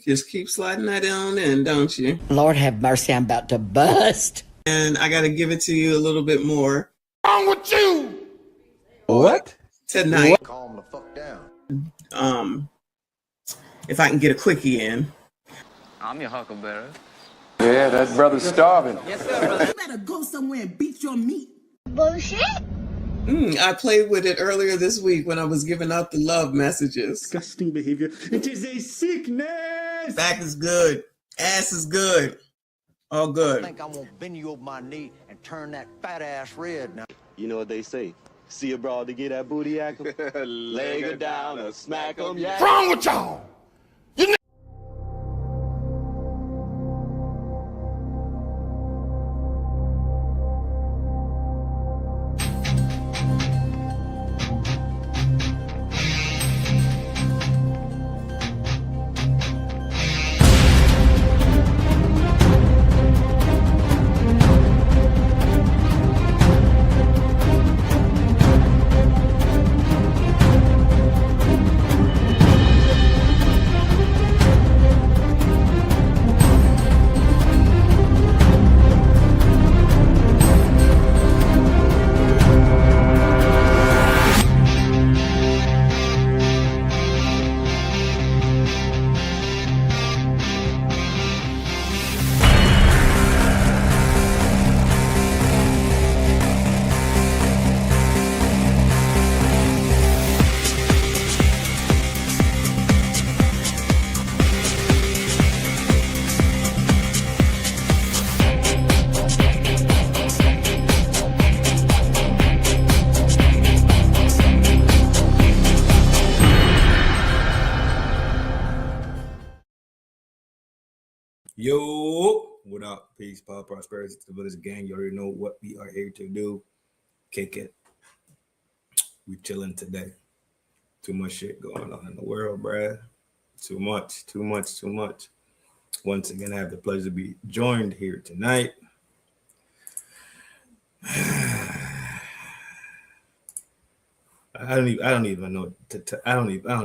Just keep sliding that on in, don't you? Lord have mercy, I'm about to bust. And I got to give it to you a little bit more. Wrong with you? What? Tonight. What? Calm the fuck down. If I can get a quickie in. I'm your huckleberry. Yeah, that brother's starving. Yes, sir, brother. You better go somewhere and beat your meat. Bullshit. I played with it earlier this week when I was giving out the love messages. Disgusting behavior. It is a sickness. Back is good. Ass is good. All good. I think I'm gonna bend you over my knee and turn that fat ass red now. You know what they say? See a broad to get that booty yak 'em, leg her down or smack 'em, yeah. Wrong with y'all? Yo, what up? Peace, power, prosperity to the village gang. You already know what we are here to do. Kick it. We chilling today. Too much shit going on in the world, bruh. Too much. Once again, I have the pleasure to be joined here tonight. I don't even know. I don't even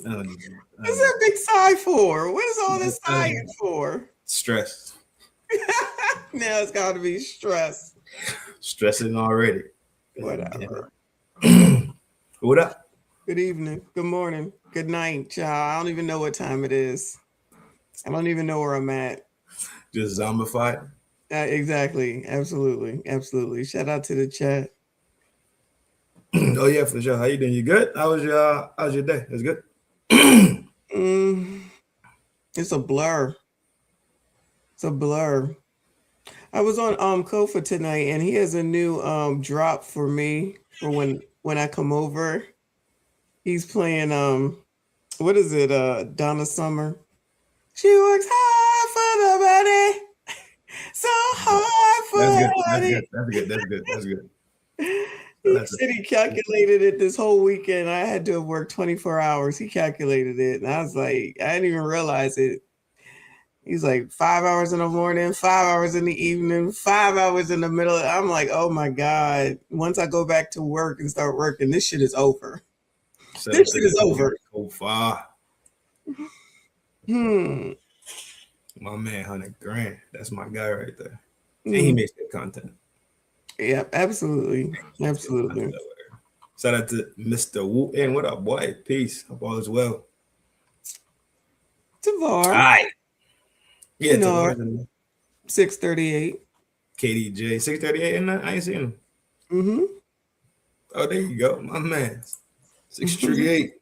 know anymore. What's that big sigh for? What is all this sighing for? Stress. Now it's got to be stress. Stressing already. Whatever. What up? Good evening. Good morning. Good night, child. I don't even know what time it is. I don't even know where I'm at. Just zombified? Exactly. Absolutely. Shout out to the chat. Oh yeah, for sure. How you doing? You good? How's your day? It's good. It's a blur. I was on Kofa tonight, and he has a new drop for me for when I come over. He's playing what is it? Donna Summer. She works hard for the money, so hard for the money. That's good. He said he calculated it this whole weekend. I had to have worked 24 hours. He calculated it. And I was like, I didn't even realize it. He's like 5 hours in the morning, 5 hours in the evening, 5 hours in the middle. I'm like, oh my God. Once I go back to work and start working, this shit is over. This shit is over. So far. My man, 100 grand. That's my guy right there. And he makes good content. Yeah, absolutely. Shout out to Mr. Wu. And what up, boy? Peace. Hope all is well. Tavar. All right. Yeah, Tavar. 638. KDJ. 638 and I ain't seen him. Oh, there you go. My man. 638.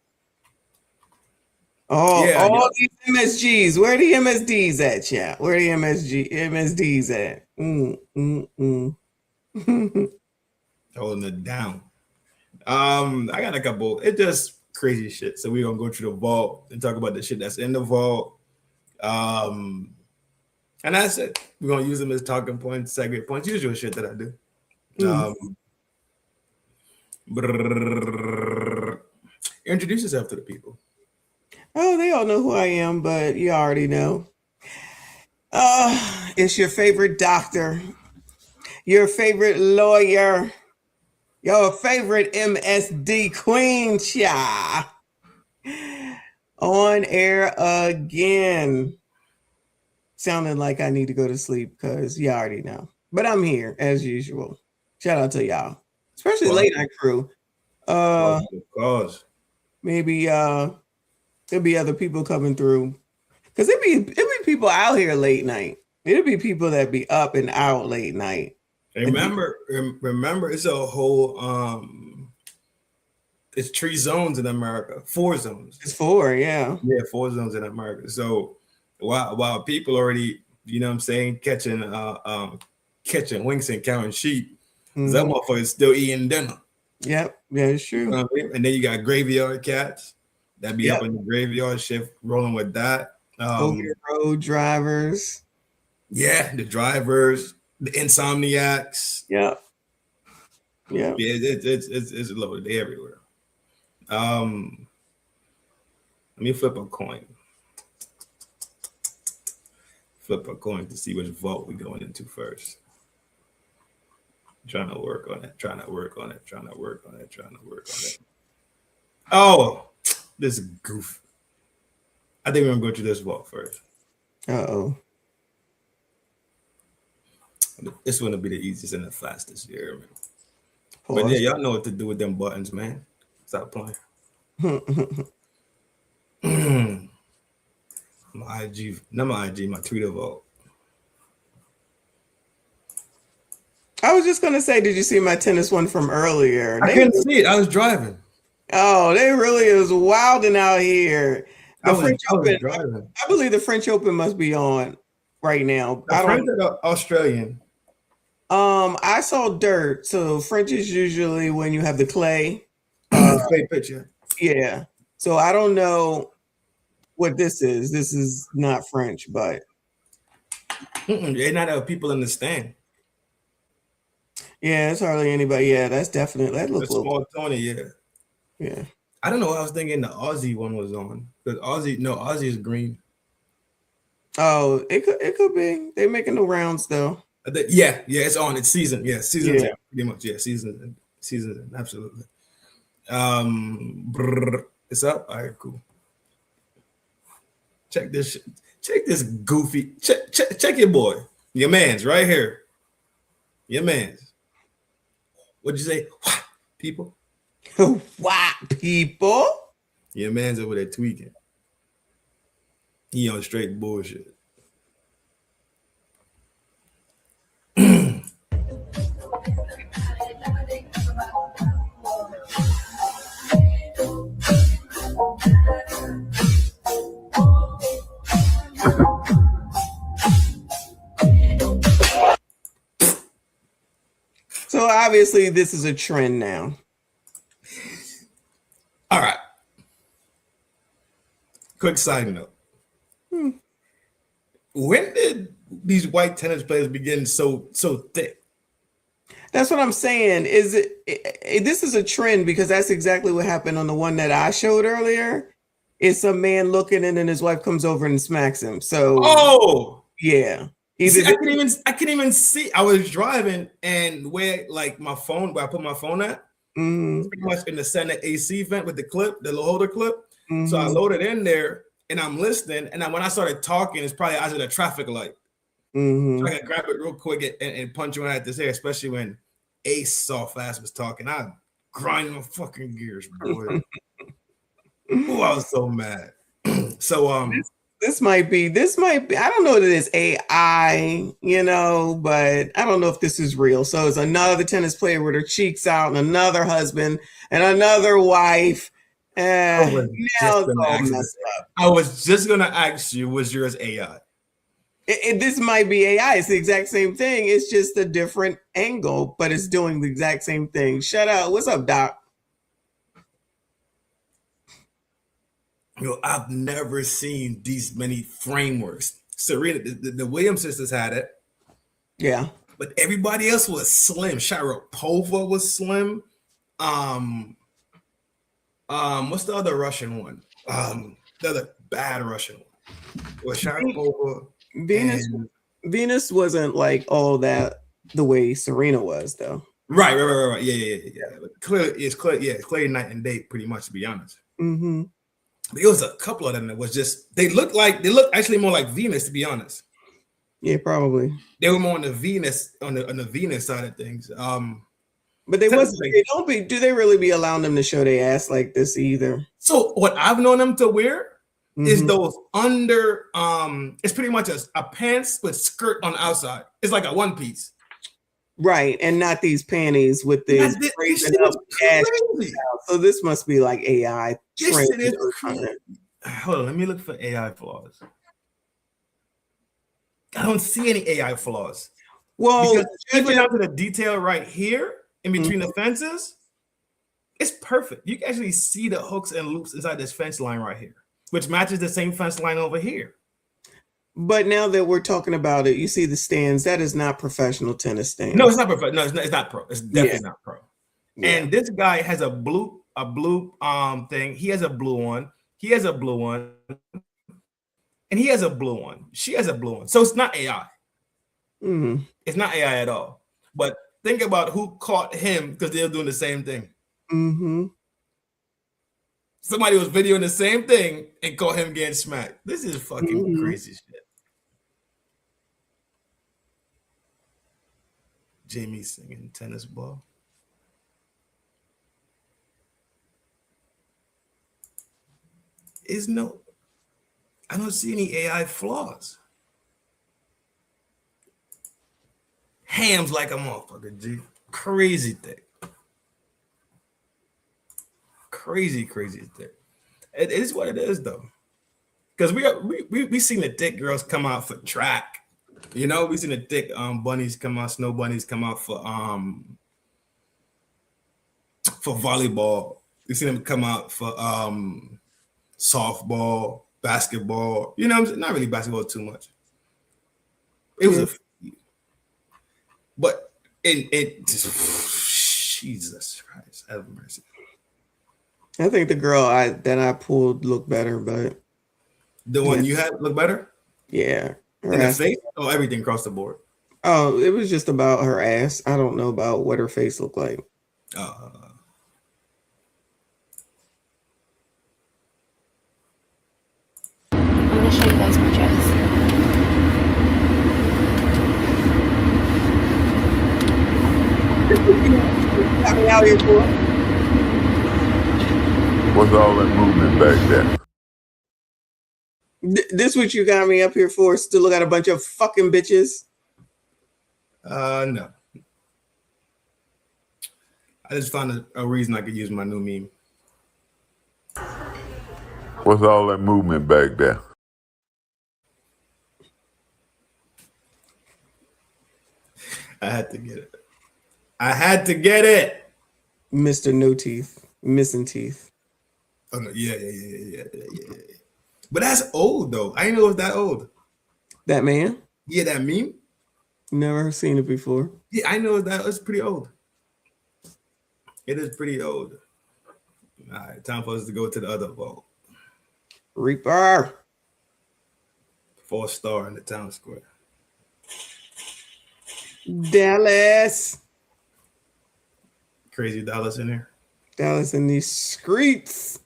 Oh, yeah, all these MSGs. Where are the MSDs at, chat? Where are the MSDs at? Holding it down. I got a couple. It's just crazy shit. So we're gonna go through the vault and talk about the shit that's in the vault. And that's it. We're gonna use them as talking points, segment points, usual shit that I do. Introduce yourself to the people. Oh, they all know who I am, but you already know. It's your favorite doctor, your favorite lawyer, your favorite MSD queen, cha. On air again. Sounding like I need to go to sleep because you already know. But I'm here as usual. Shout out to y'all. Especially late night crew. Maybe there'll be other people coming through. Because it'd be people out here late night. It'll be people that be up and out late night. Remember, it's a whole it's 3 zones in America, 4 zones. It's 4, yeah. Yeah, 4 zones in America. So while people already, you know what I'm saying, catching winks and counting sheep, that motherfucker's still eating dinner. Yep, yeah, it's true. You know what I mean? And then you got graveyard cats that be up in the graveyard shift, rolling with that. Road drivers. Yeah, the drivers, the insomniacs. Yeah. It's loaded everywhere. Let me flip a coin. Flip a coin to see which vault we're going into first. Trying to work on it. Oh, this goof. I think we're gonna go to this vault first. Uh-oh. This one will be the easiest and the fastest here, man. But yeah, y'all know what to do with them buttons, man. Stop playing. My IG, not my IG, my Twitter vault. I was just gonna say, did you see my tennis one from earlier? I couldn't see it. I was driving. Oh, they really is wilding out here. I believe the French Open must be on right now. The French are Australian. I saw dirt. So French is usually when you have the clay. Clay picture. Yeah. So I don't know what this is. This is not French, but they're not people in the stand. Yeah, it's hardly anybody. Yeah, that's definitely that looks small Tony. Yeah. Yeah. I don't know what I was thinking the Aussie one was on. Because Aussie is green. Oh, it could be. They're making the rounds though. Yeah, it's on. It's season. Yeah, season. Yeah. Pretty much. Yeah, season. Absolutely. It's up. All right, cool. Check this. Check this goofy. Check your boy. Your man's right here. Your man's. What'd you say? People. What people? Your man's over there tweaking. He on straight bullshit. So obviously this is a trend now. All right. Quick side note. When did these white tennis players begin so thick? That's what I'm saying. Is this is a trend because that's exactly what happened on the one that I showed earlier. It's a man looking and then his wife comes over and smacks him. So yeah. See, I couldn't even see. I was driving and where like my phone, where I put my phone at, pretty much in the center AC vent with the clip, the holder clip. So I loaded in there and I'm listening. And then when I started talking, it's probably out of the traffic light. So I can grab it real quick and punch you at this hair, especially when Ace soft ass was talking. I grind my fucking gears, boy. Oh, I was so mad. So this might be, I don't know that it's AI, but I don't know if this is real. So it's another tennis player with her cheeks out and another husband and another wife. And now it's all messed up. I was just going to ask you, was yours AI? This might be AI. It's the exact same thing. It's just a different angle, but it's doing the exact same thing. Shut up. What's up, Doc? I've never seen these many frameworks. Serena, the Williams sisters had it. Yeah. But everybody else was slim. Sharapova was slim. What's the other Russian one? The other bad Russian one. Was Sharapova. Venus wasn't like all that the way Serena was, though. Right. Yeah. Clearly, it's clear. Yeah, it's clearly night and day, pretty much, to be honest. There was a couple of them that was just they looked actually more like Venus, to be honest. Yeah, probably. They were more on the Venus on the Venus side of things. But they wasn't. They don't be. Do they really be allowing them to show their ass like this either? So what I've known them to wear is those under. It's pretty much a pants with skirt on the outside. It's like a one piece. Right, and not these panties with the so this must be like AI. Hold on, let me look for AI flaws. I don't see any AI flaws. Well, because even down to the detail right here in between the fences, it's perfect. You can actually see the hooks and loops inside this fence line right here, which matches the same fence line over here. But now that we're talking about it, you see the stands. That is not professional tennis stands. No, it's not professional. No, it's not pro. It's definitely not pro. Yeah. And this guy has a blue thing. He has a blue one. He has a blue one. And he has a blue one. She has a blue one. So it's not AI. It's not AI at all. But think about who caught him because they're doing the same thing. Somebody was videoing the same thing and caught him getting smacked. This is fucking crazy shit. Jamie singing tennis ball. I don't see any AI flaws. Hams like a motherfucker, G. Crazy thick. Crazy thick. It is what it is, though. Because we seen the thick girls come out for track. You know, we seen the thick bunnies come out, snow bunnies come out for volleyball. We seen them come out for softball, basketball. You know, what I'm saying? Not really basketball too much. It was but it just Jesus Christ, have mercy. I think the girl that I pulled looked better, but the one you had looked better. Yeah, in the face. Oh, everything across the board. Oh, it was just about her ass. I don't know about what her face looked like. I'm gonna show you guys my dress. Got me out here for. What's all that movement back there? This what you got me up here for? To look at a bunch of fucking bitches? No. I just found a reason I could use my new meme. What's all that movement back there? I had to get it. I had to get it. Mr. No Teeth, missing teeth. Oh no, yeah. But that's old though. I didn't know it was that old. That man? Yeah, that meme. Never seen it before. Yeah, I know that it's pretty old. It is pretty old. All right, time for us to go to the other vote. Reaper. 4-star in the town square. Dallas. Crazy Dallas in there. Dallas in these streets.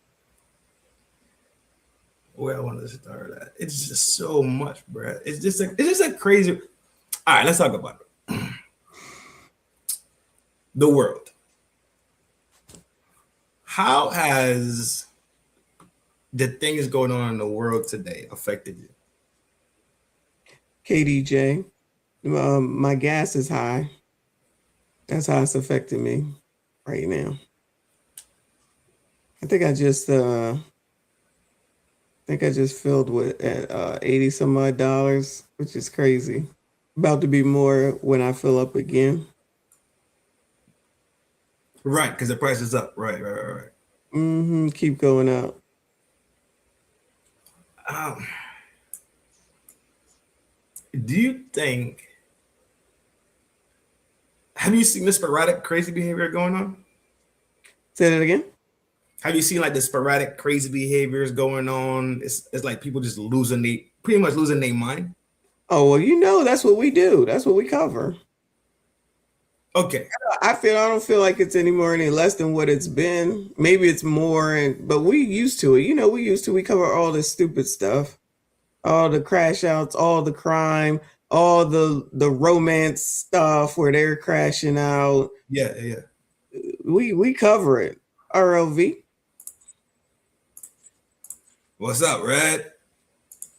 Where I want to start at. It's just so much, bro. It's just a crazy. All right, let's talk about it. The world. How has the things going on in the world today affected you? KDJ, my gas is high. That's how it's affecting me right now. I think I just filled with at 80 some odd dollars, which is crazy. About to be more when I fill up again. Right, because the price is up. Right. Keep going up. Do you think? Have you seen the sporadic crazy behavior going on? Say that again. Have you seen like the sporadic crazy behaviors going on? It's like people just pretty much losing their mind. Oh, well, that's what we do. That's what we cover. Okay. I don't feel like it's any more any less than what it's been. Maybe it's more, but we used to it. We cover all this stupid stuff, all the crash outs, all the crime, all the romance stuff where they're crashing out. Yeah. We cover it. ROV. What's up, Red?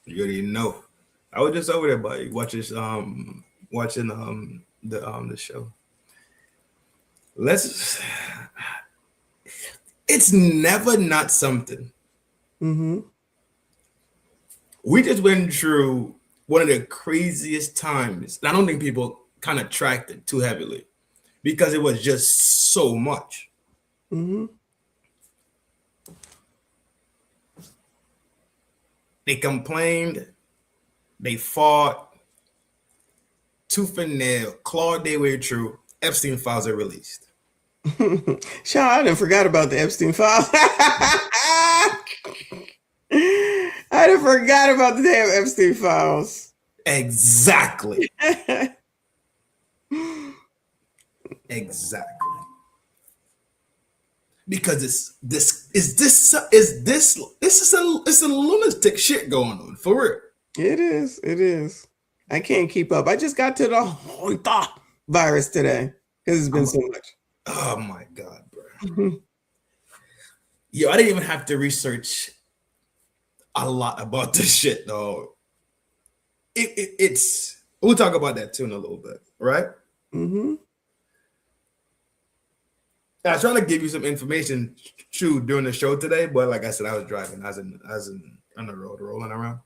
You already know. I was just over there, buddy, watching the show. It's never not something. Mm-hmm. We just went through one of the craziest times. I don't think people kind of tracked it too heavily because it was just so much. Mm-hmm. They complained, they fought, tooth and nail, clawed their way through. Epstein files are released. Sean, I done forgot about the Epstein files. I done forgot about the damn Epstein files. Exactly. Exactly. Because it's a lunatic shit going on for real. It is. I can't keep up. I just got to the virus today because it's been so much. Oh my God, bro. Yo, I didn't even have to research a lot about this shit, though. It's we'll talk about that too in a little bit, right? Mm-hmm. I was trying to give you some information during the show today, but like I said, I was driving. I was on the road rolling around.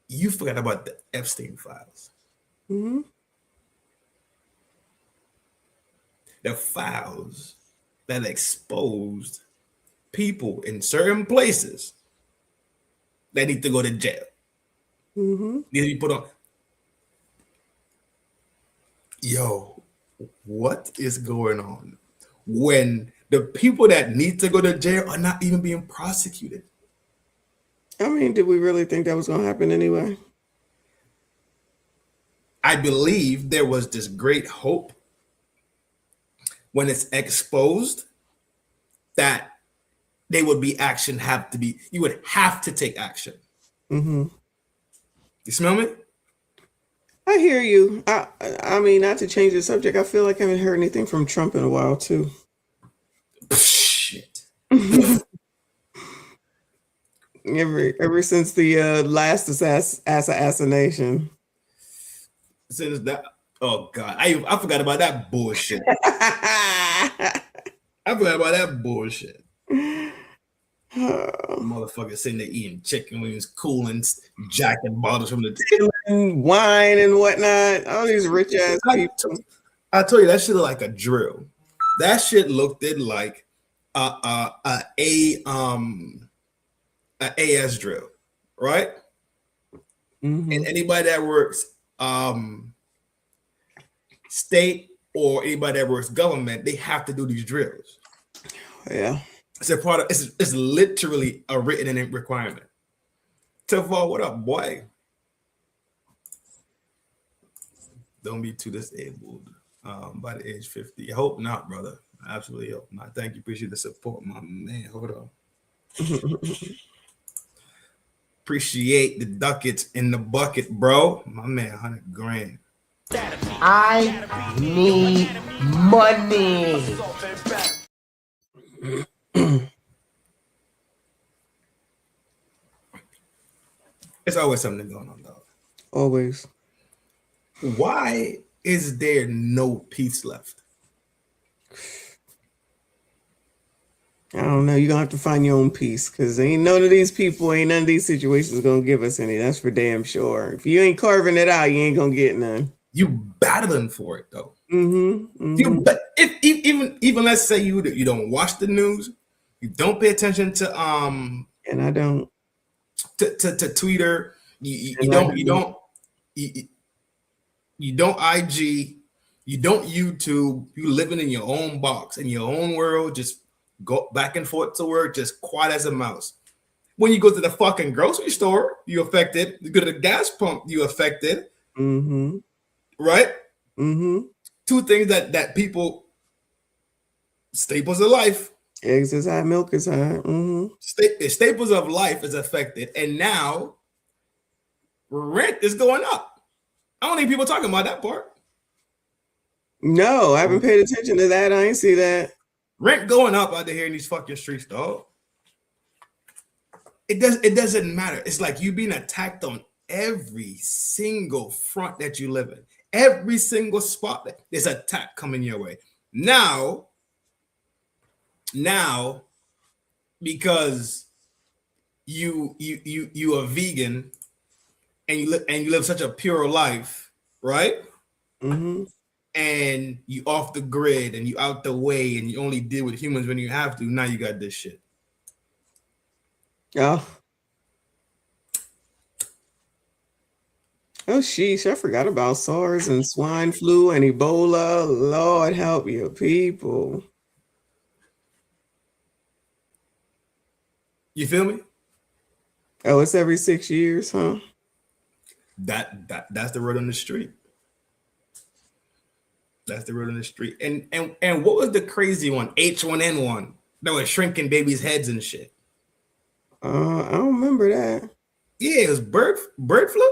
You forgot about the Epstein files. Mm-hmm. The files that exposed people in certain places that need to go to jail. Mm-hmm. Need to be put on. Yo, what is going on when the people that need to go to jail are not even being prosecuted? I mean, did we really think that was going to happen anyway? I believe there was this great hope when it's exposed that they would be action you would have to take action. Mm-hmm. You smell me? I hear you. I mean, not to change the subject, I feel like I haven't heard anything from Trump in a while too. Shit. Ever since the last assassination. Since that, oh God, I forgot about that bullshit. I forgot about that bullshit. Motherfuckers sitting there eating chicken wings, cooling, jacking bottles from the wine and whatnot. All these rich ass people. I told you that shit looked like a drill. That shit looked like a AS drill, right? Mm-hmm. And anybody that works state or anybody that works government, they have to do these drills. Yeah. It's a part of it's literally a written in requirement. Tefal, what up, boy? Don't be too disabled by the age 50. I hope not, brother. I absolutely hope not. Thank you. Appreciate the support, my man. Hold on. Appreciate the ducats in the bucket, bro. My man, 100 grand. I need money. It's always something going on, dog. Always. Why is there no peace left? I don't know. You're going to have to find your own peace because none of these situations going to give us any. That's for damn sure. If you ain't carving it out, you ain't going to get none. You battling for it, though. Mm-hmm. Mm-hmm. Even let's say you don't watch the news, you don't pay attention to and I don't to Twitter, you don't IG, you don't YouTube, you living in your own box, in your own world, just go back and forth to work, just quiet as a mouse. When you go to the fucking grocery store, you affected. You go to the gas pump, you affected. Mm-hmm. right? Mm-hmm. Two things that people staples of life. Eggs is high, milk is high. Mm-hmm. Staples of life is affected, and now rent is going up. I don't think people talking about that part. No, I haven't paid attention to that. I ain't see that. Rent going up out there in these fucking streets, dog. It doesn't matter. It's like you being attacked on every single front that you live in. Every single spot that there's an attack coming your way. Now, because you are vegan and you live such a pure life, right? Mm-hmm. And you off the grid and you out the way and you only deal with humans when you have to. Now you got this shit. Oh. Oh, sheesh. I forgot about SARS and swine flu and Ebola. Lord help your people. You feel me? Oh, it's every 6 years, huh? That's the word on the street. That's the word on the street. And what was the crazy one? H1N1 that was shrinking babies' heads and shit. I don't remember that. Yeah, it was bird flu.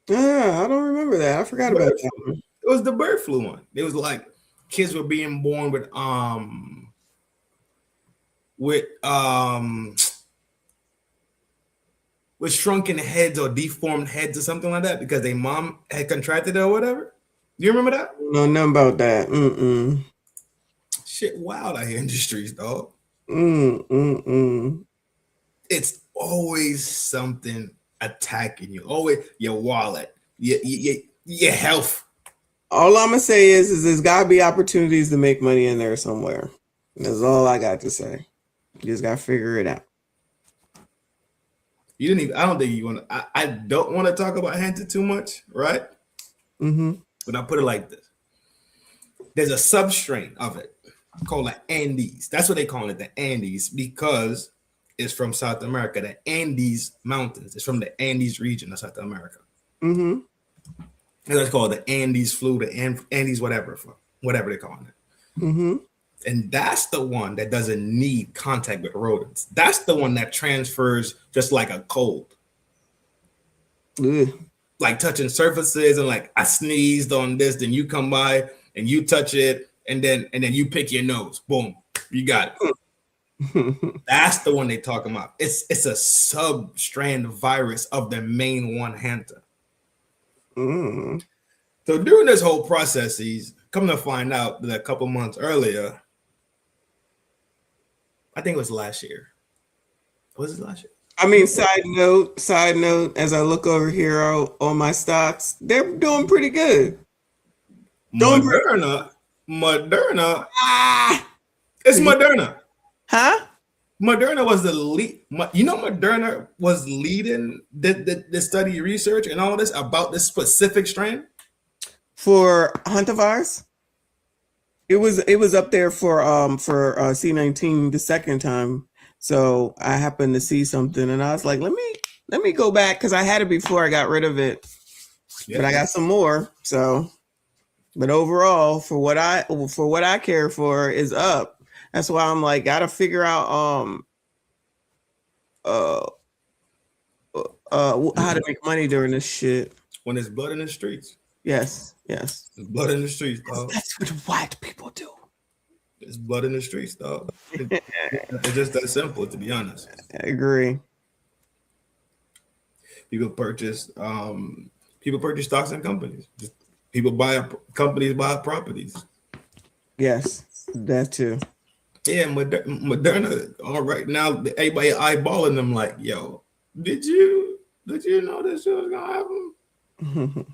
Yeah, I don't remember that. I forgot about that one. It was the bird flu one. It was like kids were being born with shrunken heads or deformed heads or something like that because their mom had contracted it or whatever. Do you remember that? No, nothing about that. Mm-mm. Shit wild out here in the streets, dog. Mm-mm-mm. It's always something attacking you. Always your wallet, your health. All I'm gonna say is there's gotta be opportunities to make money in there somewhere. That's all I got to say. You just gotta figure it out. You didn't even. I don't think you want to. I don't want to talk about Hampton too much, right? Mm-hmm. But I put it like this: there's a substrain of it called the Andes. That's what they call it, the Andes, because it's from South America. The Andes Mountains. It's from the Andes region of South America. Mm-hmm. And that's called the Andes flu, the Andes whatever they call it. Mm-hmm. And that's the one that doesn't need contact with rodents. That's the one that transfers just like a cold. Ugh. Like touching surfaces and like I sneezed on this, then you come by and you touch it, and then you pick your nose. Boom, you got it. That's the one they talking about. It's a sub-strand virus of the main one Hanta. Mm. So during this whole process, he's come to find out that a couple months earlier, I think it was last year. Was it last year? I mean, side note, as I look over here on my stocks, they're doing pretty good. Moderna. It's Moderna. Huh? Moderna was the lead. Moderna was leading the study research and all this about this specific strain For hantavirus. It was up there for C19 the second time. So I happened to see something and I was like, let me go back because I had it before I got rid of it. Yeah. But I got some more. So, but overall, for what I care for is up. That's why I'm like, gotta figure out how to make money during this shit. When there's blood in the streets. Yes. There's blood in the streets, dog. That's what white people do. There's blood in the streets, dog. It's just that simple, to be honest. I agree. People purchase stocks in companies. Companies buy properties. Yes, that too. Yeah, Moderna. All right, now everybody eyeballing them like, yo, did you know this shit was gonna happen?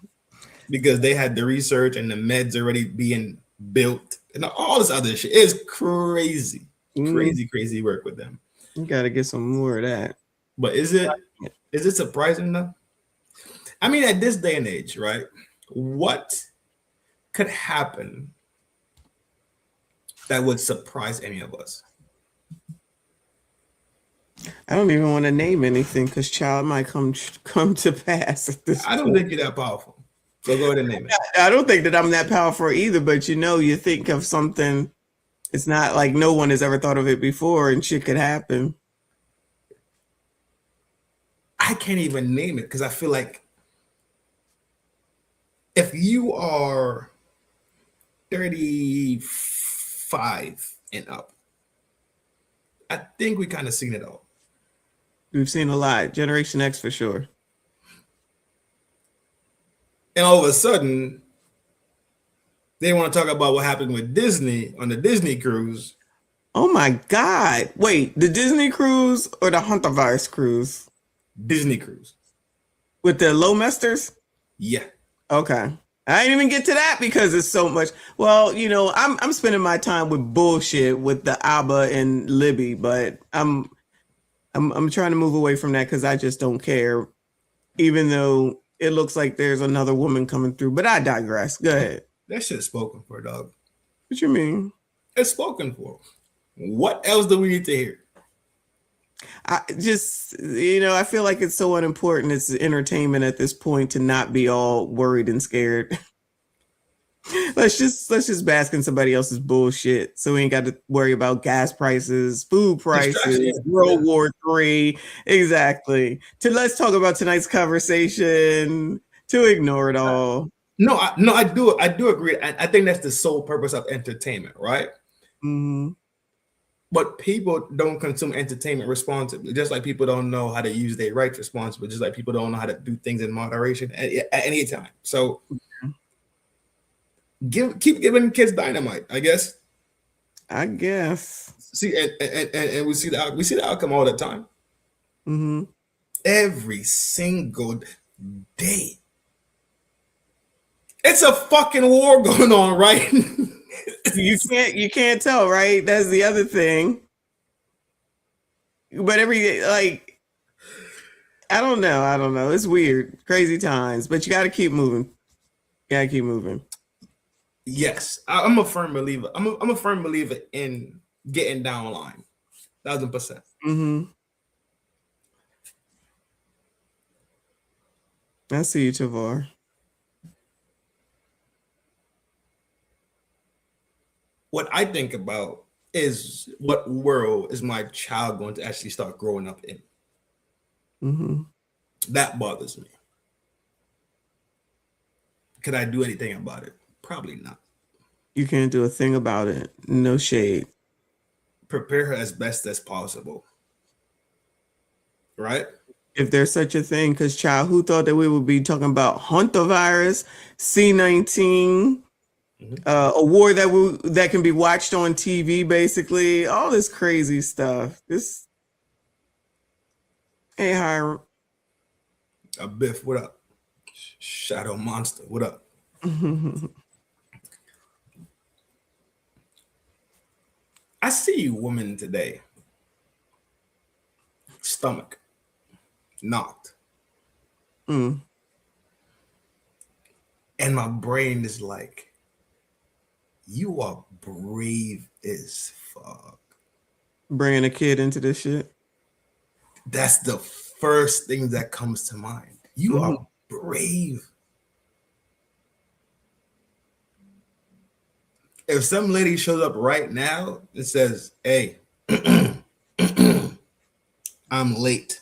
Because they had the research and the meds already being built and all this other shit. It's crazy, crazy work with them. You gotta get some more of that. But is it surprising though? I mean, at this day and age, right? What could happen that would surprise any of us? I don't even want to name anything because child might come to pass at this I don't point. think you're that powerful. So go ahead and name it. I don't think that I'm that powerful either, but you think of something. It's not like no one has ever thought of it before and shit could happen. I can't even name it because I feel like if you are 35 and up, I think we kind of seen it all. We've seen a lot. Generation X for sure. And all of a sudden, they want to talk about what happened with Disney on the Disney cruise. Oh my God. Wait, the Disney cruise or the Huntervirus cruise? Disney cruise. With the Lowmesters? Yeah. Okay. I didn't even get to that because it's so much. Well, I'm spending my time with bullshit with the Abba and Libby, but I'm trying to move away from that because I just don't care, even though it looks like there's another woman coming through. But I digress. Go ahead. That shit's spoken for, dog. What you mean? It's spoken for. What else do we need to hear? I just, I feel like it's so unimportant. It's entertainment at this point to not be all worried and scared. let's just bask in somebody else's bullshit, so we ain't got to worry about gas prices, food prices, World War III. Exactly. Let's talk about tonight's conversation. To ignore it all. No, I do agree. I think that's the sole purpose of entertainment, right? Mm-hmm. But people don't consume entertainment responsibly, just like people don't know how to use their rights responsibly, just like people don't know how to do things in moderation at any time. So keep giving kids dynamite, I guess. I guess. See, and we see the outcome all the time. Mm-hmm. Every single day. It's a fucking war going on, right? You can't tell, right? That's the other thing. But I don't know. It's weird, crazy times. But you got to keep moving. Yes, I'm a firm believer. I'm a firm believer in getting down line, 1,000%. Mm-hmm. I see you, Tavar. What I think about is what world is my child going to actually start growing up in? Mm-hmm. That bothers me. Could I do anything about it? Probably not. You can't do a thing about it. No shade. Prepare her as best as possible. Right? If there's such a thing, because child, who thought that we would be talking about Huntervirus, C-19, a war that can be watched on TV, basically, all this crazy stuff. This, hey, Hiram. Biff, what up? Shadow Monster, what up? I see women today, stomach knocked. And my brain is like, you are brave as fuck. Bringing a kid into this shit. That's the first thing that comes to mind. You are brave. If some lady shows up right now and says, hey, I'm late,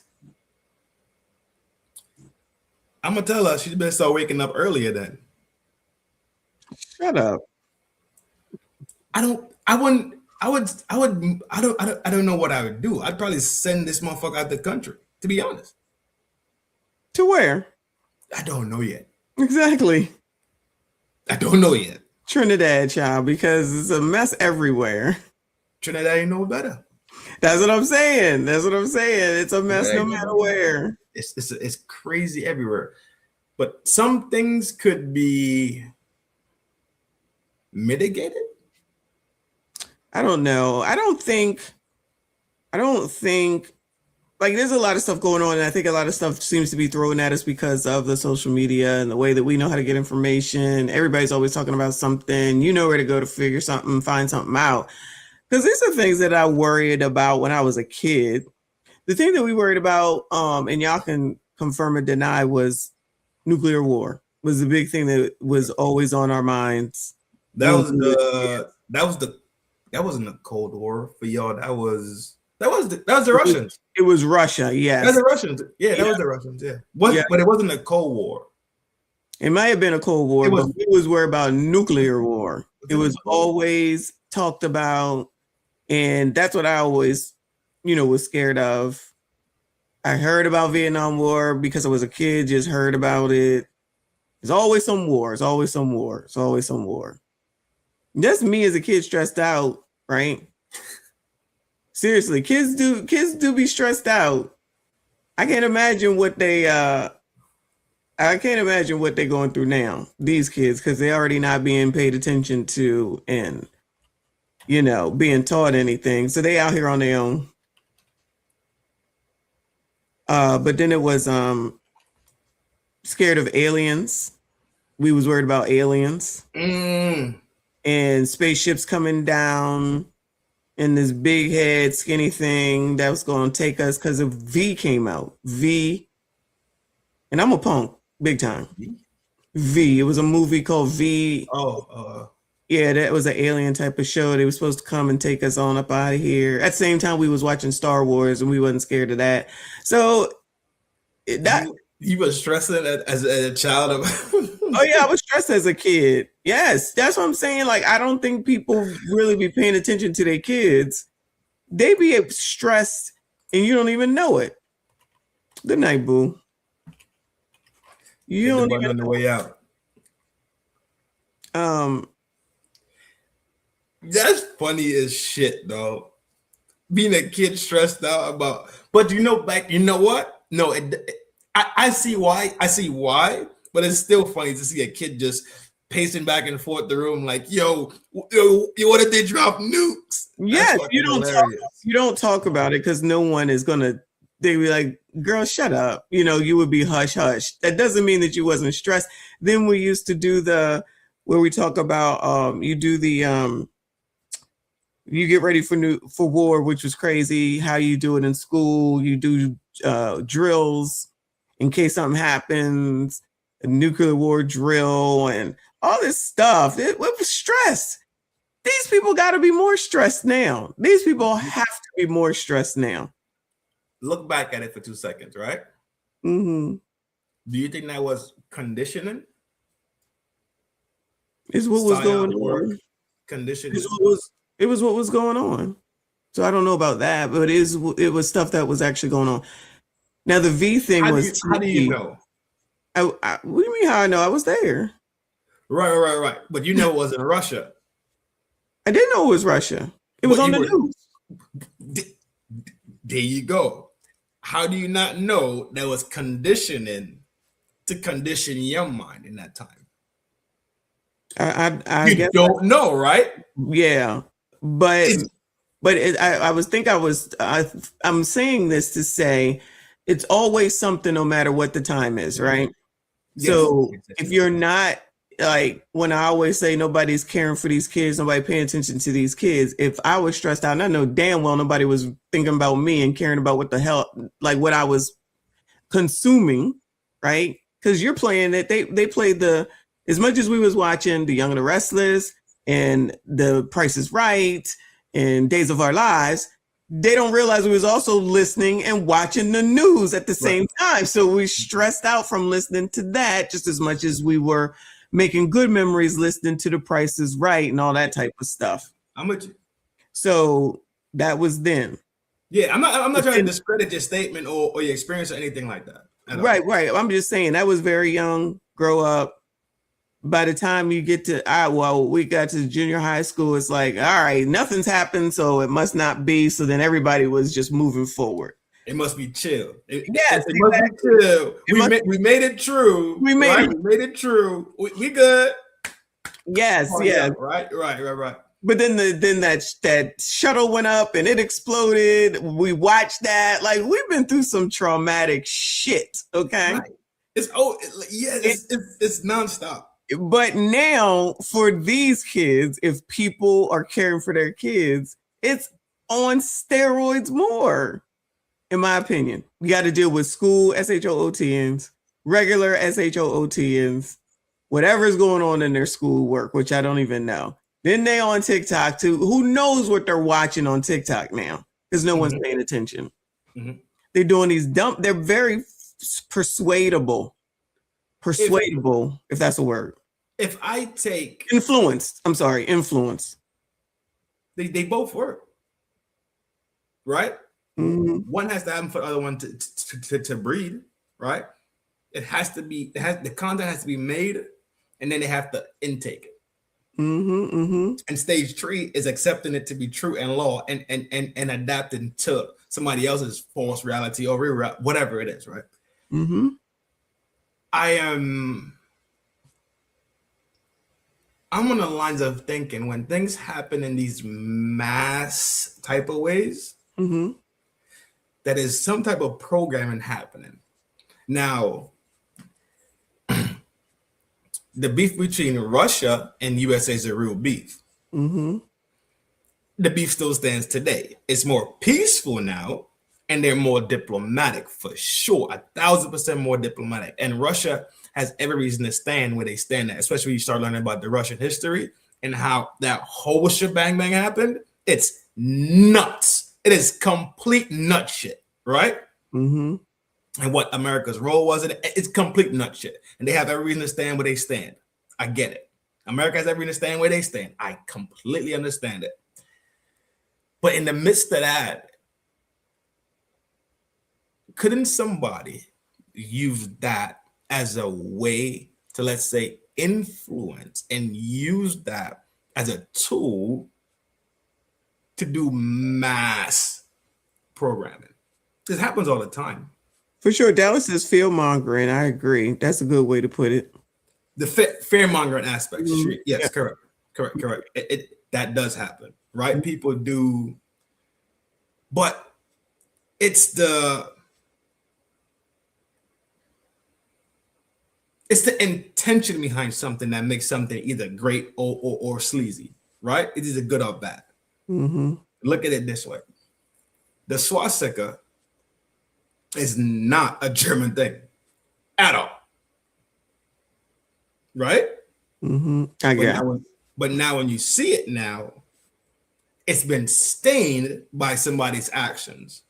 I'm gonna tell her she better start waking up earlier then. Shut up. I don't know what I would do. I'd probably send this motherfucker out the country, to be honest. To where? I don't know yet. Exactly. I don't know yet. Trinidad, child, because it's a mess everywhere. Trinidad ain't no better. That's what I'm saying. It's a mess no matter where. It's crazy everywhere. But some things could be mitigated. I don't know. I don't think like there's a lot of stuff going on, and I think a lot of stuff seems to be thrown at us because of the social media and the way that we know how to get information. Everybody's always talking about something. You know where to go to figure something, find something out. Because these are things that I worried about when I was a kid. The thing that we worried about, and y'all can confirm or deny, was nuclear war. was the big thing that was always on our minds. That wasn't the Cold War for y'all. That was the Russians. It was Russia, yes. That was the Russians. Yeah, that was the Russians. Yeah. But it wasn't a Cold War. It might have been a Cold War, but we was worried about nuclear war. It was always talked about, and that's what I always, was scared of. I heard about Vietnam War because I was a kid, just heard about it. There's always some war. It's always some war. It's always some war. Just me as a kid stressed out, right? Seriously, kids do be stressed out. I can't imagine what they're going through now, these kids, because they're already not being paid attention to and, being taught anything. So they out here on their own. But then it was scared of aliens. We was worried about aliens and spaceships coming down and this big head skinny thing that was going to take us because of V came out. V, and I'm a punk big time. V. It was a movie called V. Yeah, that was an alien type of show. They were supposed to come and take us on up out of here. At the same time, we was watching Star Wars, and we wasn't scared of that. So that you were stressing as a child. Oh yeah, I was stressed as a kid. Yes, that's what I'm saying. Like, I don't think people really be paying attention to their kids. They be stressed, and you don't even know it. Good night, boo. You don't even on the way out. That's funny as shit, though. Being a kid stressed out about, but you know what? No, I see why. I see why, but it's still funny to see a kid just pacing back and forth the room, like, yo, what if they drop nukes? Yes, you don't talk about it because no one is gonna. They be like, girl, shut up. You would be hush hush. That doesn't mean that you wasn't stressed. Then we used to do where we talk about you do the you get ready for war, which was crazy. How you do it in school. You do drills in case something happens, a nuclear war drill, and all this stuff. It was stress. These people got to be more stressed now. These people have to be more stressed now. Look back at it for 2 seconds, right? Mm-hmm. Do you think that was conditioning? Is what was going on. Conditioning. It was what was going on. So I don't know about that, but it was stuff that was actually going on. Now the V thing was. How do you know? What do you mean? How I know? I was there. Right. But you know it wasn't Russia. I didn't know it was Russia. It was on the news. There you go. How do you not know there was conditioning to condition your mind in that time? I you don't know, right? Yeah, but I'm saying this to say it's always something, no matter what the time is, right? Yes, so if you're not, like, when I always say nobody's caring for these kids, nobody paying attention to these kids. If I was stressed out, and I know damn well nobody was thinking about me and caring about what the hell, like what I was consuming, right? Because you're playing it. They played as much as we was watching The Young and the Restless and The Price is Right and Days of Our Lives, they don't realize we was also listening and watching the news at the same time. So we stressed out from listening to that just as much as we were making good memories listening to The Price is Right and all that type of stuff. I'm with you. So that was then. Yeah, I'm not trying to discredit your statement or your experience or anything like that. Right. I'm just saying that was very young, grow up. By the time you get to, we got to junior high school, it's like, all right, nothing's happened, so it must not be. So then everybody was just moving forward. It must be chill. Yes, it must be chill. We made it true. We made it true. We good. Yes, yes. Right. But then that shuttle went up and it exploded. We watched that. Like, we've been through some traumatic shit. Okay. Right. It's nonstop. But now for these kids, if people are caring for their kids, it's on steroids more, in my opinion. We got to deal with school SHOOTNs, regular SHOOTNs, whatever's going on in their schoolwork, which I don't even know. Then they on TikTok too. Who knows what they're watching on TikTok now? Because no one's paying attention. They're doing these they're very persuadable, if that's a word. If I take influence, they both work, right? One has to happen for the other one to breed, right? It has to be, the content has to be made, and then they have to intake it. And stage 3 is accepting it to be true and law, and adapting to somebody else's false reality or real, whatever it is, right? I'm on the lines of thinking, when things happen in these mass type of ways, that is some type of programming happening. Now, the beef between Russia and USA is a real beef. The beef still stands today. It's more peaceful now, and they're more diplomatic for sure, 1,000% more diplomatic. And Russia has every reason to stand where they stand at, especially when you start learning about the Russian history and how that whole shebang bang happened. It's nuts. It is complete nut shit, right? And what America's role was in it, it's complete nut shit. And they have every reason to stand where they stand. I get it. America has every reason to stand where they stand. I completely understand it. But in the midst of that, couldn't somebody use that as a way to, let's say, influence and use that as a tool to do mass programming? This happens all the time. For sure. Dallas is fear mongering. I agree. That's a good way to put it. The fear mongering aspect. Yes, correct. That does happen, right? People do, but it's the intention behind something that makes something either great or sleazy, right? It is a good or bad. Look at it this way. The swastika is not a German thing at all. Right? I get it. But now when you see it now, it's been stained by somebody's actions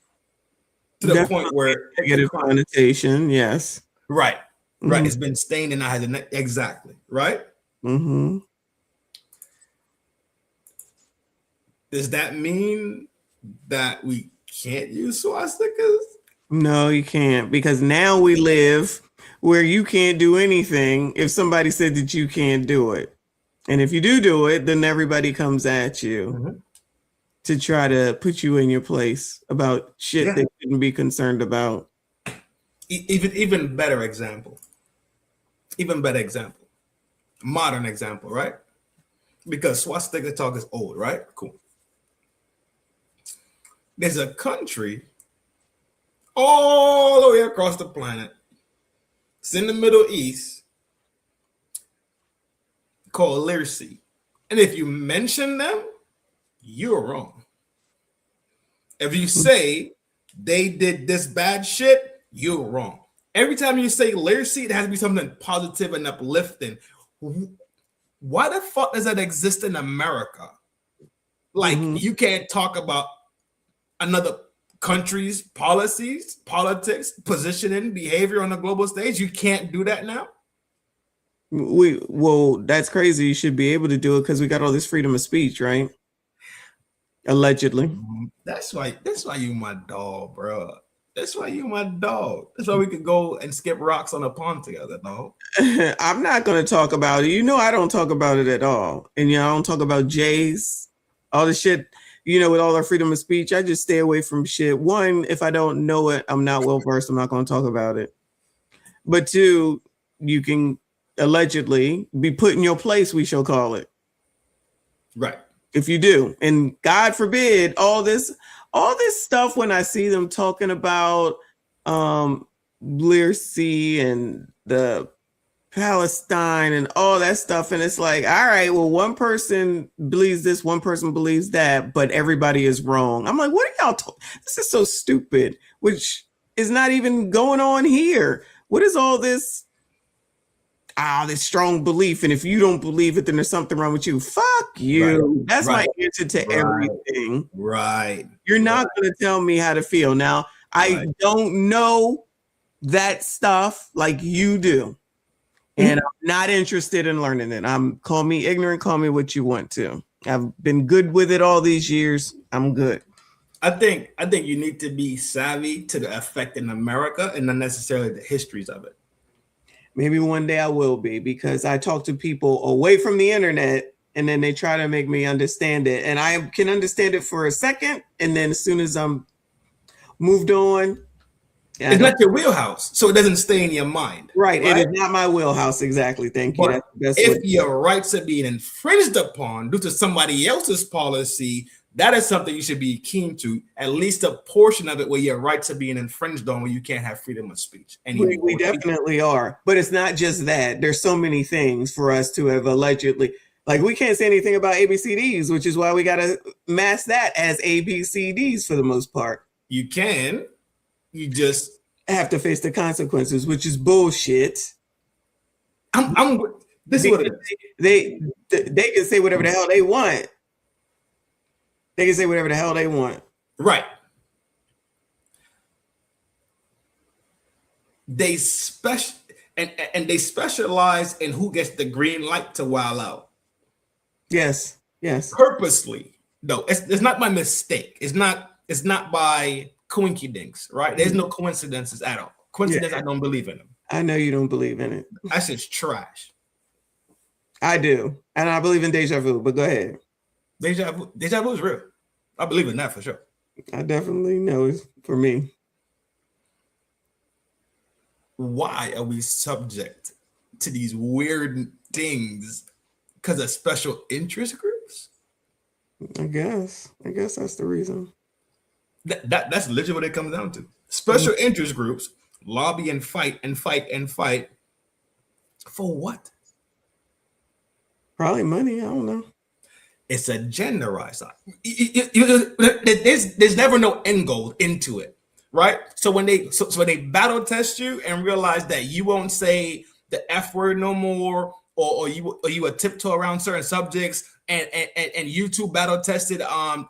to the point where negative connotation, yes. Right. Right. It's been stained and I had to exactly right. Does that mean that we can't use swastikas? No, you can't, because now we live where you can't do anything if somebody said that you can't do it. And if you do it, then everybody comes at you to try to put you in your place about shit they shouldn't be concerned about. Even better example. Modern example, right? Because swastika talk is old, right? Cool. There's a country all the way across the planet. It's in the Middle East called Lirsi. And if you mention them, you're wrong. If you say they did this bad shit, you're wrong. Every time you say Lirsi, it has to be something positive and uplifting. Why the fuck does that exist in America? Like, you can't talk about another country's policies, politics, positioning, behavior on the global stage. You can't do that now. Well, that's crazy. You should be able to do it because we got all this freedom of speech, right? Allegedly. That's why you my dog, bro. That's why you my dog. That's why we could go and skip rocks on a pond together, dog. I'm not going to talk about it. You know, I don't talk about it at all. And, I don't talk about Jays, all the shit, with all our freedom of speech. I just stay away from shit. One, if I don't know it, I'm not well versed. I'm not going to talk about it. But two, you can allegedly be put in your place, we shall call it. Right. If you do. And God forbid all this stuff, when I see them talking about Lirsi and the Palestine and all that stuff, and it's like, all right, well, one person believes this, one person believes that, but everybody is wrong. I'm like, what are y'all talking? This is so stupid, which is not even going on here. What is all this? this strong belief, and if you don't believe it, then there's something wrong with you. Fuck you. Right. That's Right. my answer to everything. Right. You're not going to tell me how to feel. Now, I don't know that stuff like you do, and I'm not interested in learning it. Call me ignorant, call me what you want to. I've been good with it all these years. I'm good. I think you need to be savvy to the effect in America and not necessarily the histories of it. Maybe one day I will be, because I talk to people away from the internet and then they try to make me understand it. And I can understand it for a second. And then as soon as I'm moved on, it's not your wheelhouse, so it doesn't stay in your mind. Right. It is not my wheelhouse. Exactly. Thank you. But if your rights are being infringed upon due to somebody else's policy, that is something you should be keen to, at least a portion of it where your rights are being infringed on, where you can't have freedom of speech. We definitely are. But it's not just that. There's so many things for us to have allegedly, like we can't say anything about ABCDs, which is why we got to mask that as ABCDs for the most part. You can. You just have to face the consequences, which is bullshit. This is what it is. They can say whatever the hell they want. They can say whatever the hell they want. Right. They they specialize in who gets the green light to wild out. Yes. Yes. Purposely. No, it's not by mistake. It's not by coinkydinks, right? There's no coincidences at all. Coincidence, I don't believe in them. I know you don't believe in it. That shit's trash. I do. And I believe in deja vu, but go ahead. Deja vu is real. I believe in that for sure. I definitely know it's for me. Why are we subject to these weird things? Because of special interest groups? I guess that's the reason. That's literally what it comes down to. Special interest groups lobby and fight and fight and fight. For what? Probably money. I don't know. It's a genderized. There's never no end goal into it, right? So when they battle test you and realize that you won't say the F word no more, or you will tiptoe around certain subjects, and you two battle tested the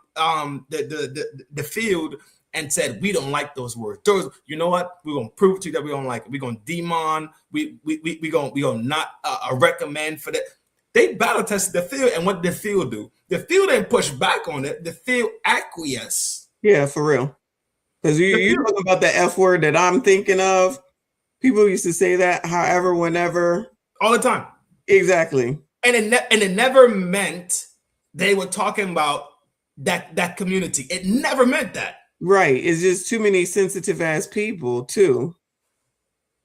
field and said, we don't like those words. You know what? We're gonna prove to you that we don't like it. We're gonna demon. We gonna not recommend for that. They battle tested the field, and what did the field do? The field didn't push back on it. The field acquiesced. Yeah, for real. Because you're talking about the F word that I'm thinking of. People used to say that, however, whenever, all the time. Exactly. And it never meant they were talking about that community. It never meant that. Right. It's just too many sensitive ass people too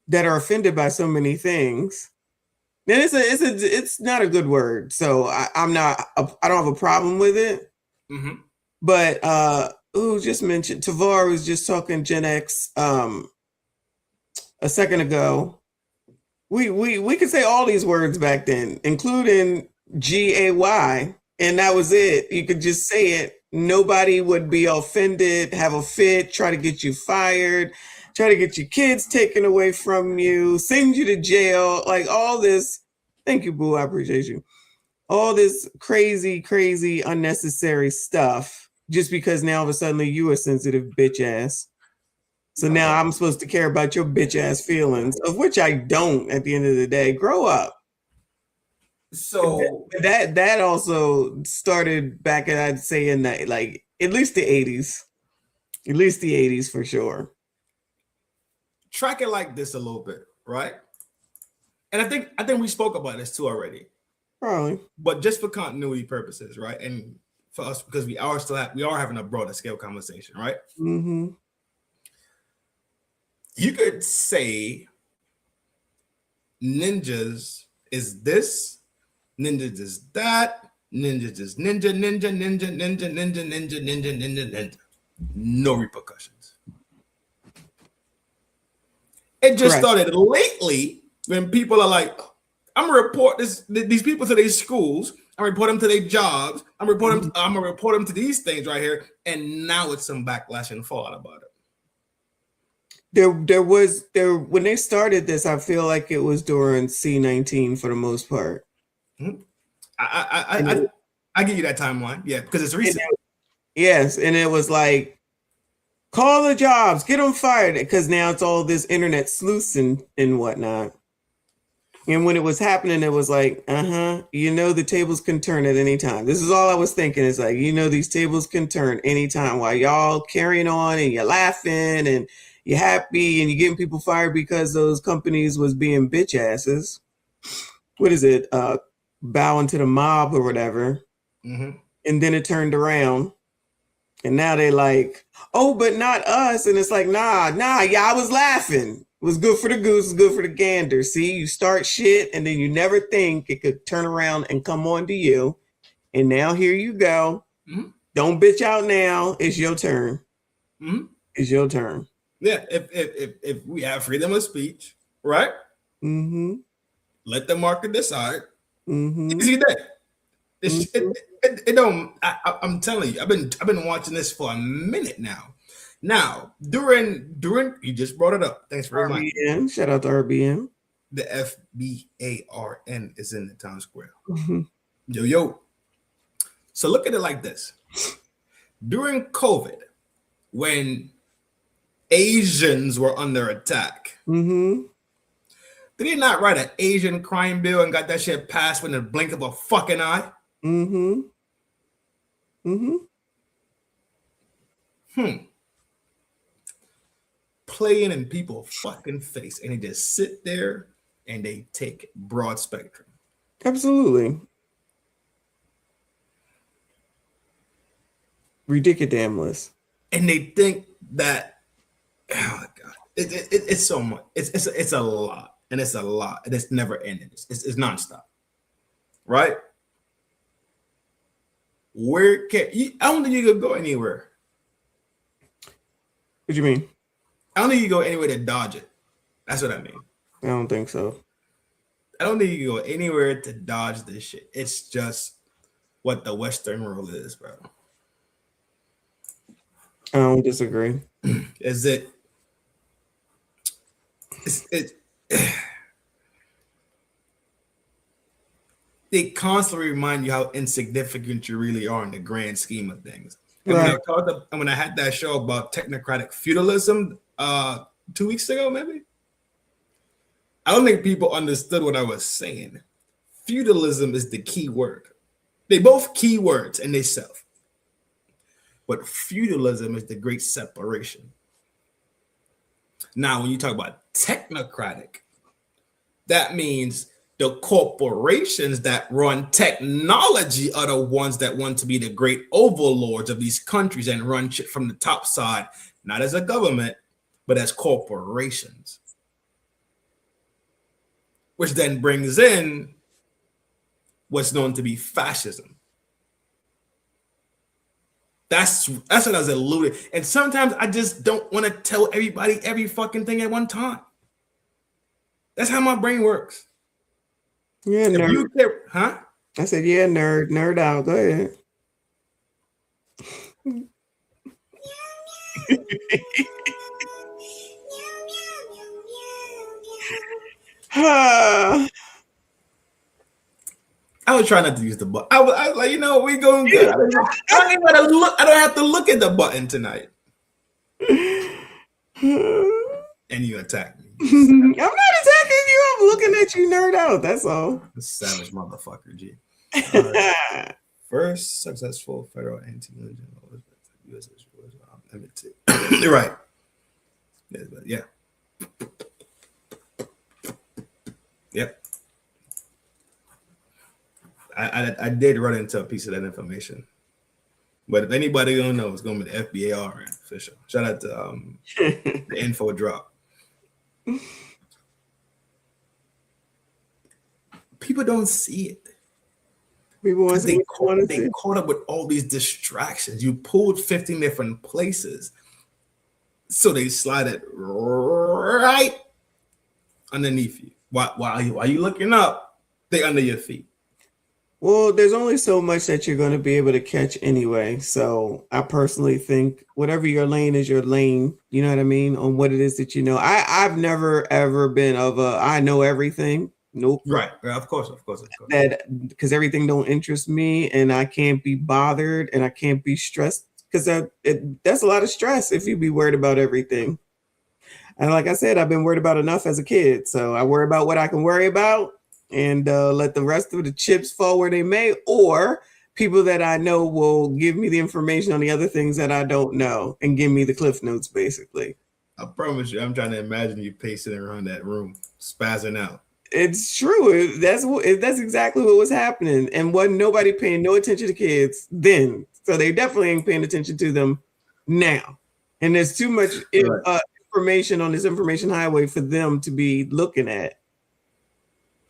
that are offended by so many things. Then it's not a good word. So I don't have a problem with it. Mm-hmm. But who just mentioned Tavar was just talking Gen X a second ago. We could say all these words back then, including GAY, and that was it. You could just say it. Nobody would be offended, have a fit, try to get you fired, try to get your kids taken away from you, send you to jail, like all this. Thank you, boo. I appreciate you. All this crazy, crazy, unnecessary stuff just because now all of a sudden you a sensitive bitch ass. So now I'm supposed to care about your bitch ass feelings, of which I don't at the end of the day. Grow up. So that also started back, I'd say, in the at least the 80s. At least the 80s for sure. Track it like this a little bit, right? And I think we spoke about this too already. Probably. But just for continuity purposes, right? And for us, because we are having a broader scale conversation, right? Mm-hmm. You could say ninjas is this, ninjas is that, ninjas is ninja. No repercussions. It just started lately when people are like, I'm gonna report these people to their schools, I'm gonna report them to their jobs, I'm gonna report them to these things right here, and now it's some backlash and fallout about it. There was when they started this, I feel like it was during C-19 for the most part. I give you that timeline, yeah, because it's recent. Yes, and it was like, call the jobs, get them fired, because now it's all this internet sleuthing and whatnot. And when it was happening, it was like, the tables can turn at any time. This is all I was thinking. It's like, these tables can turn anytime while y'all carrying on and you're laughing and you're happy and you're getting people fired because those companies was being bitch asses. What is it? Bowing to the mob or whatever. Mm-hmm. And then it turned around. And now they like, oh, but not us. And it's like, nah, y'all was laughing. It was good for the goose, good for the gander. See, you start shit and then you never think it could turn around and come on to you. And now here you go. Mm-hmm. Don't bitch out now. It's your turn. Mm-hmm. It's your turn. Yeah, if we have freedom of speech, right? Mm-hmm. Let the market decide. Mm-hmm. See that? It don't. I'm telling you, I've been watching this for a minute now. Now, during you just brought it up. Thanks very much. Shout out to RBN. The FBARN is in the town square. Mm-hmm. Yo. So look at it like this. During COVID, when Asians were under attack, mm-hmm. did he not write an Asian crime bill and got that shit passed within the blink of a fucking eye? Mm-hmm. Mm-hmm. Playing in people's fucking face, and they just sit there and they take broad spectrum. Absolutely. Ridiculous. And they think that, oh my God, it's so much. It's a lot, and it's a lot, and it's never ending. It's nonstop, right? Where can you? I don't think you could go anywhere. What do you mean? I don't think you go anywhere to dodge it. That's what I mean. I don't think so. I don't think you can go anywhere to dodge this shit. It's just what the Western world is, bro. I don't disagree. Is it? They constantly remind you how insignificant you really are in the grand scheme of things. And Right. when I had that show about technocratic feudalism 2 weeks ago, maybe, I don't think people understood what I was saying. Feudalism is the key word. They both key words in themselves. But feudalism is the great separation. Now, when you talk about technocratic, that means the corporations that run technology are the ones that want to be the great overlords of these countries and run shit from the top side, not as a government, but as corporations. Which then brings in what's known to be fascism. That's what I was alluding. And sometimes I just don't want to tell everybody every fucking thing at one time. That's how my brain works. Yeah, nerd. Huh? I said, yeah, nerd out. Go ahead. I was trying not to use the button. I was like, we going good. I don't even gotta look. I don't have to look at the button tonight. And you attack me. I'm not attacking you. I'm looking at you, nerd out. That's all. Savage motherfucker, G. First successful federal anti-lynching law. U.S. You're right. Yeah. Yep. I did run into a piece of that information, but if anybody don't know, it's going to be the FBAR official. Shout out to the info drop. People don't see it. People want they caught up with all these distractions. You pulled 15 different places, so they slide it right underneath you. While you looking up, they under your feet. Well, there's only so much that you're going to be able to catch anyway. So I personally think whatever your lane is your lane. You know what I mean? On what it is that you know. I've never ever been of a I know everything. Nope. Right. Of course. That because everything don't interest me and I can't be bothered and I can't be stressed because that's a lot of stress if you be worried about everything. And like I said, I've been worried about enough as a kid. So I worry about what I can worry about and let the rest of the chips fall where they may, or people that I know will give me the information on the other things that I don't know and give me the cliff notes, basically. I promise you, I'm trying to imagine you pacing around that room, spazzing out. It's true. That's exactly what was happening. And wasn't nobody paying no attention to kids then. So they definitely ain't paying attention to them now. And there's too much information on this information highway for them to be looking at.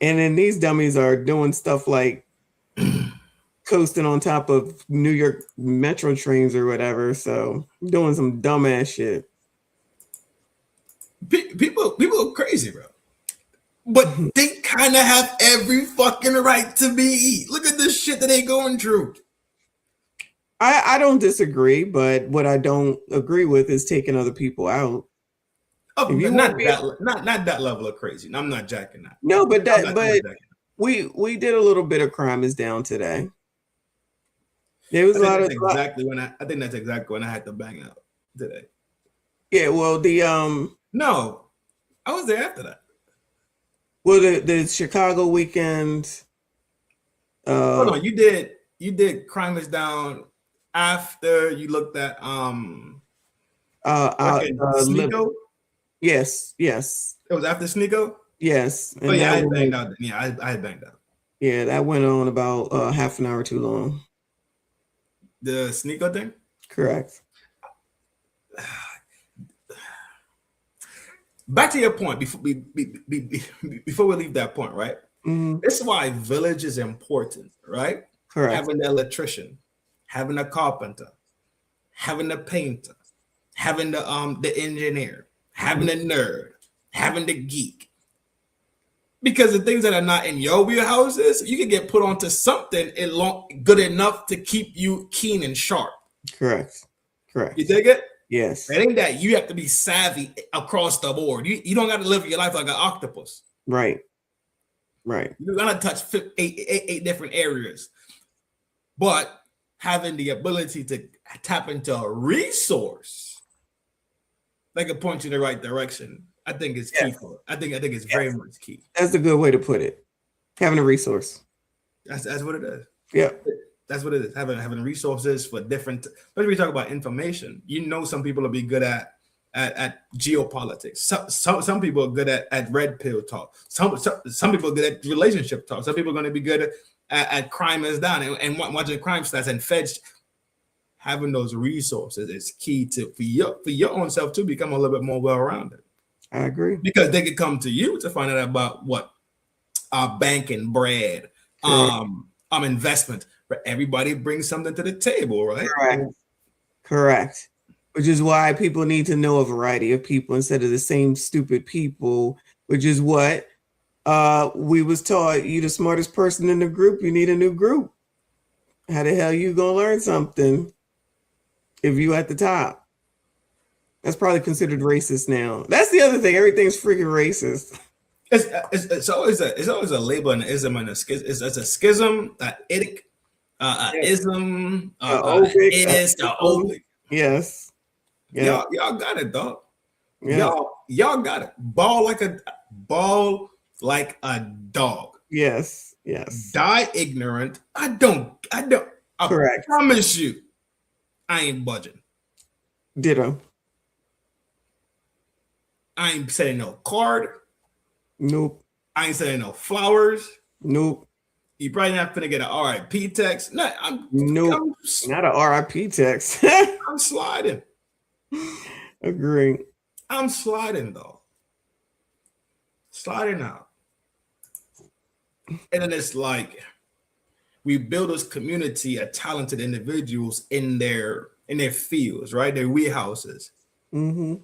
And then these dummies are doing stuff like coasting on top of New York metro trains or whatever. So doing some dumbass shit. People are crazy, bro. But they kind of have every fucking right to be. Look at this shit that they going through. I don't disagree, but what I don't agree with is taking other people out. Oh, not that level of crazy. I'm not jacking that. No, but we did a little bit of crime is down today. There was I think that's exactly when I had to bang out today. Yeah, well, no, I was there after that. Well, the Chicago weekend. Hold on, you did crime is down after you looked at Sneeko? Yes. It was after Sneeko? Yes. And I had banged out. Yeah, I had banged out. Yeah, that went on about half an hour too long. The Sneeko thing? Correct. Back to your point before we leave that point, right? Mm-hmm. This is why village is important, right? Correct. Having the electrician, having a carpenter, having the painter, having the engineer, having the nerd, having the geek. Because the things that are not in your wheelhouses, you can get put onto something good enough to keep you keen and sharp. Correct. You dig it? Yes. It ain't that you have to be savvy across the board. You don't got to live your life like an octopus. Right. You're gonna touch eight different areas, but having the ability to tap into a resource that can point you in the right direction, I think is key for it. I think it's very much key. That's a good way to put it. Having a resource. That's what it is. Yeah. That's what it is. Having resources for different. When we talk about information, some people will be good at geopolitics. Some people are good at red pill talk. Some people are good at relationship talk. Some people are going to be good at crime is down and watching crime stats and feds. Having those resources is key for your own self to become a little bit more well-rounded. I agree. Because they could come to you to find out about what banking, bread, investment. But everybody brings something to the table, right? Correct. Which is why people need to know a variety of people instead of the same stupid people, which is what we was taught. You the smartest person in the group, you need a new group. How the hell you gonna learn something if you at the top? That's probably considered racist now. That's the other thing. Everything's freaking racist. It's always a label and an ism and a schism. It's a schism, idic, ism, Yes. Yeah. Y'all got it, dog. Yeah. Y'all got it. Ball like a dog. Yes. Die ignorant. I Correct. promise you, I ain't budging. Ditto. I ain't setting no card. Nope. I ain't setting no flowers. Nope. You probably not gonna get an RIP text. No, nope. Not an RIP text. I'm sliding. Agree. I'm sliding though. Sliding out. And then it's like we build this community of talented individuals in their fields, right? Their wheelhouses. Mm-hmm.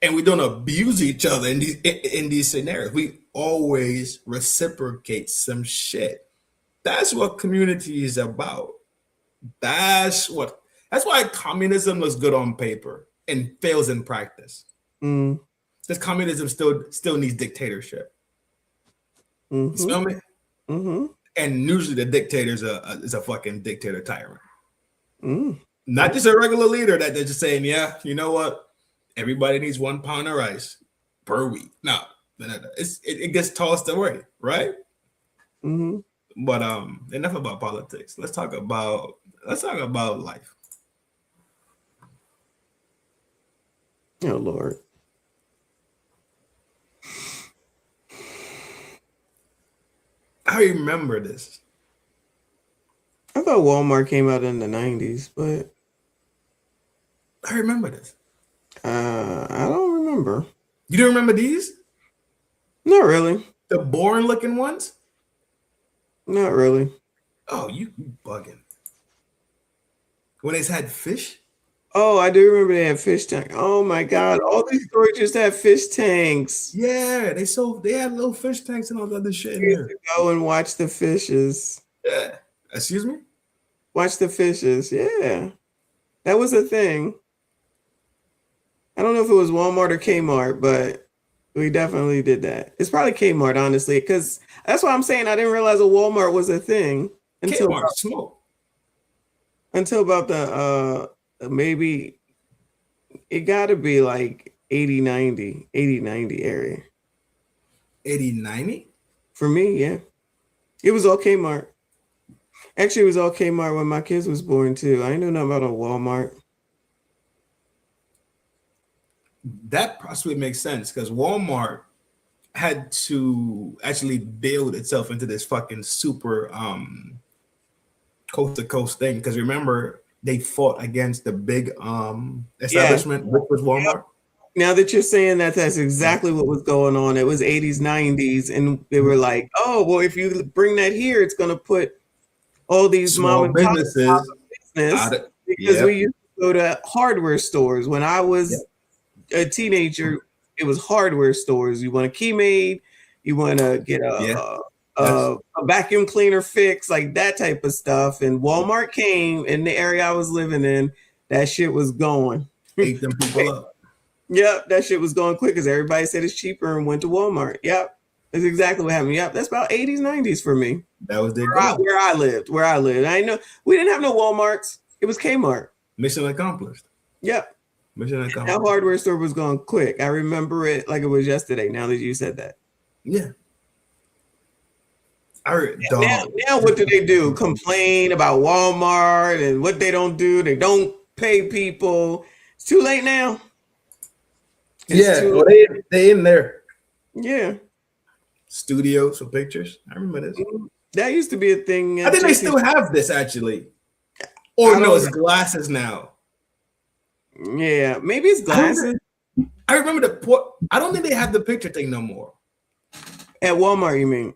And we don't abuse each other in these scenarios. We always reciprocate some shit. That's what community is about. That's why communism looks good on paper and fails in practice. Because communism still needs dictatorship. You smell me? And usually the dictator is a fucking dictator tyrant. Not just a regular leader that they're just saying, yeah, you know what? Everybody needs 1 pound of rice per week. No. It gets tossed away, right? But enough about politics. Let's talk about life. Oh Lord. I remember this. I thought Walmart came out in the 90s, but I remember this. I don't remember. You don't remember these? Not really. The boring looking ones? Not really. Oh, you bugging. When they had fish? Oh, I do remember they had fish tank. Oh my God. All these stores just have fish tanks. Yeah, they had little fish tanks and all the other shit in there. Go and watch the fishes. Yeah. Excuse me? Watch the fishes. Yeah. That was a thing. I don't know if it was Walmart or Kmart, but we definitely did that. It's probably Kmart, honestly, because that's why I'm saying I didn't realize a Walmart was a thing until about the maybe it got to be like 80, 90 area. 80, 90? For me, yeah. It was all Kmart. Actually, it was all Kmart when my kids was born, too. I didn't know nothing about a Walmart. That possibly makes sense because Walmart had to actually build itself into this fucking super coast to coast thing. Because remember, they fought against the big establishment, which was Walmart. Now that you're saying that, that's exactly what was going on. It was 80s, 90s, and they were like, oh, well, if you bring that here, it's going to put all these small mom and businesses pop business because we used to go to hardware stores. When I was a teenager, it was hardware stores. You want a key made, you want to get a vacuum cleaner fix, like that type of stuff. And Walmart came in the area I was living in. That shit was going. Ate them people up. Yep, that shit was going quick because everybody said it's cheaper and went to Walmart. Yep, that's exactly what happened. Yep, that's about 80s, 90s for me. That was where I lived. I know we didn't have no Walmarts. It was Kmart. Mission accomplished. Yep. Mission accomplished. That hardware store was going quick. I remember it like it was yesterday. Now that you said that. Yeah. Now what do? Complain about Walmart and what they don't do. They don't pay people. It's too late now. Well, they in there. Yeah. Studios for pictures. I remember this. That used to be a thing. I think they still have this actually. Or no, it's glasses now. Yeah, maybe it's glasses. I remember I don't think they have the picture thing no more. At Walmart, you mean?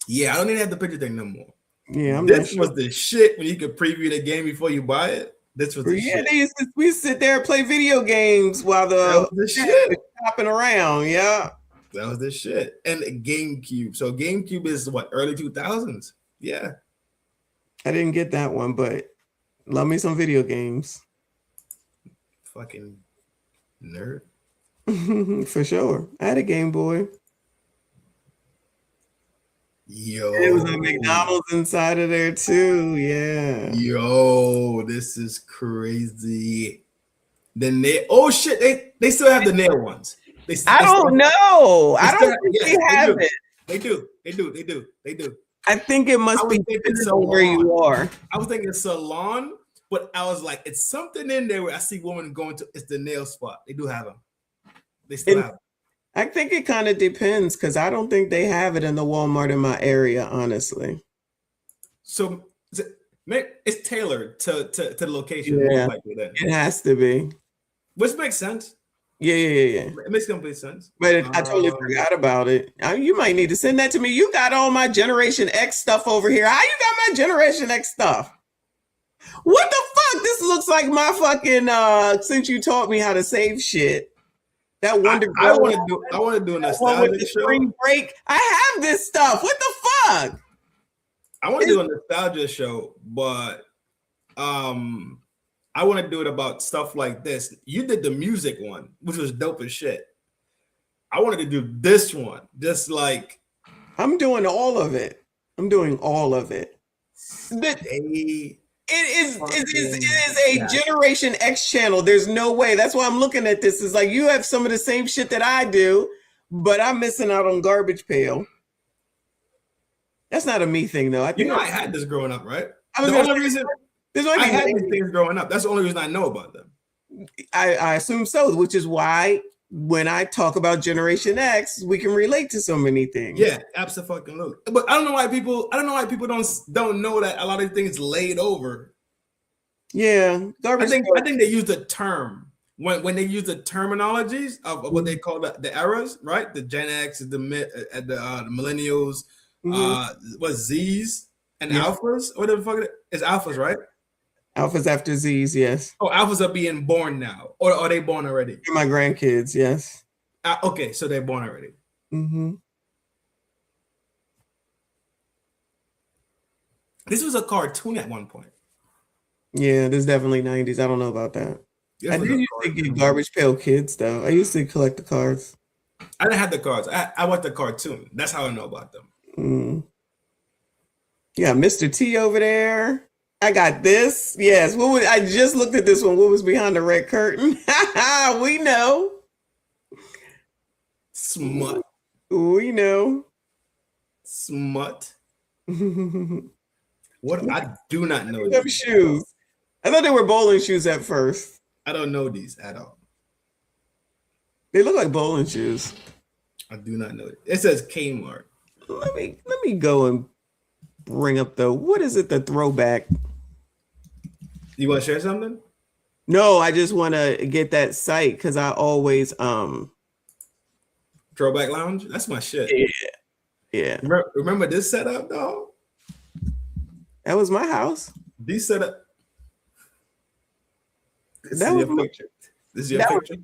Yeah, I don't think they have the picture thing no more. Yeah, this was the shit when you could preview the game before you buy it. This was the shit. We sit there and play video games while the shit hopping around. Yeah, that was the shit. And GameCube. So GameCube is what, early 2000s? Yeah. I didn't get that one, but love me some video games. Fucking nerd. For sure. I had a Game Boy. Yo, and it was a McDonald's inside of there too. Yeah. Yo, this is crazy. Oh shit, they still have the nail ones. I don't know. I don't think they have it. They do. I think it must be depending on where you are. I was thinking salon, but I was like, it's something in there where I see women going to. It's the nail spot. They do have them. They still have them. I think it kind of depends because I don't think they have it in the Walmart in my area, honestly. So it's tailored to the location. Yeah, it has to be. Which makes sense. Yeah. It makes complete sense. But I totally forgot about it. You might need to send that to me. You got all my Generation X stuff over here. How you got my Generation X stuff? What the fuck? This looks like my fucking since you taught me how to save shit. That Wonder Girl. I want to do a nostalgic show. Spring Break. I have this stuff. What the fuck? I want to do a nostalgia show, but I want to do it about stuff like this. You did the music one, which was dope as shit. I wanted to do this one, just like I'm doing all of it. I'm doing all of it. It is a Generation X channel. There's no way. That's why I'm looking at this. It's like you have some of the same shit that I do, but I'm missing out on Garbage Pail. That's not a me thing, though. I had this growing up, right? The only reason I had these things growing up. That's the only reason I know about them. I assume so, which is why when I talk about Generation X, we can relate to so many things. Yeah, absolutely. But I don't know why people don't know that a lot of things laid over. Yeah, I think they use the term when they use the terminologies of what they call the eras, right? The Gen X, the millennials, what Z's and alphas. What the fuck is alphas, right? Alphas after Z's, yes. Oh, alphas are being born now, or are they born already? My grandkids, yes. Okay, so they're born already. Mm-hmm. This was a cartoon at one point. Yeah, this is definitely 90s. I don't know about that. I did used to get Garbage Pail Kids, though. I used to collect the cards. I didn't have the cards. I watched the cartoon. That's how I know about them. Mm. Yeah, Mr. T over there. I got this. Yes. I just looked at this one. What was behind the red curtain? We know. Smut. We know. Smut. What? I do not know them shoes. I thought they were bowling shoes at first. I don't know these at all. They look like bowling shoes. I do not know it. It says Kmart. Let me go and bring up what is it? The throwback. You want to share something? No, I just want to get that site because I always Throwback Lounge. That's my shit. Yeah. Remember this setup, dog? That was my house. This setup. This is your picture. This is your picture.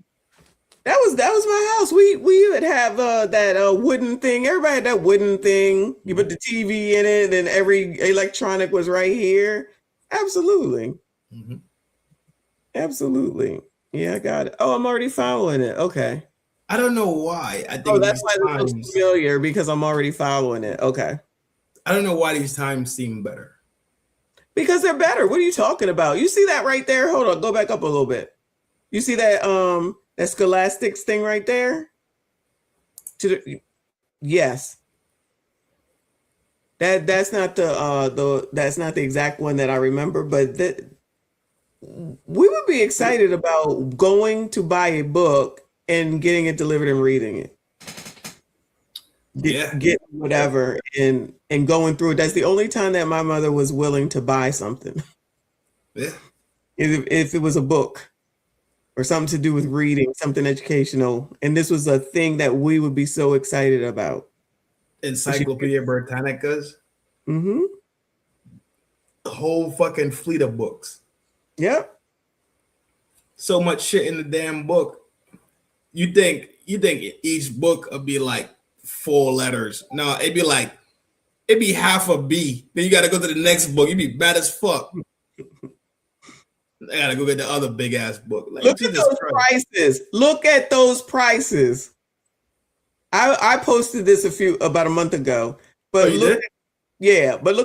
That was my house. We would have that wooden thing. Everybody had that wooden thing. You put the TV in it, and every electronic was right here. Absolutely. Mm-hmm. Absolutely. Yeah, I got it. Oh, I'm already following it. Okay. I don't know why. I think that's why it looks familiar because I'm already following it. Okay. I don't know why these times seem better. Because they're better. What are you talking about? You see that right there? Hold on. Go back up a little bit. You see that that Scholastics thing right there? Yes. That's not that's not the exact one that I remember, but we would be excited about going to buy a book and getting it delivered and reading it. Get whatever and going through it. That's the only time that my mother was willing to buy something. Yeah. If it was a book or something to do with reading, something educational. And this was a thing that we would be so excited about. Encyclopedia Britannicas. Mm-hmm. The whole fucking fleet of books. Yep. So much shit in the damn book. You think each book would be like 4 letters? No, it'd be half a B. Then you got to go to the next book. You'd be bad as fuck. I gotta go get the other big ass book. Like, look at those prices. Look at those prices. I posted this about a month ago. But look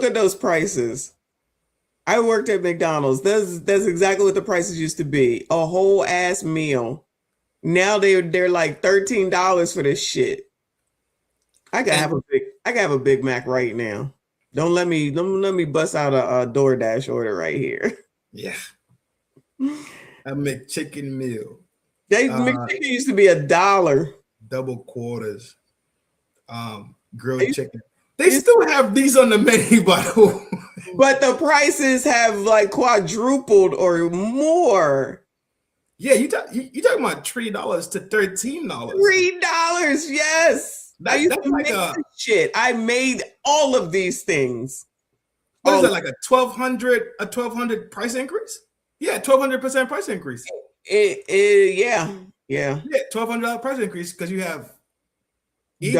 at those prices. I worked at McDonald's. That's exactly what the prices used to be. A whole ass meal. Now they're like $13 for this shit. I gotta have a Big Mac right now. Don't let me bust out a DoorDash order right here. Yeah. A McChicken meal. McChicken used to be $1. Double quarters. Grilled chicken. They still have these on the menu, by the way. But the prices have like quadrupled or more. Yeah, you talking about $3 to $13. $3, yes. I used to make this shit. I made all of these things. What is that, like a 1,200 price increase? Yeah, 1,200% price increase. Yeah. 1,200 price increase because you have each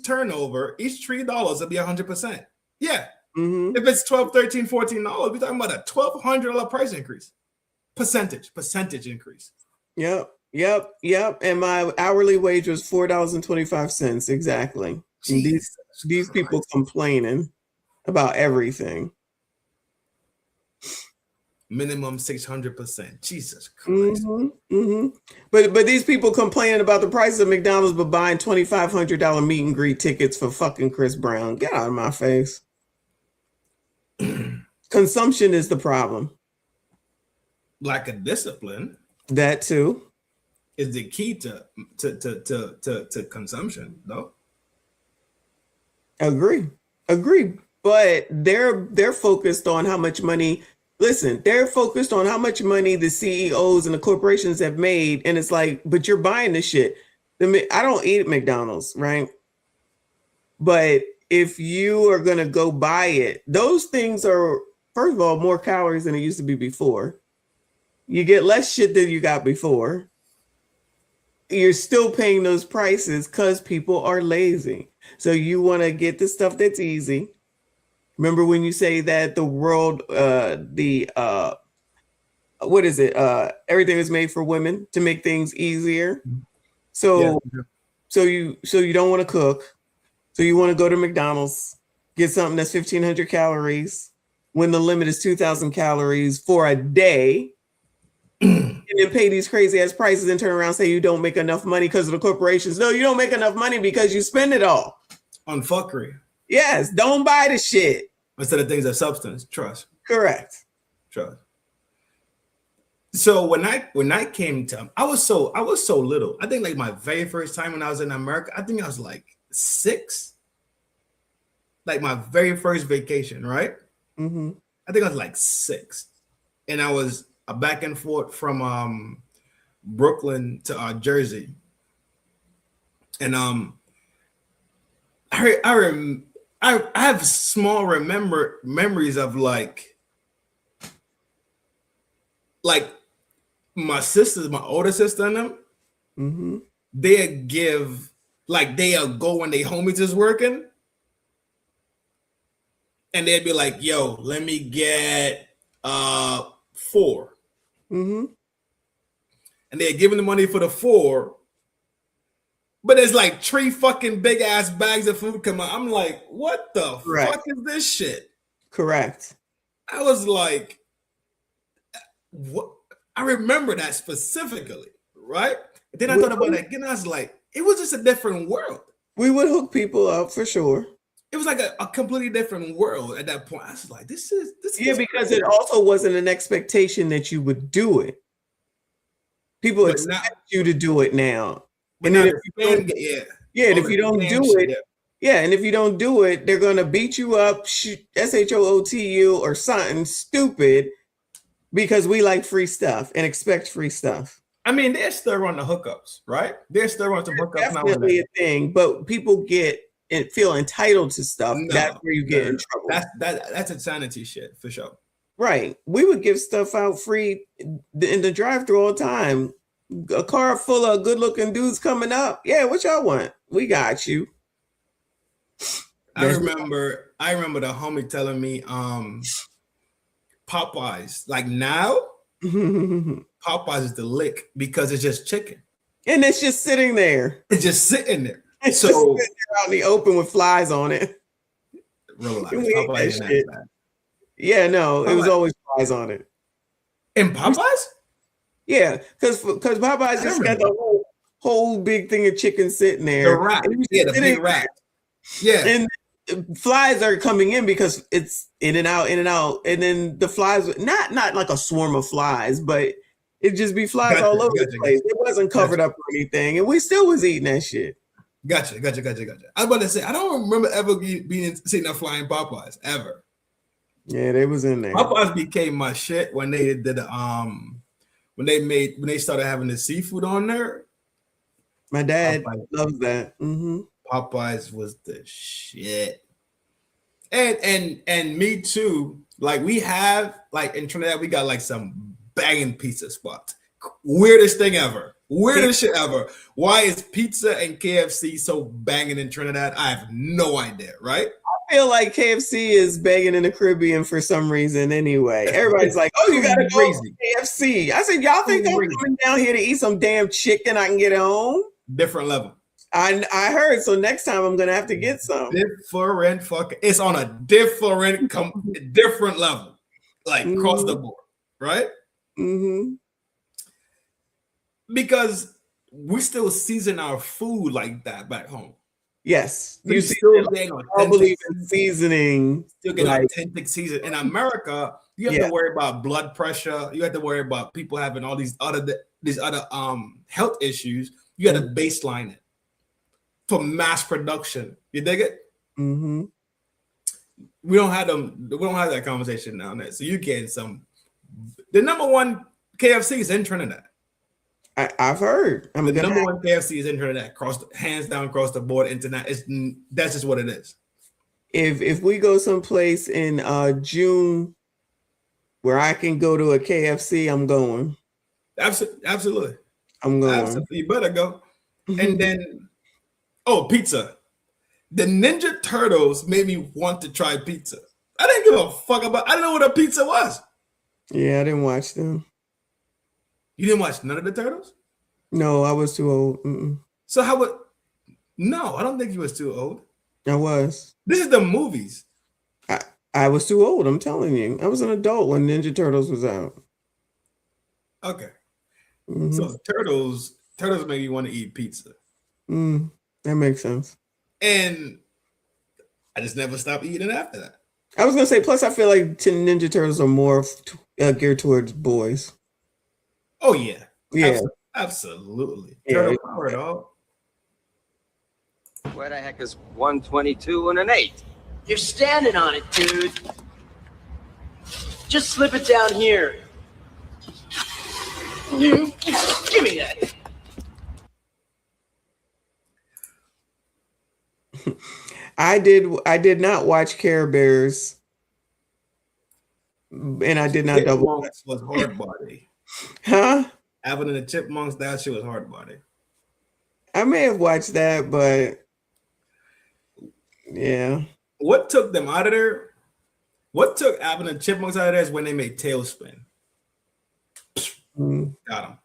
turnover, each $3 will be 100%. Yeah. Mm-hmm. If it's $12, $13, $14, we're talking about a $1,200 price increase. Percentage increase. Yep. And my hourly wage was $4.25 exactly. These people complaining about everything. Minimum 600%. Jesus Christ. But these people complaining about the prices of McDonald's, but buying $2,500 meet and greet tickets for fucking Chris Brown. Get out of my face. Consumption is the problem. Lack of discipline. That too is the key to consumption, though. Agree. But they're focused on how much money. Listen, they're focused on how much money the CEOs and the corporations have made, and it's like, but you're buying this shit. I don't eat at McDonald's, right? But if you are gonna go buy it, those things are, first of all, more calories than it used to be before. You get less shit than you got before. You're still paying those prices because people are lazy. So you want to get the stuff that's easy. Remember when you say that the world, what is it? Everything is made for women to make things easier. So, so you don't want to cook. So you want to go to McDonald's, get something that's 1,500 calories when the limit is 2,000 calories for a day. And then pay these crazy ass prices and turn around and say you don't make enough money because of the corporations. No, you don't make enough money because you spend it all on fuckery. Yes, don't buy the shit instead of things of substance. Trust. Correct. Trust. So when I came to, I was so little. I think like my very first time when I was in America, I think I was like 6. Like my very first vacation, right? Mm-hmm. I think I was like 6, and I was back and forth from Brooklyn to Jersey, and I have small memories of like my sisters, my older sister and them. Mm-hmm. They'll go when they homies is working, and they'd be like, "Yo, let me get 4." Mm-hmm. And they're giving the money for the 4, but it's like 3 fucking big ass bags of food come out. I'm like, what the fuck is this shit? Correct. I was like, what? I remember that specifically, right? And then I thought about it again. I was like, it was just a different world. We would hook people up for sure. It was like a completely different world at that point. I was like, this is because crazy. it also wasn't an expectation that you would do it. People expect you to do it now. And then if you don't, and if you don't do it, and if you don't do it, they're gonna beat you up, SHOOT or something stupid because we like free stuff and expect free stuff. I mean, they're still on the hookups, right? They're still on some hookups. Definitely a thing, but people get and feel entitled to stuff. That's where you get in trouble. That's insanity shit for sure. Right. We would give stuff out free in the drive-thru all the time. A car full of good-looking dudes coming up. Yeah, what y'all want? We got you. I remember the homie telling me Popeyes. Like now, Popeyes is the lick because it's just chicken. And it's just sitting there. It's just sitting there. It's so just sitting there out in the open with flies on it. Relax. Popeyes ain't that. Yeah, no, it was always flies on it. In Popeyes? Yeah, because Popeyes just got the whole big thing of chicken sitting there. The rack. Yeah, the big rack. Yeah. And flies are coming in because it's in and out. And then the flies, not like a swarm of flies, but it'd just be flies all over the place. It wasn't covered up or anything. And we still was eating that shit. Gotcha. I was about to say, I don't remember ever seeing a flying Popeyes, ever. Yeah, they was in there. Popeyes became my shit when they did when they started having the seafood on there. My dad loves that. Mm-hmm. Popeyes was the shit. And me too. Like we have like in Trinidad, we got like some banging pizza spots. Weirdest thing ever. Weirdest shit ever. Why is pizza and KFC so banging in Trinidad? I have no idea, right? feel like KFC is begging in the Caribbean for some reason anyway. Everybody's like, oh, you gotta go Crazy. to KFC. I said, y'all think I'm coming down here to eat some damn chicken I can get home? Different level. I heard. So next time I'm gonna have to get some. Different fucking. It's on a different different level, like across the board, right? Mm-hmm. Because we still season our food like that back home. Yes, you still getting I believe in seasoning. Still get authentic season. In America, you have to worry about blood pressure. You have to worry about people having all these other health issues. You got to baseline it for mass production. You dig it? Mm-hmm. We don't have them. We don't have that conversation now. So you getting some. The number one KFC is in Trinidad. I've heard. The number one KFC is in Trinidad. Hands down across the board. Internet. That's just what it is. If we go someplace in June where I can go to a KFC, I'm going. Absolutely. I'm going. Absolutely. You better go. And then, pizza. The Ninja Turtles made me want to try pizza. I didn't give a fuck about. I didn't know what a pizza was. Yeah, I didn't watch them. You didn't watch none of the Turtles? No, I was too old. Mm-mm. So how would? No, I don't think you was too old. I was. This is the movies. I was too old. I'm telling you, I was an adult when Ninja Turtles was out. Okay. Mm-hmm. So Turtles make you want to eat pizza. That makes sense. And I just never stopped eating after that. I was gonna say. Plus, I feel like Ninja Turtles are more geared towards boys. Oh yeah. Yeah. Absolutely. Yeah. Turtle power, dog. Where the heck is 122 and an 8? You're standing on it, dude. Just slip it down here. Give me that. I did not watch Care Bears, and I did not double. Was hard body. Huh? Alvin and the Chipmunks, that shit was hard body. I may have watched that, but yeah. What took them out of there? What took Alvin and the Chipmunks out of there is when they made Tailspin. Got them.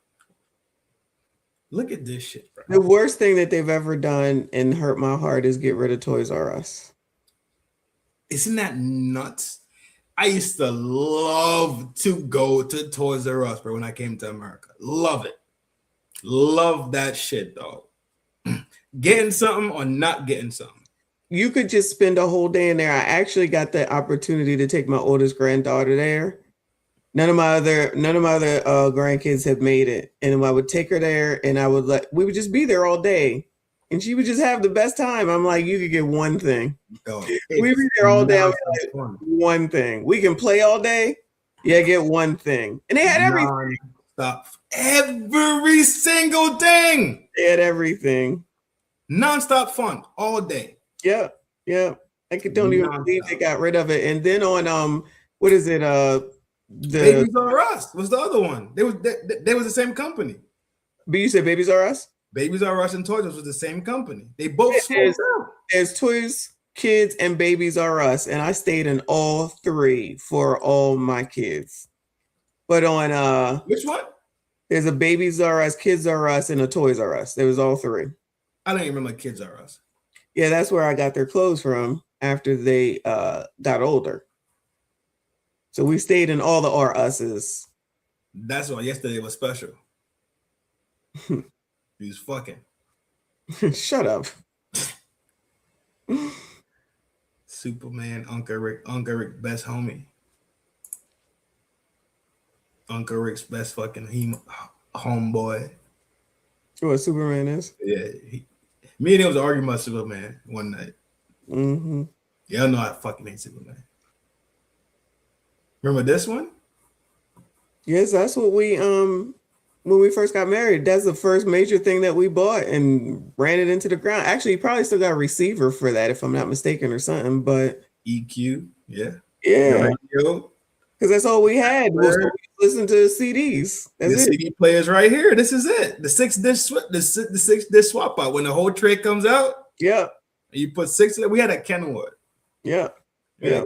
Look at this shit, bro. The worst thing that they've ever done and hurt my heart is get rid of Toys R Us. Isn't that nuts? I used to love to go to Toys R Us, bro, when I came to America. Love it. Love that shit, dog. Getting something or not getting something. You could just spend a whole day in there. I actually got the opportunity to take my oldest granddaughter there. None of my other grandkids have made it, and I would take her there, and we would just be there all day, and she would just have the best time. I'm like, you could get one thing. We'd be there all day. One thing. We can play all day. Yeah, get one thing, and they had everything. Stop. Every single thing. They had everything. Non-stop fun all day. Yeah. I don't even believe they got rid of it. And then on what is it? Babies R Us was the other one. They was the same company. But you said Babies R Us? Babies R Us and Toys was the same company. They both there's Toys, Kids, and Babies R Us, and I stayed in all three for all my kids. But on which one? There's a Babies R Us, Kids R Us, and a Toys R Us. There was all three. I don't even remember Kids R Us. Yeah, that's where I got their clothes from after they got older. So we stayed in all the R Us's. That's why yesterday was special. He was fucking. Shut up. Superman, Uncle Rick, best homie. Uncle Rick's best fucking homeboy. What Superman is? Yeah. Me and him was arguing about Superman one night. Mm-hmm. Y'all know I fucking hate Superman. Remember this one? Yes, that's what we when we first got married. That's the first major thing that we bought and ran it into the ground. Actually, you probably still got a receiver for that, if I'm not mistaken, or something. But EQ, yeah. Because that's all we had was listen to CDs. That's the it. CD players right here. This is it. The 6 disc swap out when the whole tray comes out. Yeah. You put 6 in it. We had a Kenwood. Yeah. Yeah.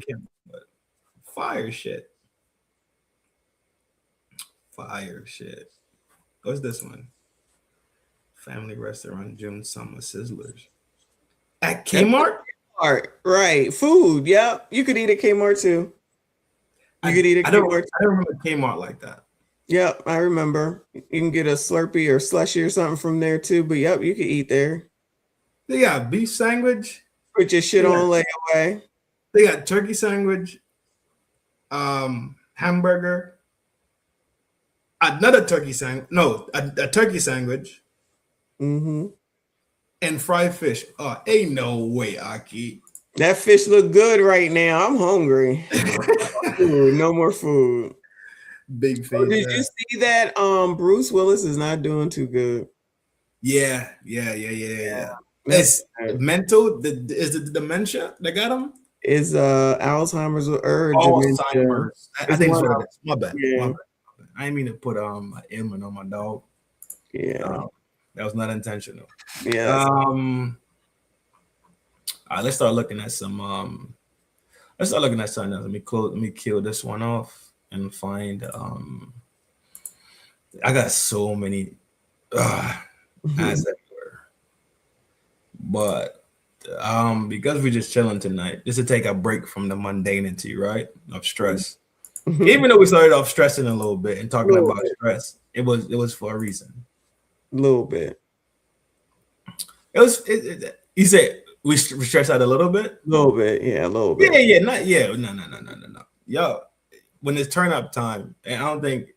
Fire shit. Fire shit. What's this one? Family restaurant, June Summer Sizzlers. At Kmart? Right. Food. Yep. You could eat at Kmart too. You could eat at Kmart. I don't remember Kmart like that. Yep, I remember. You can get a Slurpee or slushy or something from there too. But yep, you could eat there. They got beef sandwich. Put your shit on layaway. They got turkey sandwich, hamburger, another turkey sandwich. No, a turkey sandwich. Mm-hmm. And fried fish. Oh, ain't no way, Aki. That fish look good right now. I'm hungry. No more food. Big face. Did you see that? Bruce Willis is not doing too good. Yeah. It's mental. Is it the dementia that got him? Is Alzheimer's or Alzheimer's. I think it's what it is. My bad. Yeah. My bad. I didn't mean to put an ailment on my dog. Yeah. That was not intentional. Yeah. All right, let's start looking at some. Let's start looking at something else. Let me kill this one off and find. I got so many ads everywhere, but because we're just chilling tonight, just to take a break from the mundanity, right, of stress. Even though we started off stressing a little bit and talking about stress, it was for a reason. A little bit. You said we stress out a little bit? A little bit, yeah, a little bit. No. Yo, when it's turn up time, and I don't think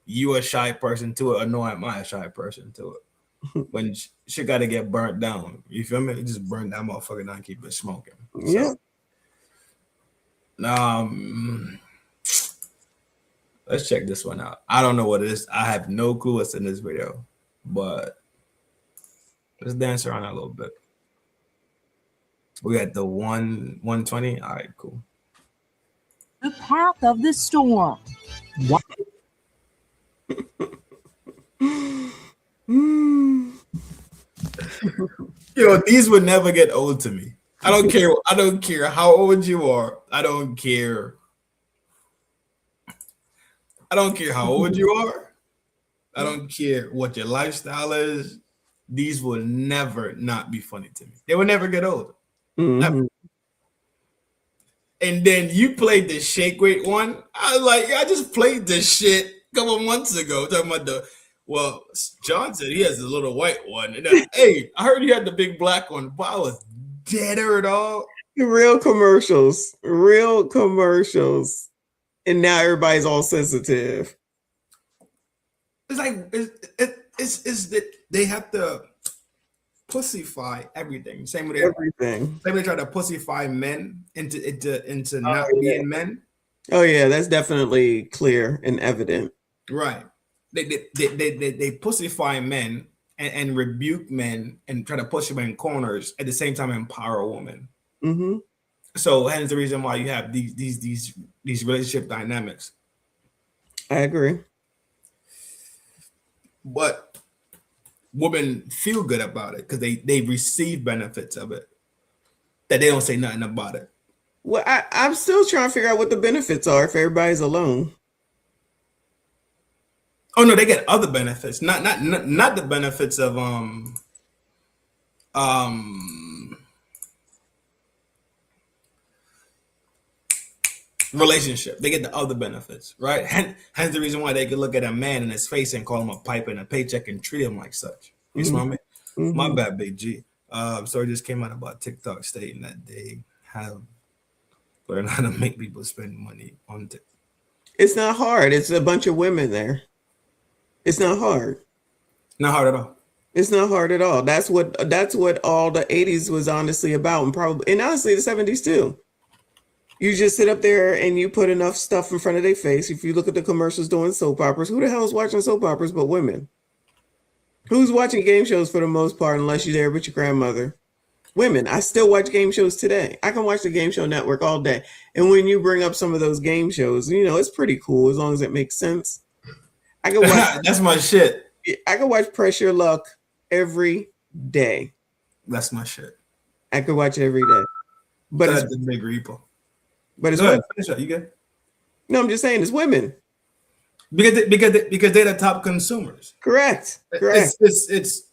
you a shy person to it, or no, am I a shy person to it? When shit got to get burnt down, you feel me? Just burn that motherfucker down, keep it smoking. Yeah. Let's check this one out. I don't know what it is. I have no clue what's in this video, but let's dance around a little bit. We got the 120. All right, cool. The path of the storm. What? These would never get old to me. I don't care. I don't care how old you are. I don't care. I don't care how old you are. I don't care what your lifestyle is. These will never not be funny to me. They will never get old. Mm-hmm. And then you played the shake weight one. I was like, I just played this shit a couple months ago. Talking about John said he has a little white one. And then, hey, I heard he had the big black one, but I was deader, dog. Real commercials. And now everybody's all sensitive. It's like it's that they have to pussyfy everything. Same with everything. Same way they try to pussyfy men into not being men. Oh yeah, that's definitely clear and evident. Right. They pussyfy men and rebuke men and try to push them in corners at the same time empower a woman. Mm-hmm. So hence the reason why you have these relationship dynamics. I agree. But women feel good about it because they receive benefits of it that they don't say nothing about it. Well, I'm still trying to figure out what the benefits are if everybody's alone. Oh no, they get other benefits, not the benefits of relationship. They get the other benefits, right? Hence the reason why they could look at a man in his face and call him a pipe and a paycheck and treat him like such. You smell me? Mm-hmm. My bad, Big G. Story just came out about TikTok stating that they have learned how to make people spend money on TikTok. It's not hard. It's a bunch of women there. It's not hard. Not hard at all. It's not hard at all. That's what all the 80s was honestly about, and honestly the 70s too. You just sit up there and you put enough stuff in front of their face. If you look at the commercials doing soap operas, who the hell is watching soap operas but women? Who's watching game shows for the most part, unless you're there with your grandmother? Women. I still watch game shows today. I can watch the Game Show Network all day. And when you bring up some of those game shows, it's pretty cool as long as it makes sense. I can watch That's my shit. I can watch Press Your Luck every day. That's my shit. I could watch it every day. But That's it's the big repo. but it's Go ahead, women. finish up. You good? No, I'm just saying it's women. Because they're the top consumers. Correct. It's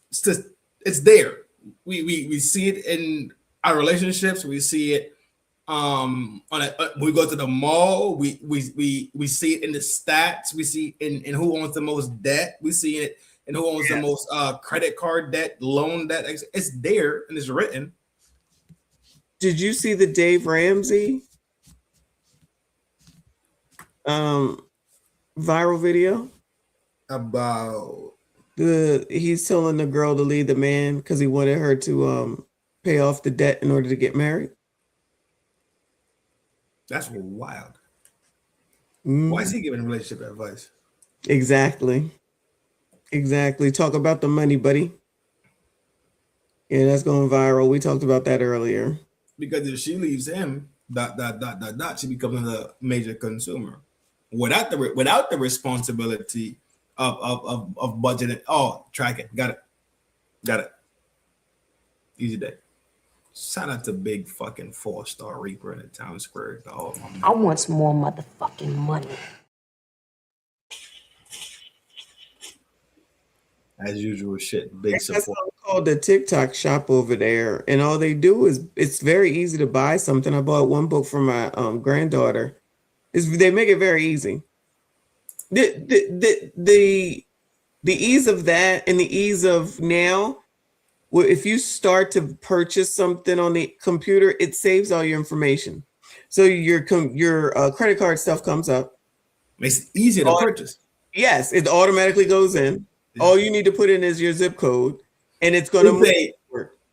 there. We see it in our relationships. We see it we go to the mall. We see it in the stats. We see in who owns the most debt. We see it in who owns the most credit card debt, loan debt. It's there and it's written. Did you see the Dave Ramsey viral video About he's telling the girl to leave the man because he wanted her to pay off the debt in order to get married? that's wild. Why is he giving relationship advice? Exactly. Talk about the money, buddy. Yeah, that's going viral. We talked about that earlier. Because if she leaves him, she becomes a major consumer without the responsibility of budgeting. Oh, track it. Got it. Easy day. Shout out to big fucking 4-star Reaper in the town square. I want some more motherfucking money. As usual, shit. Big support. That's called the TikTok shop over there, and all they do is it's very easy to buy something. I bought one book for my granddaughter. They make it very easy. The ease of that and the ease of now. Well, if you start to purchase something on the computer, it saves all your information. So your credit card stuff comes up. Makes it easier to purchase. Yes, it automatically goes in. All you need to put in is your zip code, and it's going to move.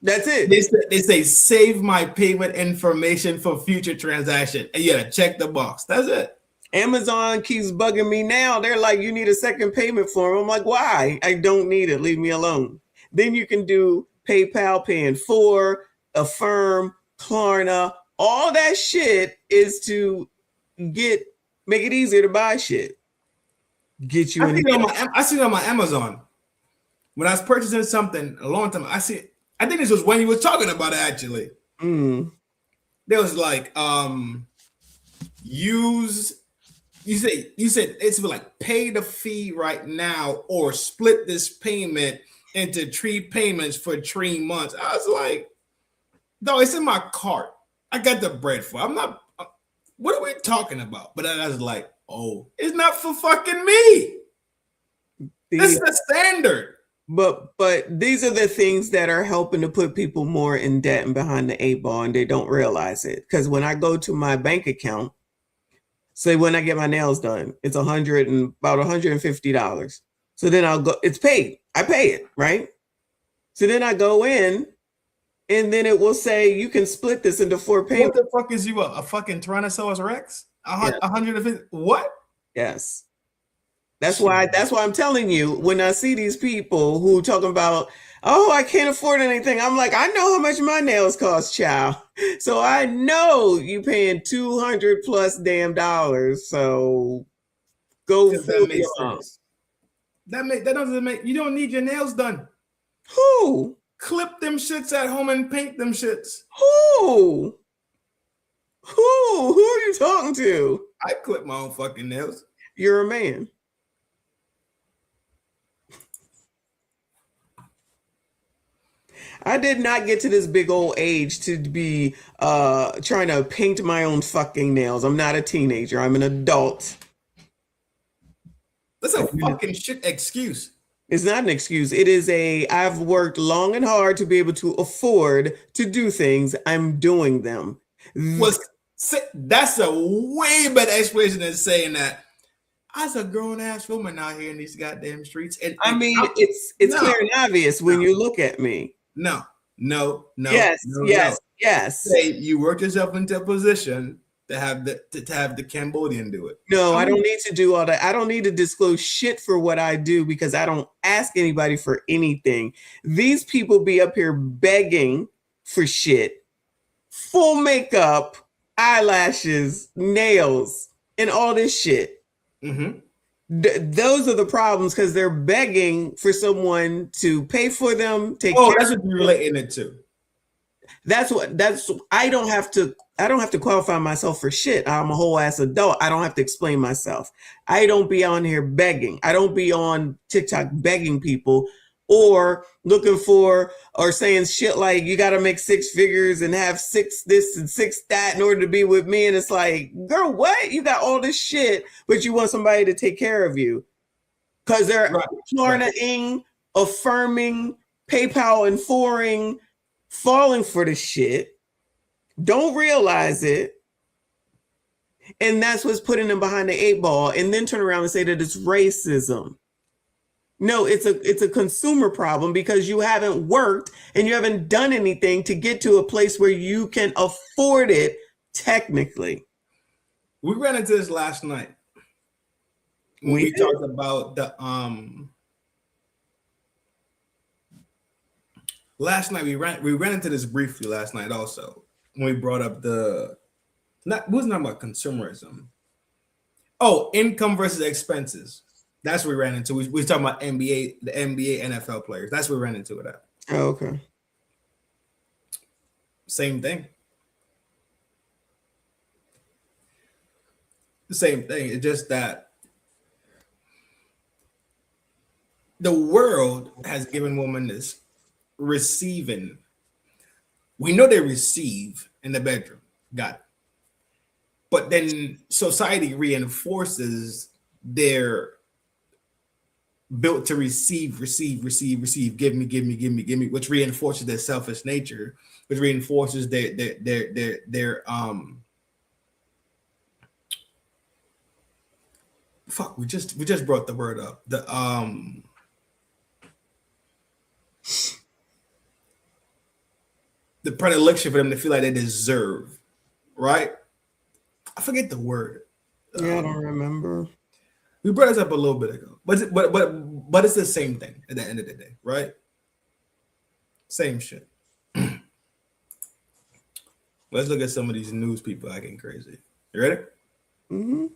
That's it. They say save my payment information for future transaction, and you gotta check the box. That's it. Amazon keeps bugging me now. They're like, you need a second payment form. I'm like, why? I don't need it. Leave me alone. Then you can do PayPal, paying for, Affirm, Klarna. All that shit is to make it easier to buy shit. Get you. I see it on my Amazon when I was purchasing something a long time. I think this was when you were talking about it actually. There was like you said it's like pay the fee right now or split this payment into 3 payments for 3 months. I was like, no, it's in my cart. I got the bread for it. I'm not. What are we talking about? But I was like, oh, it's not for fucking me. This is the standard. But these are the things that are helping to put people more in debt and behind the 8 ball, and they don't realize it. Because when I go to my bank account, say when I get my nails done, it's about $150. So then I'll go. It's paid. I pay it, right? So then I go in, and then it will say you can split this into 4 payments. What the fuck is you a fucking Tyrannosaurus Rex? 150? What? Yes. That's why I'm telling you, when I see these people who talking about, oh, I can't afford anything, I'm like, I know how much my nails cost, child. So I know you paying $200 plus damn dollars. So go that makes sense. That doesn't make you don't need your nails done. Who? Clip them shits at home and paint them shits. Who? Who are you talking to? I clip my own fucking nails. You're a man. I did not get to this big old age to be trying to paint my own fucking nails. I'm not a teenager. I'm an adult. That's a fucking shit excuse. It's not an excuse. It is I've worked long and hard to be able to afford to do things. I'm doing them. That's a way better explanation than saying that as a grown ass woman out here in these goddamn streets. And I mean, it's clear and obvious when you look at me. No. Yes. Say you worked yourself into a position to have the Cambodian do it. No, I don't need to do all that. I don't need to disclose shit for what I do because I don't ask anybody for anything. These people be up here begging for shit, full makeup, eyelashes, nails, and all this shit. Mm-hmm. Those are the problems because they're begging for someone to pay for them. That's what you're relating it to. I don't have to qualify myself for shit. I'm a whole ass adult. I don't have to explain myself. I don't be on here begging. I don't be on TikTok begging people or looking for or saying shit like you got to make 6 figures and have 6 this and 6 that in order to be with me. And it's like, girl, what? You got all this shit, but you want somebody to take care of you because they're klarnaing, affirming, PayPal and falling for the shit, don't realize it, and that's what's putting them behind the 8 ball, and then turn around and say that it's racism. No, it's a consumer problem because you haven't worked and you haven't done anything to get to a place where you can afford it technically. We ran into this last night when we talked about the last night we ran into this briefly last night also when we brought up it wasn't about consumerism. Oh, income versus expenses. That's what we ran into. We were talking about the NBA, NFL players. That's what we ran into it at. Oh, okay. Same thing. The same thing. It's just that the world has given women this receiving. We know they receive in the bedroom. Got it. But then society reinforces their built to receive, give me, which reinforces their selfish nature, which reinforces their fuck, we just brought the word up. The predilection for them to feel like they deserve, right? I forget the word. Yeah, I don't remember. We brought this up a little bit ago, but it's the same thing at the end of the day, right? Same shit. Let's look at some of these news people acting crazy. You ready? Mm-hmm.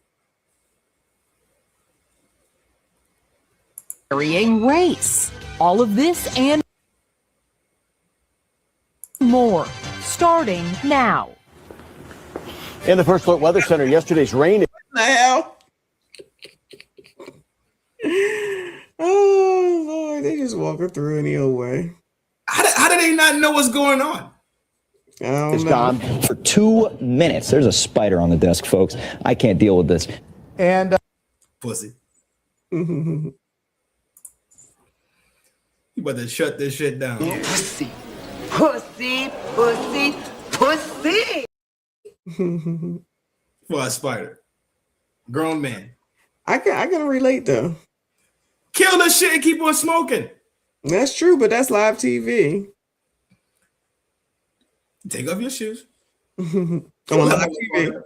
Varying race. All of this and more starting now. In the First Alert Weather Center, yesterday's rain. What the hell? Oh Lord, they just walking through any old way. How do they not know what's going on? It's gone for 2 minutes. There's a spider on the desk, folks. I can't deal with this. And pussy. You better shut this shit down. Pussy. Pussy, pussy, pussy. For a spider. Grown man. I can relate though. Kill this shit and keep on smoking. That's true, but that's live TV. Take off your shoes. On live TV.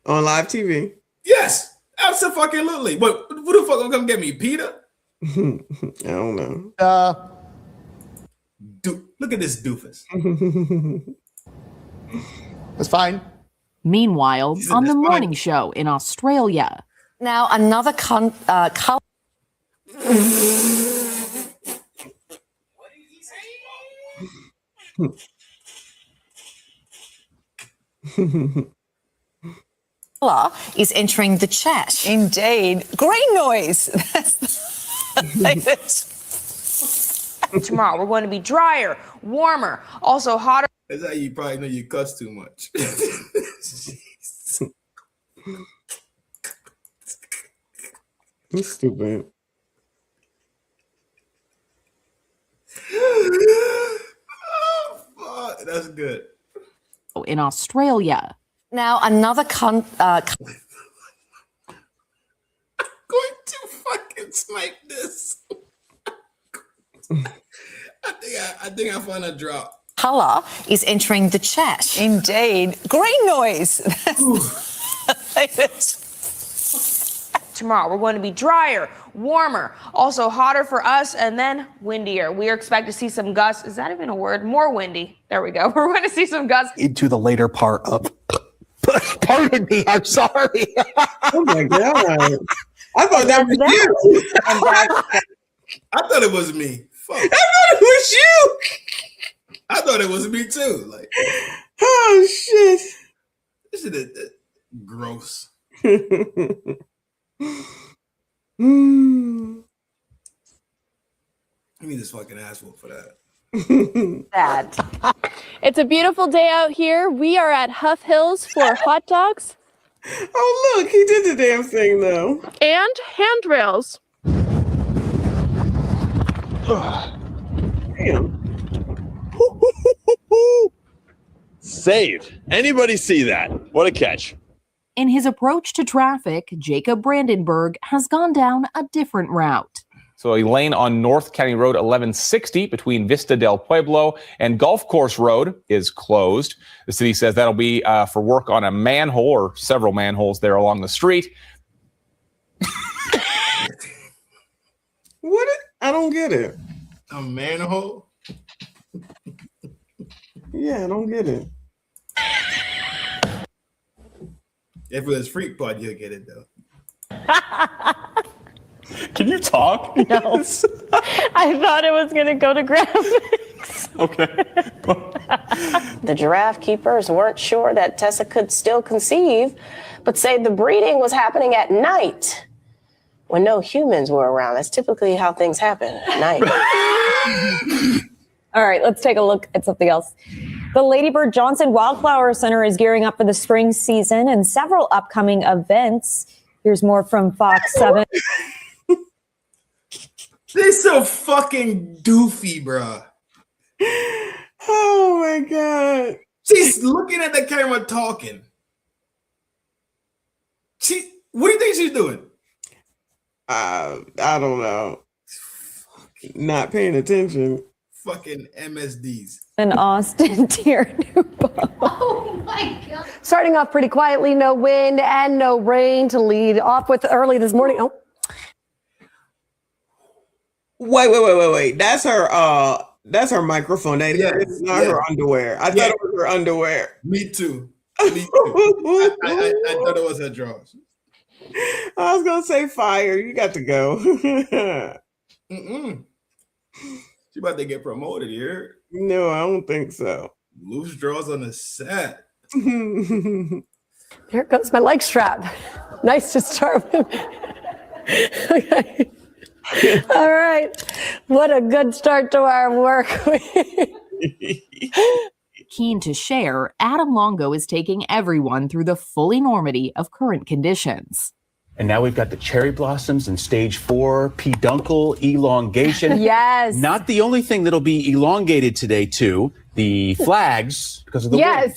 On live TV. Yes, absolutely. But who the fuck gonna come get me, Peter? I don't know. Look at this doofus. It's fine. Meanwhile, on the morning show in Australia. Now another color. Is entering the chat. Indeed. Great noise. Tomorrow we're going to be drier, warmer, also hotter. That's how you probably know you cuss too much. He's stupid. Oh, fuck. That's good. In Australia. Now another going to fucking snipe this. I think I found a drop. color is entering the chat. Indeed. Great noise. Tomorrow we're going to be drier, warmer, also hotter for us, and then windier. We are expected to see some gusts. Is that even a word? More windy. There we go. We're going to see some gusts. Into the later part of. Pardon me. I'm sorry. Oh my God. I thought that was you. I thought it was me. Fuck. I thought it was you. I thought it was me too. Like, oh shit. This is gross. I need this fucking asshole for that. It's a beautiful day out here. We are at Huff Hills for hot dogs. Oh, look, he did the damn thing, though. And handrails. Damn. Saved. Anybody see that? What a catch. In his approach to traffic, Jacob Brandenburg has gone down a different route. So a lane on North County Road 1160 between Vista del Pueblo and Golf Course Road is closed. The city says that'll be for work on a manhole or several manholes there along the street. What? I don't get it. A manhole? Yeah, I don't get it. If it was Freak Pod, you'll get it, though. Can you talk? No. I thought it was going to go to graphics. Okay. The giraffe keepers weren't sure that Tessa could still conceive, but say the breeding was happening at night when no humans were around. That's typically how things happen at night. All right, let's take a look at something else. The Lady Bird Johnson Wildflower Center is gearing up for the spring season and several upcoming events. Here's more from Fox 7. They're so fucking doofy, bro. Oh my god. She's looking at the camera talking. What do you think she's doing? I don't know. Not paying attention. Fucking MSDs. In Austin, Oh my God. Starting off pretty quietly, no wind and no rain to lead off with early this morning. Oh. Wait. That's her microphone. It's not her underwear. I thought it was her underwear. Me too. I thought it was her drawers. I was gonna say fire. You got to go. She about to get promoted here. No, I don't think so. Loose draws on the set. Here goes my leg strap. Nice to start with. Okay. All right. What a good start to our work week. Keen to share, Adam Longo is taking everyone through the full enormity of current conditions. And now we've got the cherry blossoms in stage 4, peduncle elongation. Yes. Not the only thing that'll be elongated today, too. The flags, because of the wind.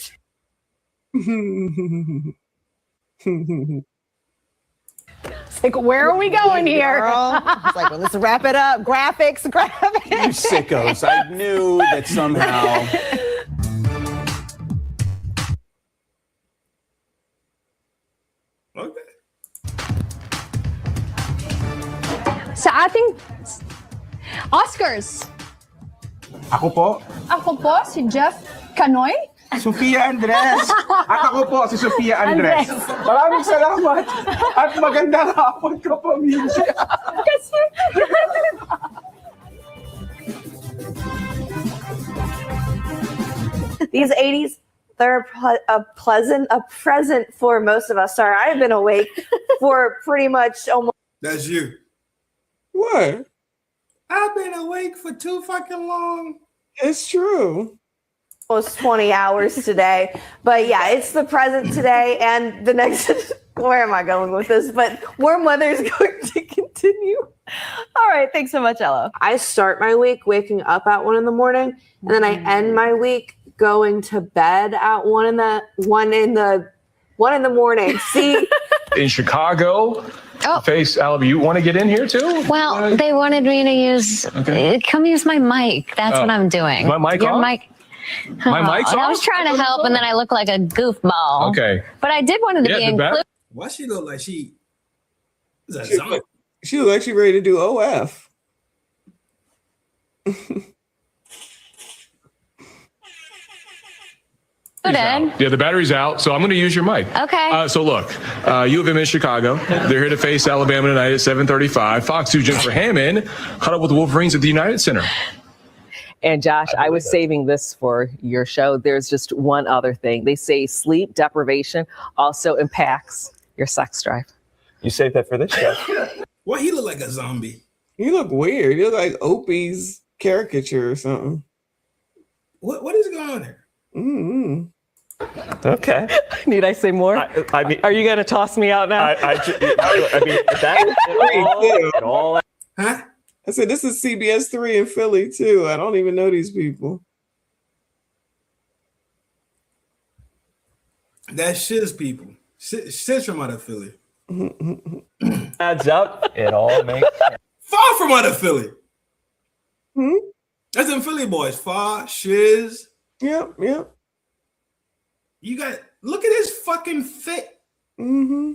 It's like, where are we going here? It's like, well, let's wrap it up. Graphics. You sickos. I knew that somehow. Okay. Sa ating Oscars. Ako po, Si Jeff Canoy. Sofia Andres. At ako po, si Sofia Andres. Maraming salamat. At magandang hapon ko po, Music. These 80s, they're a present for most of us. Sorry, I've been awake for pretty much almost. That's you. What? I've been awake for too fucking long. It's true. Almost 20 hours today. But yeah, it's the present today and the next. Where am I going with this? But warm weather is going to continue. All right. Thanks so much, Ella. I start my week waking up at 1 a.m. and then I end my week going to bed at 1 in the morning. See, in Chicago, face Alabama. You want to get in here too? Well, they wanted me to use. Come use my mic. That's what I'm doing. My mic Your off? mic. My mic's I off? was trying to help, and then I look like a goofball. Okay. But I did want to be included. Why she look like she? Is that She look like she ready to do OF. Yeah, the battery's out, so I'm going to use your mic. Okay. So look, U of M in Chicago. They're here to face Alabama tonight at 7:35. Fox 2 Jennifer Hammond caught up with the Wolverines at the United Center. And Josh, I was saving this for your show. There's just one other thing. They say sleep deprivation also impacts your sex drive. You saved that for this show. Why he look like a zombie? You look weird. You look like Opie's caricature or something. What is going on here? Mm-hmm. Okay. Need I say more? I mean, are you going to toss me out now? I mean, that all. Huh? I said, this is CBS 3 in Philly, too. I don't even know these people. That's Shiz people. Shiz from out of Philly. Adds up. It all makes sense. Far from out of Philly. That's them Philly boys. Far, Shiz. Yep. You got, look at his fucking fit. Mm-hmm.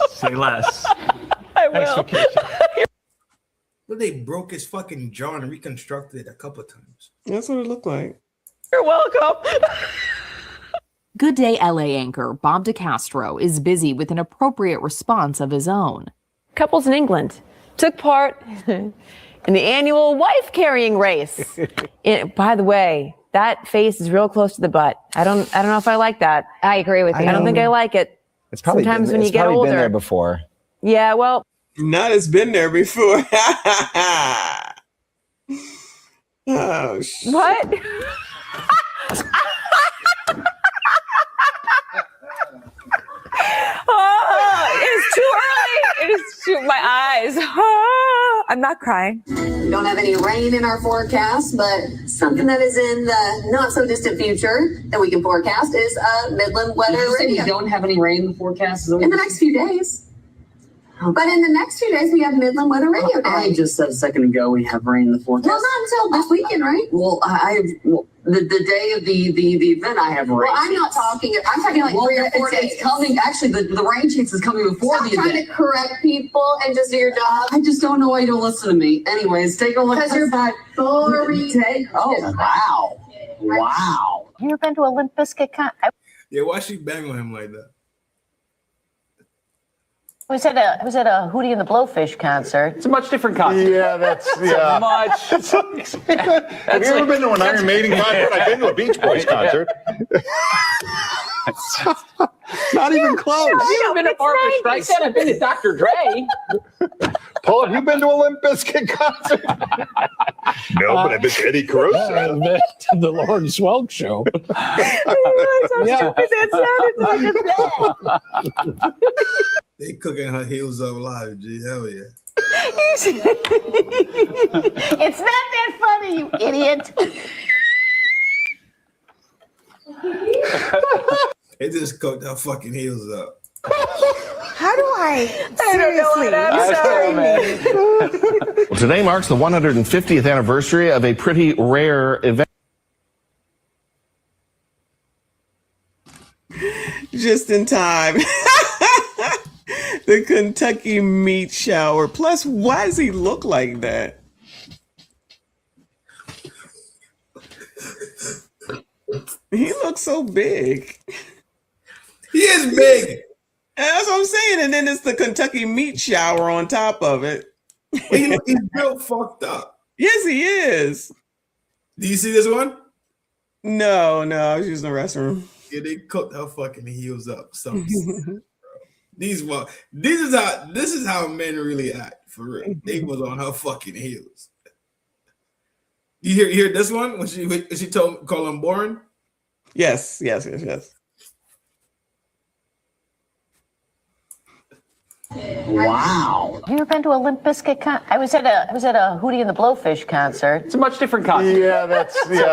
Say less. I will. But they broke his fucking jaw and reconstructed it a couple of times. That's what it looked like. You're welcome. Good Day LA anchor Bob DeCastro is busy with an appropriate response of his own. Couples in England took part in the annual wife carrying race. By the way, that face is real close to the butt. I don't know if I like that. I agree with you. I don't think I like it. It's probably sometimes when you get been older. there before. Yeah, well, not it's been there before. Oh shit. What? Oh, it is too early. It is too, my eyes. Oh, I'm not crying. We don't have any rain in our forecast, but something that is in the not so distant future that we can forecast is Midland weather radio. You don't have any rain in the forecast? In the next few days. But in the next few days, we have Midland Weather Radio Day. I just said a second ago we have rain in the forecast. Well, not until this weekend, right? Well, the day of the event, I have rain. Well, I'm not talking. I'm talking like 3 or 4 days. It's coming. Actually, the rain chance is coming before the event. Trying to correct people and just do your job. I just don't know why you don't listen to me. Anyways, take a look. Because you're boring. Oh, wow. Wow. You ever been to a Limp Bizkit concert? Yeah, why she bang on him like that? I was at a Hootie and the Blowfish concert. It's a much different concert. Yeah, that's Have you ever been to an Iron Maiden concert? I've been to a Beach Boys concert. Not even close. Have you ever been to Barbara Streisand? I've been to Dr. Dre. Paul, have you been to a Limp Bizkit concert? No, but I've been to Eddie Caruso. I've been to the Lawrence Welk show. They cooking her heels up live, G. Hell yeah. It's not that funny, you idiot. They just cooked her fucking heels up. How do I seriously? I'm sorry, man. Well, today marks the 150th anniversary of a pretty rare event. Just in time. The Kentucky meat shower. Plus, why does he look like that? He looks so big. He is big. That's what I'm saying. And then it's the Kentucky meat shower on top of it. He's real fucked up. Yes, he is. Do you see this one? No, I was using the restroom. Yeah, they cooked her fucking heels up. This is how men really act, for real. They was on her fucking heels. You hear this one when she call him boring? Yes. Wow. You ever been to a Limp Bizkit concert? I was at a Hootie and the Blowfish concert. It's a much different concert. Yeah, that's Have you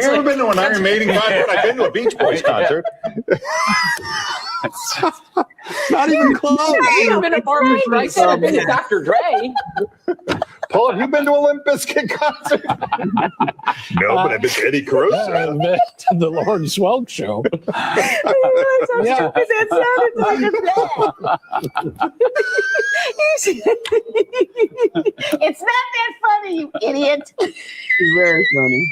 ever been to an Iron Maiden concert? I've been to a Beach Boys concert. Not even close. Have you ever been to Barbara Streisand? I've been to Dr. Dre. Paul, have you been to a Limp Bizkit concert? No, but I've been to Eddie Caruso. I've been to the Lawrence Welk show. It's not that funny, you idiot. Very funny.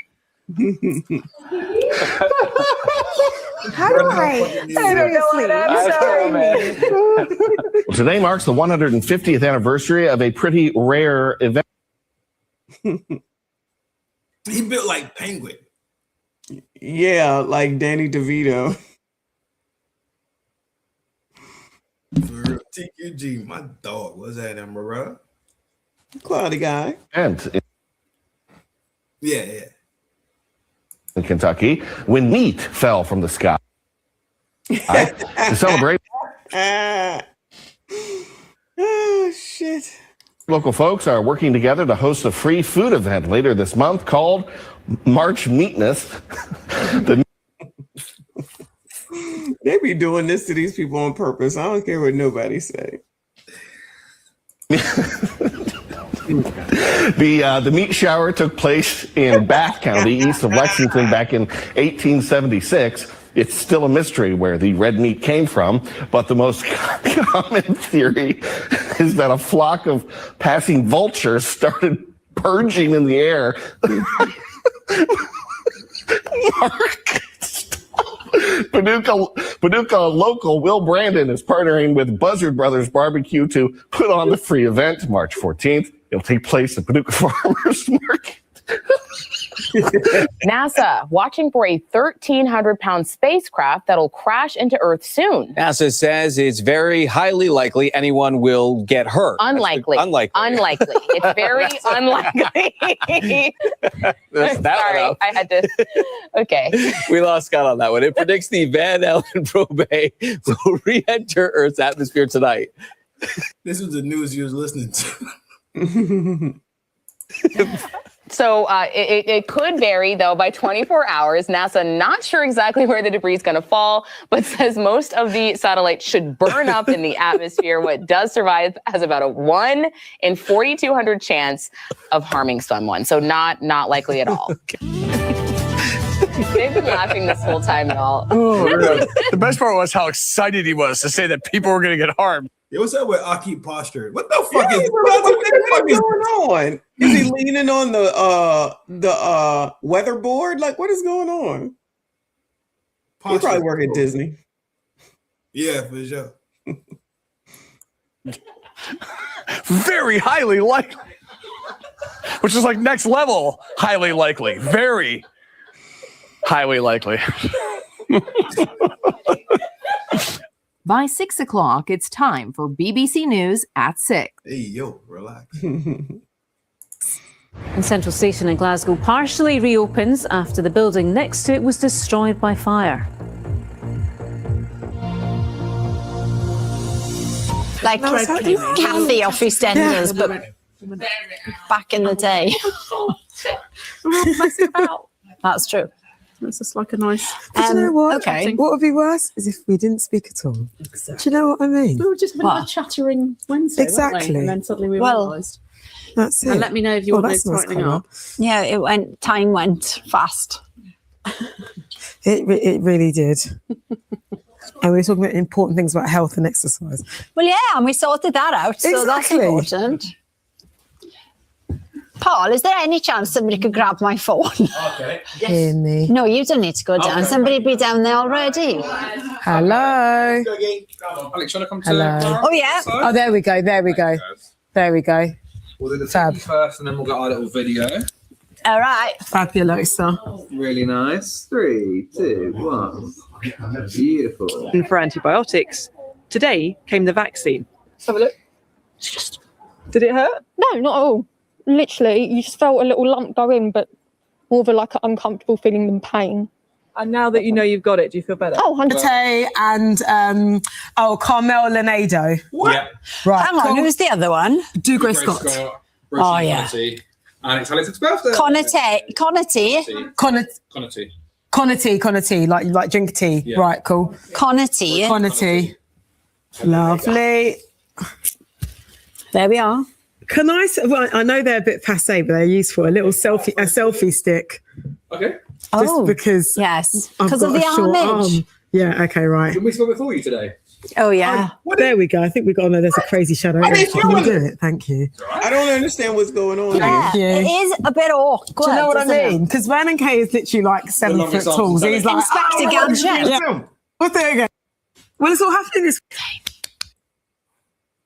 How do I? Seriously. I'm sorry. Well, today marks the 150th anniversary of a pretty rare event. He built like Penguin. Yeah, like Danny DeVito. For real. TQG, my dog. What's that, bro? Cloudy guy. And Yeah. in Kentucky, when meat fell from the sky. To celebrate, Oh, shit. local folks are working together to host a free food event later this month called March Meatness. They be doing this to these people on purpose. I don't care what nobody say. The meat shower took place in Bath County, east of Lexington, back in 1876. It's still a mystery where the red meat came from, but the most common theory is that a flock of passing vultures started purging in the air. Paducah local Will Brandon is partnering with Buzzard Brothers Barbecue to put on the free event March 14th. It'll take place at Paducah Farmers Market. NASA watching for a 1,300-pound spacecraft that'll crash into Earth soon. NASA says it's very highly likely anyone will get hurt. Unlikely. Unlikely. It's very unlikely. Sorry, I had to. Okay. We lost Scott on that one. It predicts the Van Allen probe will re-enter Earth's atmosphere tonight. This was the news you was listening to. So it could vary, though, by 24 hours. NASA not sure exactly where the debris is going to fall, but says most of the satellites should burn up in the atmosphere. What does survive has about a 1 in 4,200 chance of harming someone. So not likely at all. They've been laughing this whole time, y'all. Oh, really? The best part was how excited he was to say that people were going to get harmed. Yo, what's up with Aki posture? What the fuck is going on? Is he leaning on the weatherboard? Like, what is going on? He probably work at Disney. Yeah, for sure. Very highly likely. Which is like next level highly likely. Very highly likely. By 6 o'clock, it's time for BBC News at 6. Hey, yo, relax. And Central Station in Glasgow partially reopens after the building next to it was destroyed by fire. Like Kathy off EastEnders, but back in the day. That's true. It's just like a nice. Do you know what? Okay. What would be worse is if we didn't speak at all. Do you know what I mean? We were just having a chattering Wednesday, weren't we? Exactly. And then suddenly we Well, realised. That's it. And let me know if you want this tightening up. Yeah, time went fast. It really did. And we were talking about important things about health and exercise. Well, yeah, and we sorted that out, so that's important. Paul, is there any chance somebody could grab my phone? Okay. Hear me. No, you don't need to go down. Okay. Somebody be down there already. Hello. Alex, you want to come to Hello. Oh, yeah. Oh, there we go. There we go. There we go. We'll do the Fab. first and then we'll get our little video. All right. Fabulous. Really nice. 3, 2, 1. Beautiful. And for antibiotics, today came the vaccine. Let's have a look. Did it hurt? No, not at all. Literally, you just felt a little lump go in, but more of an uncomfortable feeling than pain. And now that you know you've got it, do you feel better? Oh, 100%. And Carmel Lenado. What? Yeah. Right. Hang on, who's the other one? Dougray Scott. Oh, yeah. And it's Alex's birthday. Conity, like drink tea. Yeah. Right, cool. Conity. Lovely. There we are. Can I? Well, I know they're a bit passé, but they're useful. A selfie stick. Okay. Just because. Yes. I've Because got of the a short armage. arm. Yeah. Okay. Right. Didn't we spell it for you today? Oh yeah. There we go. I think we got on there. There's a crazy shadow. I didn't Can you feel do it? Thank you. I don't understand what's going on Yeah, here. it is a bit awkward. Do you know what I isn't it? mean? Because Vernon Kay is literally like 7 foot longest tall. So arms he's like, Inspector Gadget. Yeah. Well, there you go. Well, it's all happening this.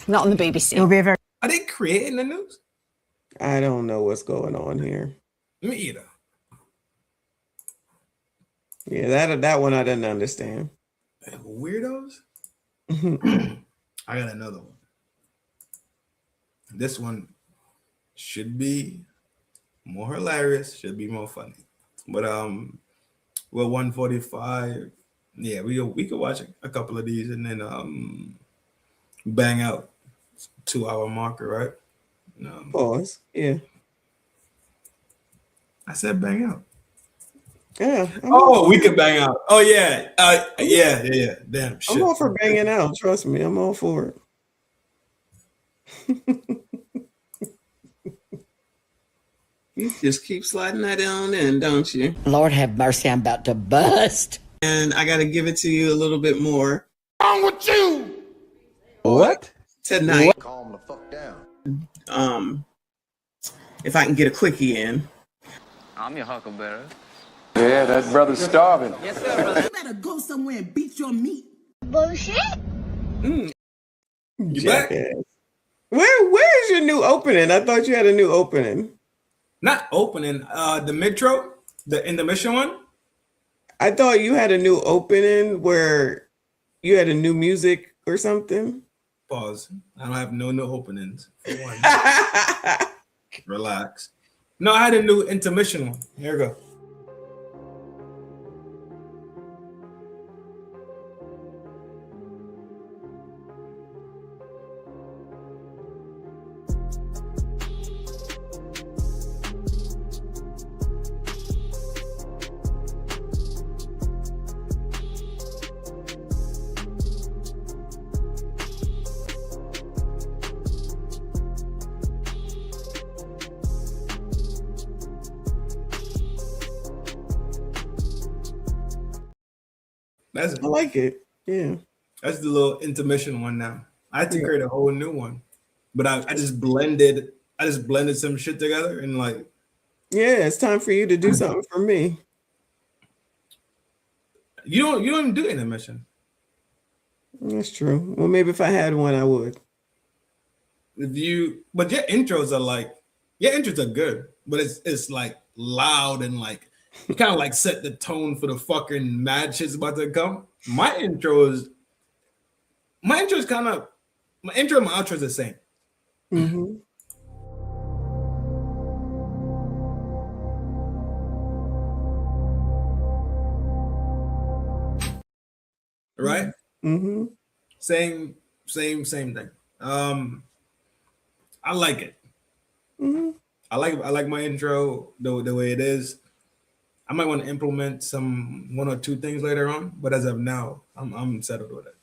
Not on the BBC. It'll be a very. Are they creating the news? I don't know what's going on here. Me either. Yeah, that one I didn't understand. Weirdos. I got another one. This one should be more hilarious, should be more funny. But we're 145. Yeah, we could watch a couple of these and then bang out 2-hour marker, right? Pause. Yeah. I said bang out. Yeah. We could bang out. Oh yeah. Yeah. Damn. Shit. I'm all for banging out. Trust me, I'm all for it. You just keep sliding that on in, don't you? Lord have mercy, I'm about to bust. And I got to give it to you a little bit more. What's wrong with you? What? Tonight. Calm the fuck down. If I can get a quickie in. I'm your huckleberry. Yeah, that brother's starving. Yes, sir, brother. You better go somewhere and beat your meat. Bullshit. You Jackass. back? Where's your new opening? I thought you had a new opening. Not opening. The metro, the intermission one. I thought you had a new opening where you had a new music or something. Pause. I don't have no openings. For one. Relax. No, I had a new intermission one. Here we go. I like it. Yeah. That's the little intermission one now. I had to create a whole new one. But I just blended some shit together and like. Yeah, it's time for you to do something for me. You don't even do intermission. That's true. Well, maybe if I had one, I would. But your intros are good, but it's like loud and like you kind of like set the tone for the fucking mad shit's about to come. My intro and my outro is the same. Mm-hmm. Right? Mm-hmm. Same thing. I like it. Mm-hmm. I like my intro the way it is. I might want to implement one or two things later on, but as of now, I'm settled with it.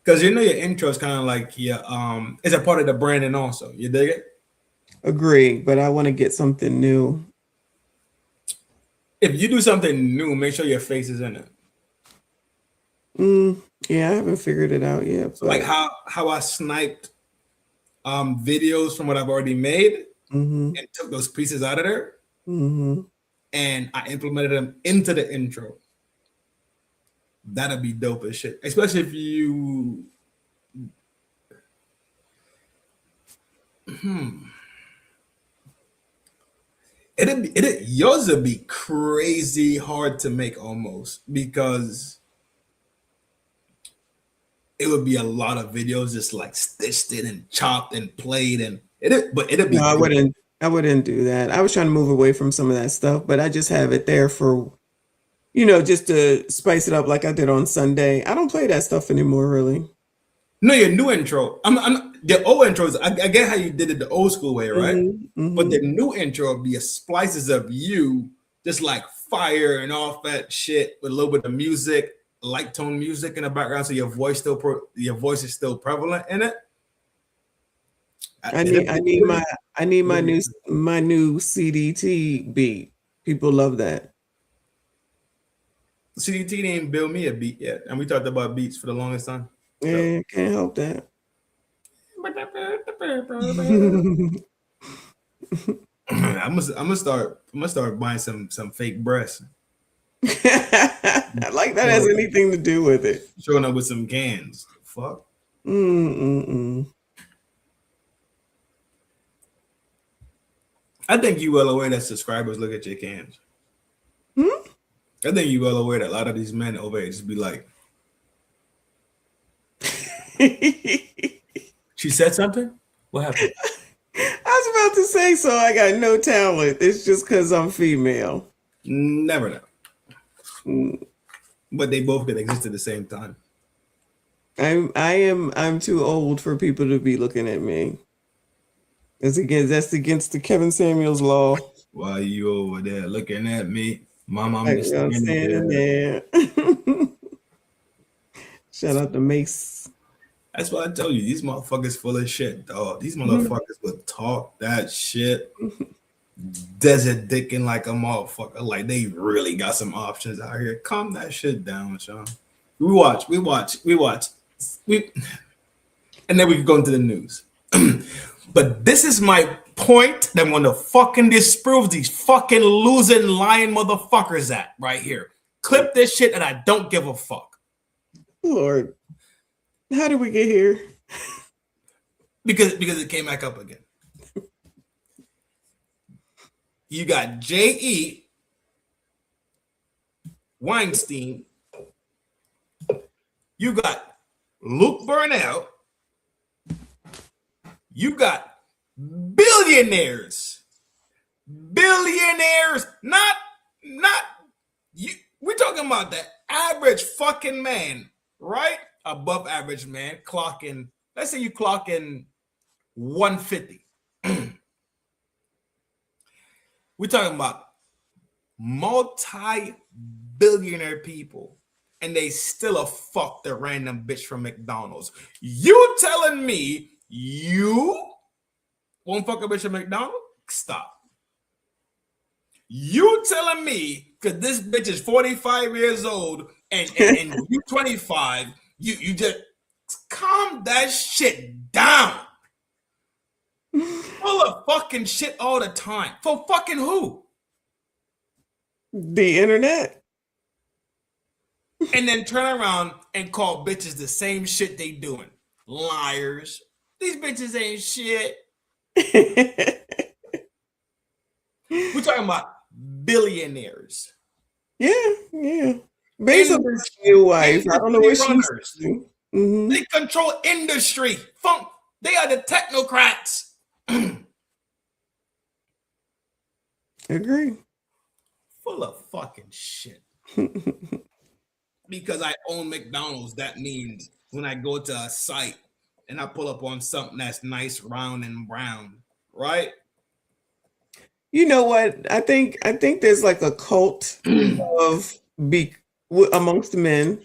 Because your intro is kind of like it's a part of the branding also. You dig it? Agree, but I want to get something new. If you do something new, make sure your face is in it. Yeah, I haven't figured it out yet. So like how I sniped videos from what I've already made and took those pieces out of there and I implemented them into the intro. That'd be dope as shit, especially if you yours would be crazy hard to make almost, because it would be a lot of videos just like stitched in and chopped and played and it'd be. No, I wouldn't do that. I was trying to move away from some of that stuff, but I just have it there for, just to spice it up like I did on Sunday. I don't play that stuff anymore, really. No, your new intro. The old intros, I get how you did it the old school way, right? But the new intro would be splices of you just like fire and off that shit with a little bit of music, light tone music in the background, so your voice is still prevalent in it. I need my new CDT beat. People love that. CDT didn't build me a beat yet, and we talked about beats for the longest time. Yeah, can't help that. I'm gonna start buying some fake breasts. Like that has anything to do with it. Showing up with some cans. Fuck. I think you well aware that subscribers look at your cans. I think you well aware that a lot of these men over here just be like, she said something? What happened? I was about to say, so I got no talent. It's just because I'm female. Never know. But they both could exist at the same time. I'm too old for people to be looking at me. That's against the Kevin Samuels law. Why you over there looking at me? Mom, I'm Like, just I'm standing there. Shout out to Mace. That's why I tell you, these motherfuckers full of shit, dog. These motherfuckers would talk that shit. Desert dicking like a motherfucker. Like they really got some options out here. Calm that shit down, Sean. We watch. And then we can go into the news. But this is my point that I'm gonna fucking disprove these fucking losing lying motherfuckers at right here. Clip this shit and I don't give a fuck. Lord, how did we get here? Because it came back up again. You got J.E. Weinstein. You got Luke Burnell. You got billionaires. Billionaires, not you. We're talking about the average fucking man, right? Above average man, clocking. Let's say you clocking 150. We're talking about multi-billionaire people, and they still a fuck the random bitch from McDonald's. You telling me you won't fuck a bitch from McDonald's? Stop. You telling me because this bitch is 45 years old and you 25, you just calm that shit down. Full of fucking shit all the time. For fucking who? The internet. And then turn around and call bitches the same shit they doing. Liars. These bitches ain't shit. We're talking about billionaires. Yeah. Based on his new wife. I don't know what she's doing. They control industry. They are the technocrats. Agree. Full of fucking shit. Because I own McDonald's, that means when I go to a site and I pull up on something that's nice, round, and brown, right? You know what? I think there's like a cult of amongst men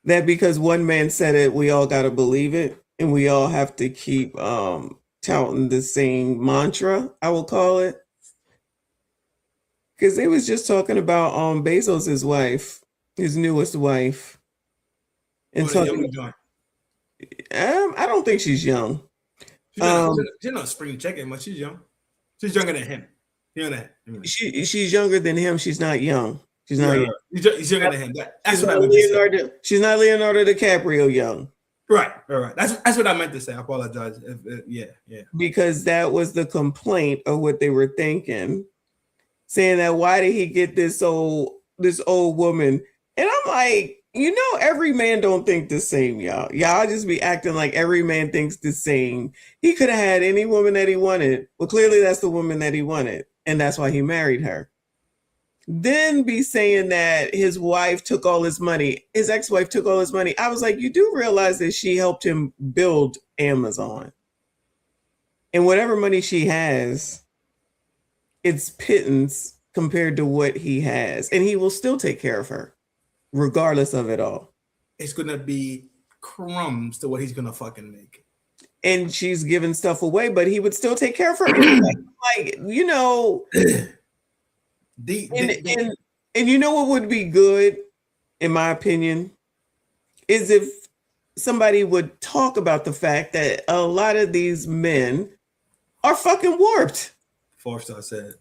that because one man said it, we all got to believe it, and we all have to keep touting the same mantra, I will call it. Because they was just talking about Bezos' wife, his newest wife, and talking. I don't think she's young. She's not spring chicken, but she's young. She's younger than him. She's younger than him. She's not young. She's not young. He's younger than him. She's not Leonardo. She's not Leonardo DiCaprio young. Right. That's what I meant to say. I apologize. Yeah. Because that was the complaint of what they were thinking, saying that why did he get this old woman? And I'm like, every man don't think the same, y'all. Y'all just be acting like every man thinks the same. He could have had any woman that he wanted. Well, clearly that's the woman that he wanted, and that's why he married her. Then be saying that his wife took all his money, his ex-wife took all his money. I was like, you do realize that she helped him build Amazon. And whatever money she has, it's pittance compared to what he has. And he will still take care of her, regardless of it all. It's going to be crumbs to what he's going to fucking make. And she's giving stuff away, but he would still take care of her. And you know what would be good in my opinion, is if somebody would talk about the fact that a lot of these men are fucking warped. 4-star said.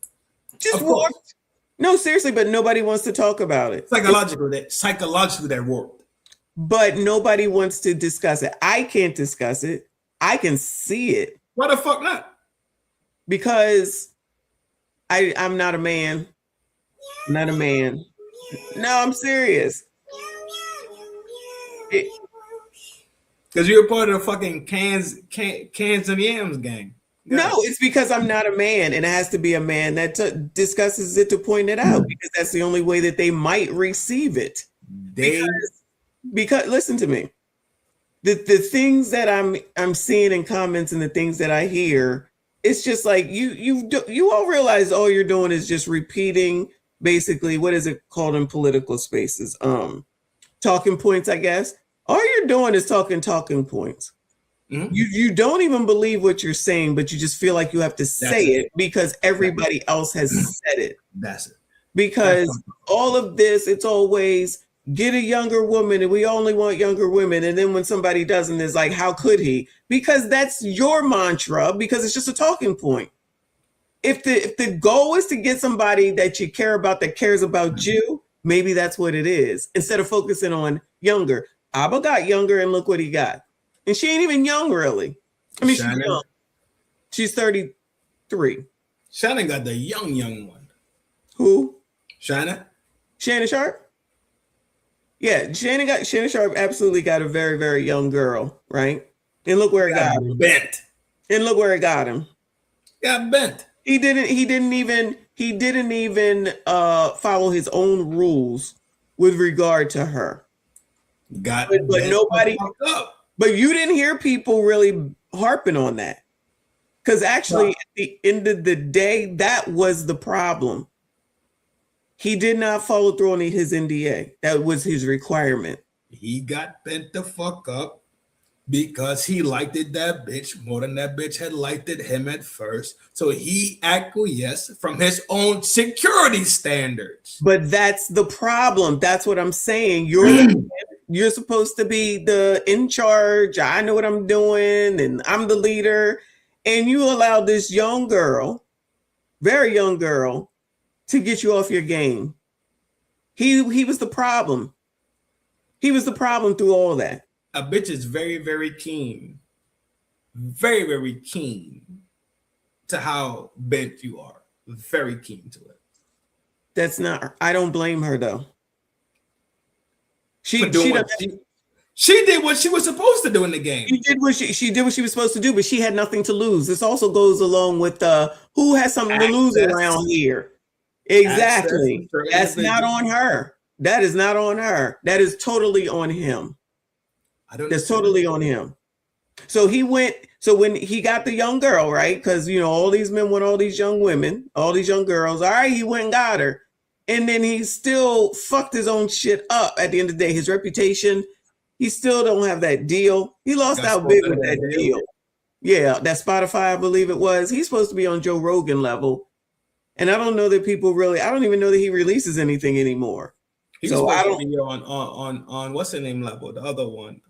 Just warped. No, seriously, but nobody wants to talk about it. Psychologically, they're warped. But nobody wants to discuss it. I can't discuss it. I can see it. Why the fuck not? Because I'm not a man. I'm not a man. No, I'm serious. Because you're part of the fucking cans and yams gang. No, it's because I'm not a man, and it has to be a man that discusses it to point it out, because that's the only way that they might receive it. Because listen to me, the things that I'm seeing in comments and the things that I hear, it's just like you all realize all you're doing is just repeating basically, what is it called in political spaces? Talking points, I guess. All you're doing is talking points. Mm-hmm. You don't even believe what you're saying, but you just feel like you have to say it because everybody else has said it. That's it. Because all of this, it's always get a younger woman, and we only want younger women. And then when somebody doesn't, it's like, how could he? Because that's your mantra, because it's just a talking point. If the goal is to get somebody that you care about, that cares about you, maybe that's what it is. Instead of focusing on younger. Abba got younger, and look what he got. And she ain't even young, really. I mean, she's young. She's 33. Shannon got the young one. Who? Shannon Sharp? Yeah, Shannon Sharp absolutely got a very, very young girl, right? And look where it got him. Bent. And look where it got him. Got bent. He didn't even follow his own rules with regard to her. But nobody. But you didn't hear people really harping on that. Because actually, at the end of the day, that was the problem. He did not follow through on his NDA. That was his requirement. He got bent the fuck up because he liked that bitch more than that bitch had liked him at first. So he acquiesced from his own security standards. But that's the problem. That's what I'm saying. You're supposed to be the in charge. I know what I'm doing, and I'm the leader. And you allow this young girl, very young girl, to get you off your game. He was the problem. He was the problem through all that. A bitch is very, very keen. Very, very keen to how bent you are. Very keen to it. That's not, I don't blame her though. She did what she was supposed to do in the game. She did what she was supposed to do, but she had nothing to lose. This also goes along with who has something to lose around here. Exactly. That's not on her. That is not on her. That is totally on him. That's totally on him. So when he got the young girl, right? Because all these men want all these young women, all these young girls. All right, he went and got her. And then he still fucked his own shit up at the end of the day. His reputation, he still don't have that deal. He lost out big with that deal. Yeah, that Spotify, I believe it was. He's supposed to be on Joe Rogan level. And I don't know that people really, I don't even know that he releases anything anymore. He's supposed to be on what's the name level? The other one.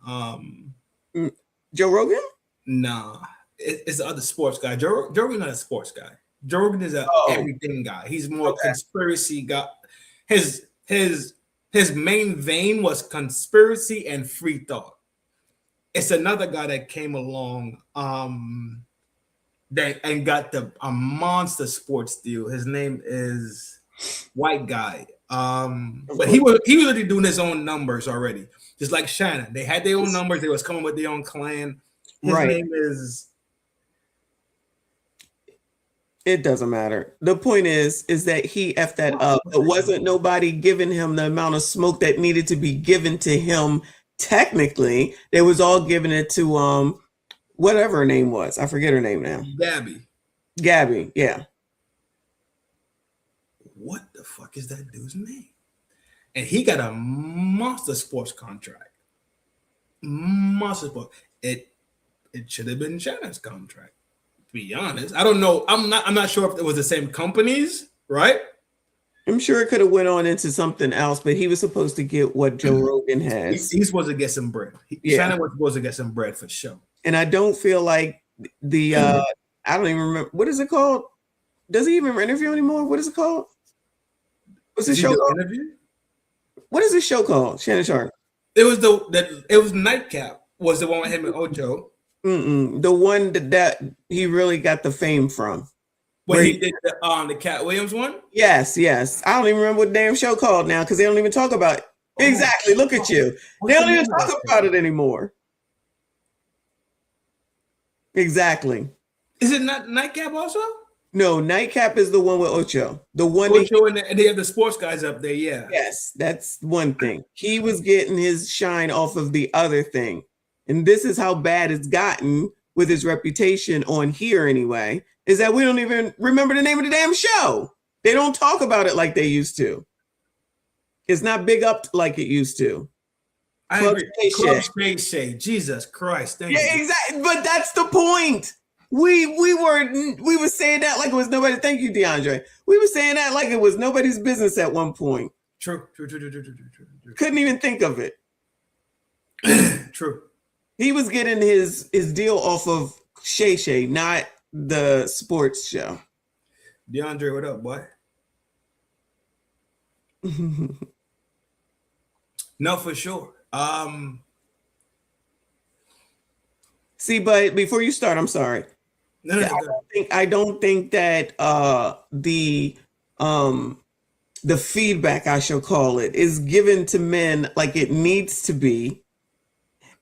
Joe Rogan? Nah. It's the other sports guy. Joe Rogan's not a sports guy. Joe Rogan is everything guy. He's more conspiracy guy. His main vein was conspiracy and free thought. It's another guy that came along and got a monster sports deal. His name is white guy. But he was already doing his own numbers already. Just like Shannon. They had their own numbers. They was coming with their own clan. His name is. It doesn't matter. The point is that he effed that up. It wasn't nobody giving him the amount of smoke that needed to be given to him. Technically, they was all giving it to whatever her name was. I forget her name now. Gabby, yeah. What the fuck is that dude's name? And he got a monster sports contract. Monster sports. It should have been Shannon's contract. To be honest, I don't know. I'm not sure if it was the same companies, right? I'm sure it could have went on into something else, but he was supposed to get what Joe Rogan has. He's supposed to get some bread. Shannon was supposed to get some bread for sure. And I don't feel like the I don't even remember, what is it called? Does he even interview anymore? What is it called? What's the show called? Interview? What is this show called? Shannon Sharp. It was Nightcap was the one with him and Ocho. The one that he really got the fame from. When he did the Cat Williams one? Yes. I don't even remember what the damn show called now because they don't even talk about it. Exactly. Look at you. They don't even talk about it anymore. Exactly. Is it not Nightcap also? No, Nightcap is the one with Ocho. The one Ocho and they have the sports guys up there, yeah. Yes, that's one thing. He was getting his shine off of the other thing. And this is how bad it's gotten with his reputation on here anyway, is that we don't even remember the name of the damn show. They don't talk about it like they used to. It's not big up like it used to. I agree. Club Space Shade. Jesus Christ. Thank you. Exactly. But that's the point. We were saying that like it was nobody. Thank you, DeAndre. We were saying that like it was nobody's business at one point. True. Couldn't even think of it. True. He was getting his deal off of Shay Shay, not the sports show. DeAndre, what up, boy? No, for sure. See, but before you start, I'm sorry. No, I don't think that the feedback, I shall call it, is given to men like it needs to be,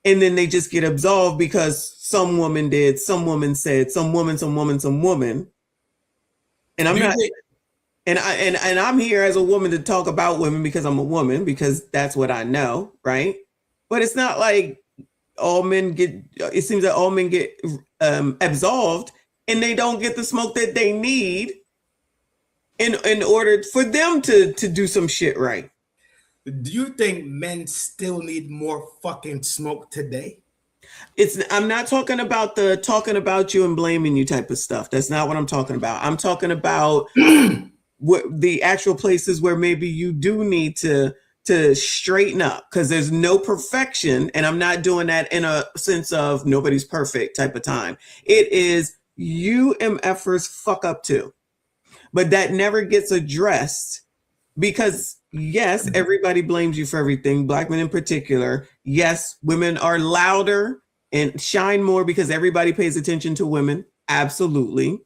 and then they just get absolved because some woman did, some woman said, some woman, and I'm not. And I'm here as a woman to talk about women because I'm a woman, because that's what I know, right? But it's not like all men get. It seems that all men get absolved, and they don't get the smoke that they need in order for them to do some shit right. Do you think men still need more fucking smoke today? I'm not talking about the talking about you and blaming you type of stuff. That's not what I'm talking about. I'm talking about what the actual places where maybe you do need to straighten up, because there's no perfection, and I'm not doing that in a sense of nobody's perfect type of time. It is you MFers fuck up too, but that never gets addressed because yes, everybody blames you for everything, black men in particular. Yes, women are louder and shine more because everybody pays attention to women, absolutely,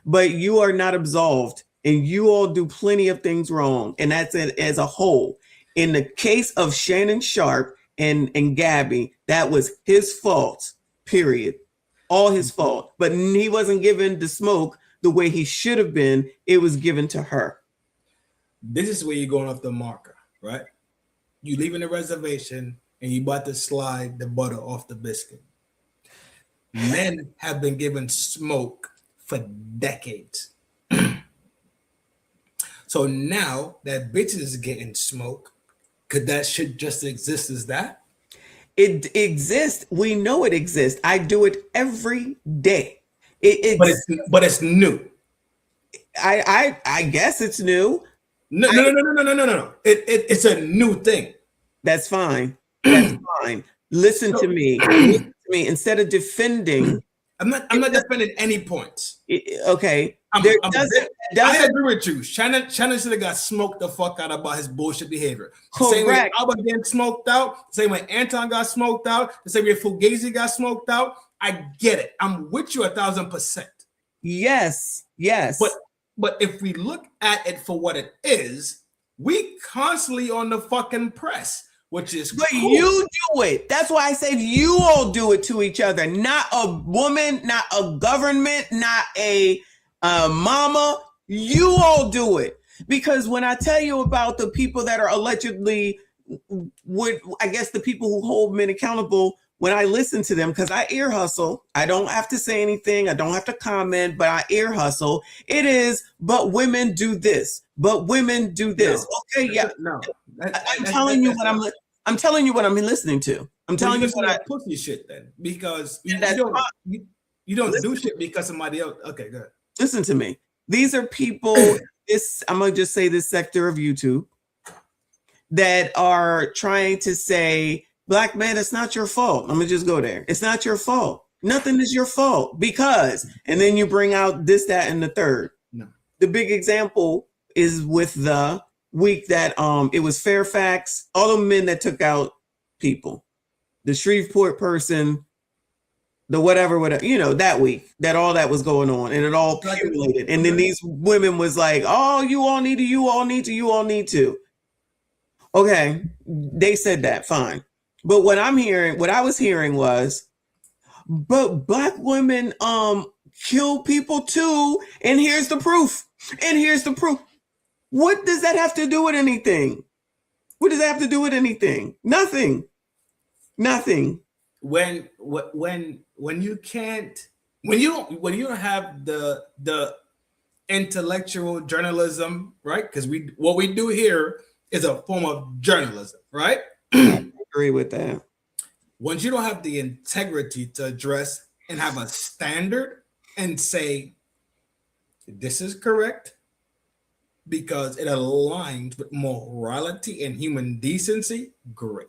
but you are not absolved. And you all do plenty of things wrong. And that's it as a whole. In the case of Shannon Sharp and Gabby, that was his fault, period. All his fault. But he wasn't given the smoke the way he should have been. It was given to her. This is where you're going off the marker, right? You leaving the reservation and you about to slide the butter off the biscuit. Men have been given smoke for decades. So now that bitches is getting smoke, could that shit just exist as that? It exists. We know it exists. I do it every day. But it's new. I guess it's new. No. It's a new thing. That's fine. That's fine. Listen to me. Instead of defending. I'm not defending any points. Okay. I agree with you. Shannon should have got smoked the fuck out about his bullshit behavior. The same way Alba getting smoked out, the same way Anton got smoked out, the same way Fugazi got smoked out. I get it. I'm with you 1,000%. Yes. But if we look at it for what it is, we constantly on the fucking press. Which is but cool. You do it. That's why I said you all do it to each other. Not a woman, not a government, not a mama. You all do it. Because when I tell you about the people that are allegedly the people who hold men accountable, when I listen to them, because I ear hustle, I don't have to say anything, I don't have to comment, but I ear hustle. It is, but women do this, but women do this. No, okay, yeah. No. I'm telling you what I'm listening to. I'm telling you what pussy shit then, because you don't do shit because somebody else. Okay, good. Listen to me. These are people I'm gonna just say this sector of YouTube that are trying to say, black man, it's not your fault. I'm gonna just go there. It's not your fault. Nothing is your fault because, and then you bring out this, that, and the third. No. The big example is with the week that it was Fairfax, all the men that took out people, the Shreveport person, the whatever, that week that all that was going on and it all accumulated. And then these women was like, oh, you all need to. Okay, they said that, fine. But what I was hearing was, but black women kill people too, and here's the proof. What does that have to do with anything? Nothing. When you don't have the intellectual journalism, right? Because what we do here is a form of journalism, right? I agree with that. Once you don't have the integrity to address and have a standard and say, this is correct because it aligns with morality and human decency, great.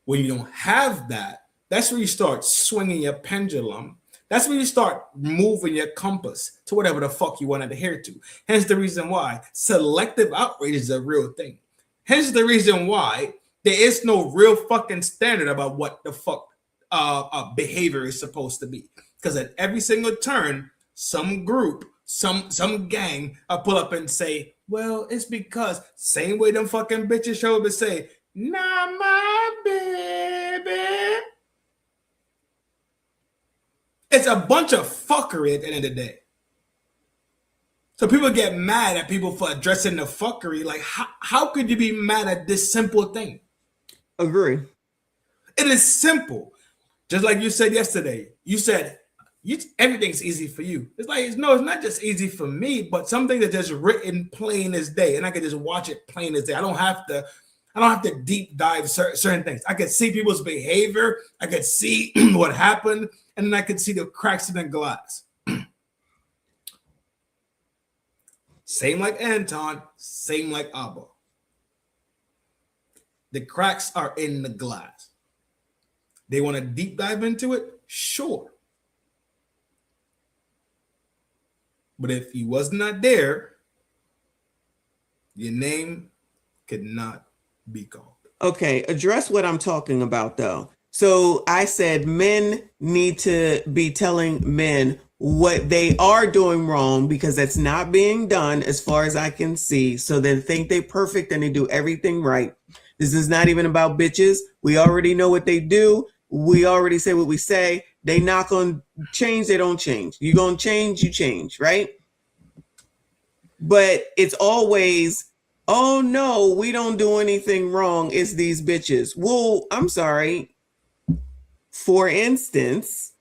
When you don't have that, that's when you start swinging your pendulum. That's when you start moving your compass to whatever the fuck you want to adhere to. Hence the reason why selective outrage is a real thing. Hence the reason why there is no real fucking standard about what the fuck behavior is supposed to be. Because at every single turn, some group, some gang pull up and say, well, it's because, same way them fucking bitches show up and say, not my baby. It's a bunch of fuckery at the end of the day. So people get mad at people for addressing the fuckery. Like, how could you be mad at this simple thing? Agree. It is simple. Just like you said yesterday. You said everything's easy for you. It's like, no, it's not just easy for me, but something that's just written plain as day. And I can just watch it plain as day. I don't have to deep dive certain things. I could see people's behavior. I could see what happened. And then I could see the cracks in the glass. Same like Anton, same like Abba. The cracks are in the glass. They want to deep dive into it? Sure. But if he was not there, your name could not be called. Okay, address what I'm talking about though. So I said men need to be telling men what they are doing wrong because that's not being done as far as I can see. So they think they're perfect and they do everything right. This is not even about bitches. We already know what they do. We already say what we say. They not going to change. They don't change. You going to change, you change, right? But it's always, oh no, we don't do anything wrong. It's these bitches. Well, I'm sorry. For instance,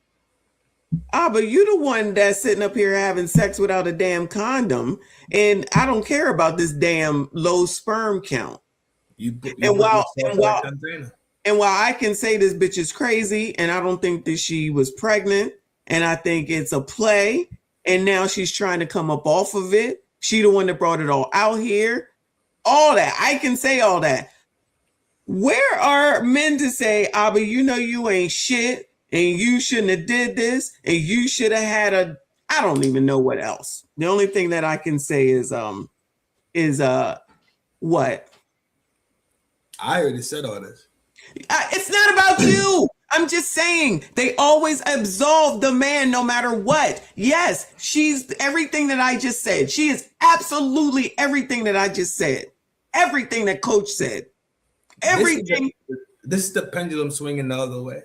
but you the one that's sitting up here having sex without a damn condom, and I don't care about this damn low sperm count. While I can say this bitch is crazy, and I don't think that she was pregnant, and I think it's a play, and now she's trying to come up off of it. She the one that brought it all out here. All that. I can say all that. Where are men to say, Abba, you know you ain't shit, and you shouldn't have did this, and you should have had I don't even know what else. The only thing that I can say is what? I already said all this. It's not about you. I'm just saying they always absolve the man no matter what. Yes, she's everything that I just said. She is absolutely everything that I just said. Everything that Coach said. Everything. This is the pendulum swinging the other way.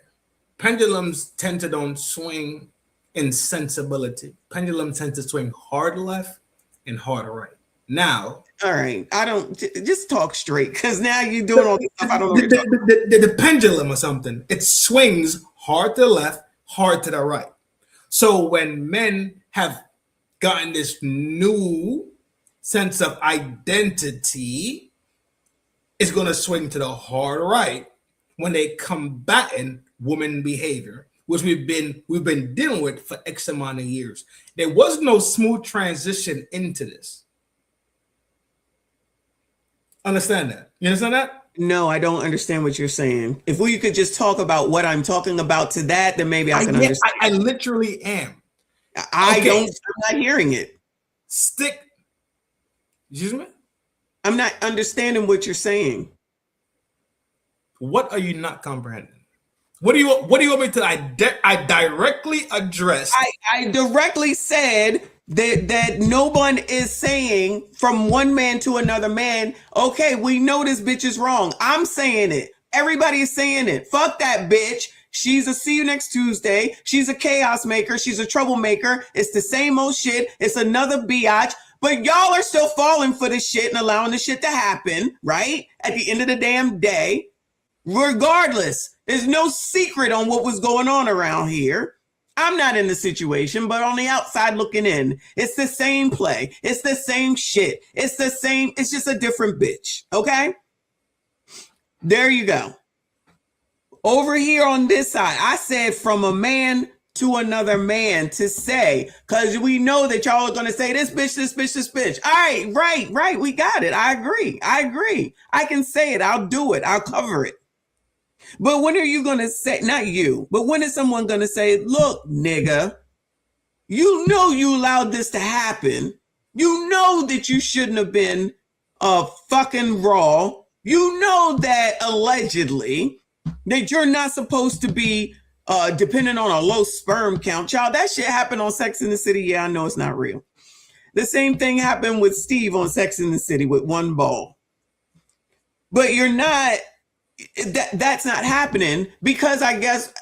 Pendulums tend to don't swing in sensibility. Pendulums tend to swing hard left and hard right. Now, all right, I don't just talk straight because now you're doing all this stuff. I don't know. The pendulum or something, it swings hard to the left, hard to the right. So when men have gotten this new sense of identity, it's going to swing to the hard right when they combating woman behavior, which we've been dealing with for X amount of years. There was no smooth transition into this. Understand that? You understand that? No, I don't understand what you're saying. If we could just talk about what I'm talking about to that, then maybe I can understand. I literally am. I'm not hearing it. Excuse me? I'm not understanding what you're saying. What are you not comprehending? What do you want me to I directly address? I directly said that no one is saying from one man to another man, okay, we know this bitch is wrong. I'm saying it. Everybody is saying it. Fuck that bitch. She's a see you next Tuesday. She's a chaos maker. She's a troublemaker. It's the same old shit. It's another biatch. But y'all are still falling for this shit and allowing this shit to happen, right? At the end of the damn day. Regardless, there's no secret on what was going on around here. I'm not in the situation, but on the outside looking in, it's the same play. It's the same shit. It's the same. It's just a different bitch. Okay? There you go. Over here on this side, I said from a man to another man to say, because we know that y'all are going to say this bitch, this bitch, this bitch. All right, right. We got it. I agree. I can say it. I'll do it. I'll cover it. But when are you going to say, not you, but when is someone going to say, look, nigga, you know you allowed this to happen. You know that you shouldn't have been fucking raw. You know that allegedly that you're not supposed to be dependent on a low sperm count. Child, that shit happened on Sex and the City. Yeah, I know it's not real. The same thing happened with Steve on Sex and the City with one ball. But you're not... That's not happening because I guess,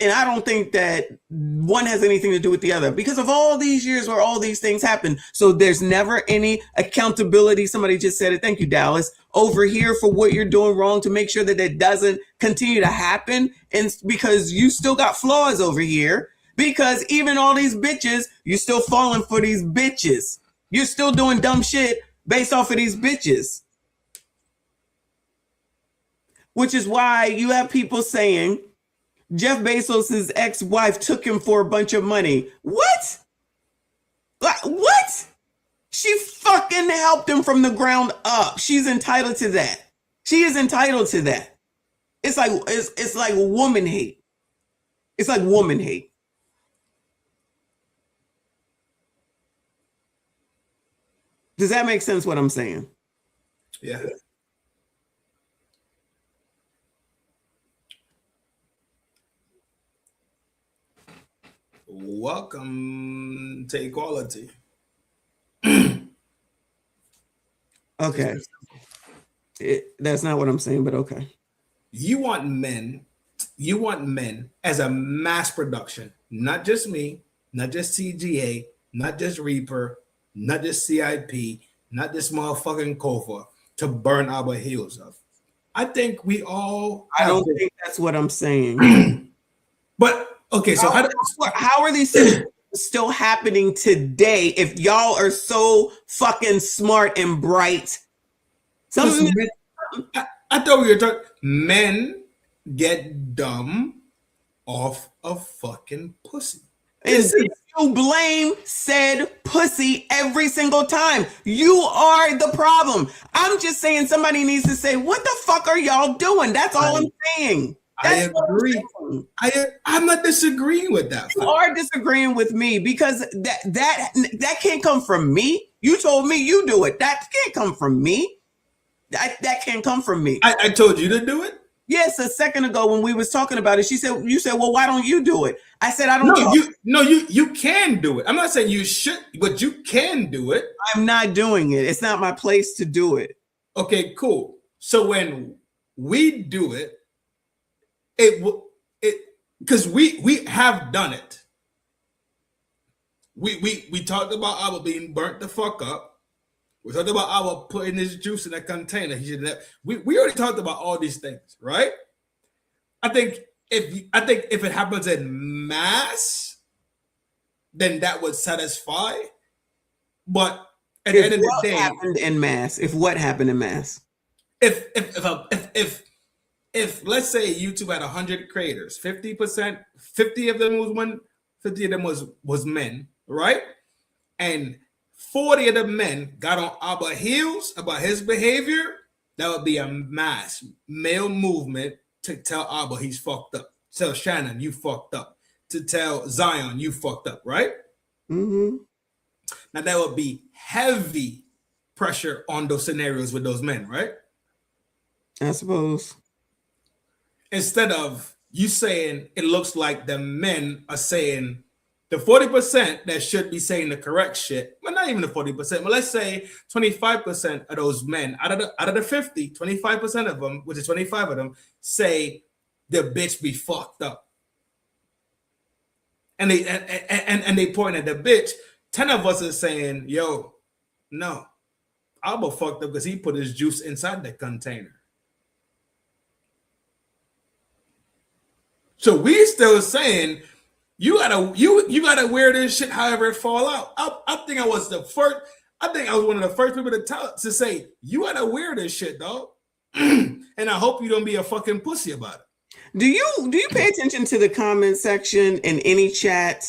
and I don't think that one has anything to do with the other because of all these years where all these things happen. So there's never any accountability. Somebody just said it. Thank you, Dallas. Over here for what you're doing wrong to make sure that it doesn't continue to happen. And because you still got flaws over here, because even all these bitches, you're still falling for these bitches. You're still doing dumb shit based off of these bitches. Which is why you have people saying Jeff Bezos' ex-wife took him for a bunch of money. What? What? She fucking helped him from the ground up. She's entitled to that. She is entitled to that. It's like woman hate. It's like woman hate. Does that make sense what I'm saying? Yeah. Welcome to equality. Okay. That's not what I'm saying, but okay. You want men as a mass production, not just me, not just CGA, not just Reaper, not just CIP, not just motherfucking Kofa, to burn our heels up. I think we all... I don't think that's what I'm saying. But okay, so how are these things still happening today if y'all are so fucking smart and bright? I thought we were talking. Men get dumb off of fucking pussy. And you blame said pussy every single time. You are the problem. I'm just saying somebody needs to say, what the fuck are y'all doing? That's all I'm saying. I agree. I'm not disagreeing with that. You are disagreeing with me because that can't come from me. You told me you do it. That can't come from me. That can't come from me. I told you to do it. Yes, a second ago when we was talking about it, you said, well, why don't you do it? I said, I don't. You can do it. I'm not saying you should, but you can do it. I'm not doing it. It's not my place to do it. Okay, cool. So when we do it, because we have done it. We talked about our being burnt the fuck up. We talked about our putting his juice in a container. We already talked about all these things, right? I think if it happens in mass, then that would satisfy. But at the end of the day, happened in mass. If what happened in mass? If if let's say YouTube had 100 creators, 50%, 50 of them was women, 50 of them was men, right? And 40 of the men got on Abba heels about his behavior, that would be a mass male movement to tell Abba he's fucked up. Tell Shannon you fucked up. To tell Zion you fucked up, right? Mm-hmm. Now that would be heavy pressure on those scenarios with those men, right? I suppose. Instead of you saying it looks like the men are saying the 40% that should be saying the correct shit, but not even the 40%, but let's say 25% of those men out of the 50, 25% of them, which is 25 of them, say the bitch be fucked up. And they point at the bitch. 10 of us are saying, yo, no, Abba fucked up because he put his juice inside the container. So we still saying you gotta wear this shit however it fall out. I think I was one of the first people to say you gotta wear this shit, dog. And I hope you don't be a fucking pussy about it. Do you pay attention to the comment section in any chat?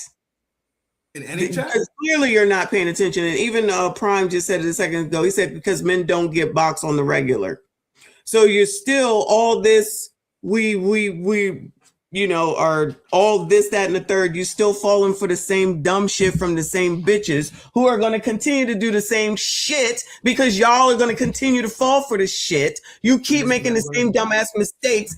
In any chat? Because clearly you're not paying attention. And even Prime just said it a second ago. He said because men don't get boxed on the regular. So you're still all this. We are all this, that, and the third. You still falling for the same dumb shit from the same bitches who are going to continue to do the same shit because y'all are going to continue to fall for the shit. You keep making the same dumbass mistakes.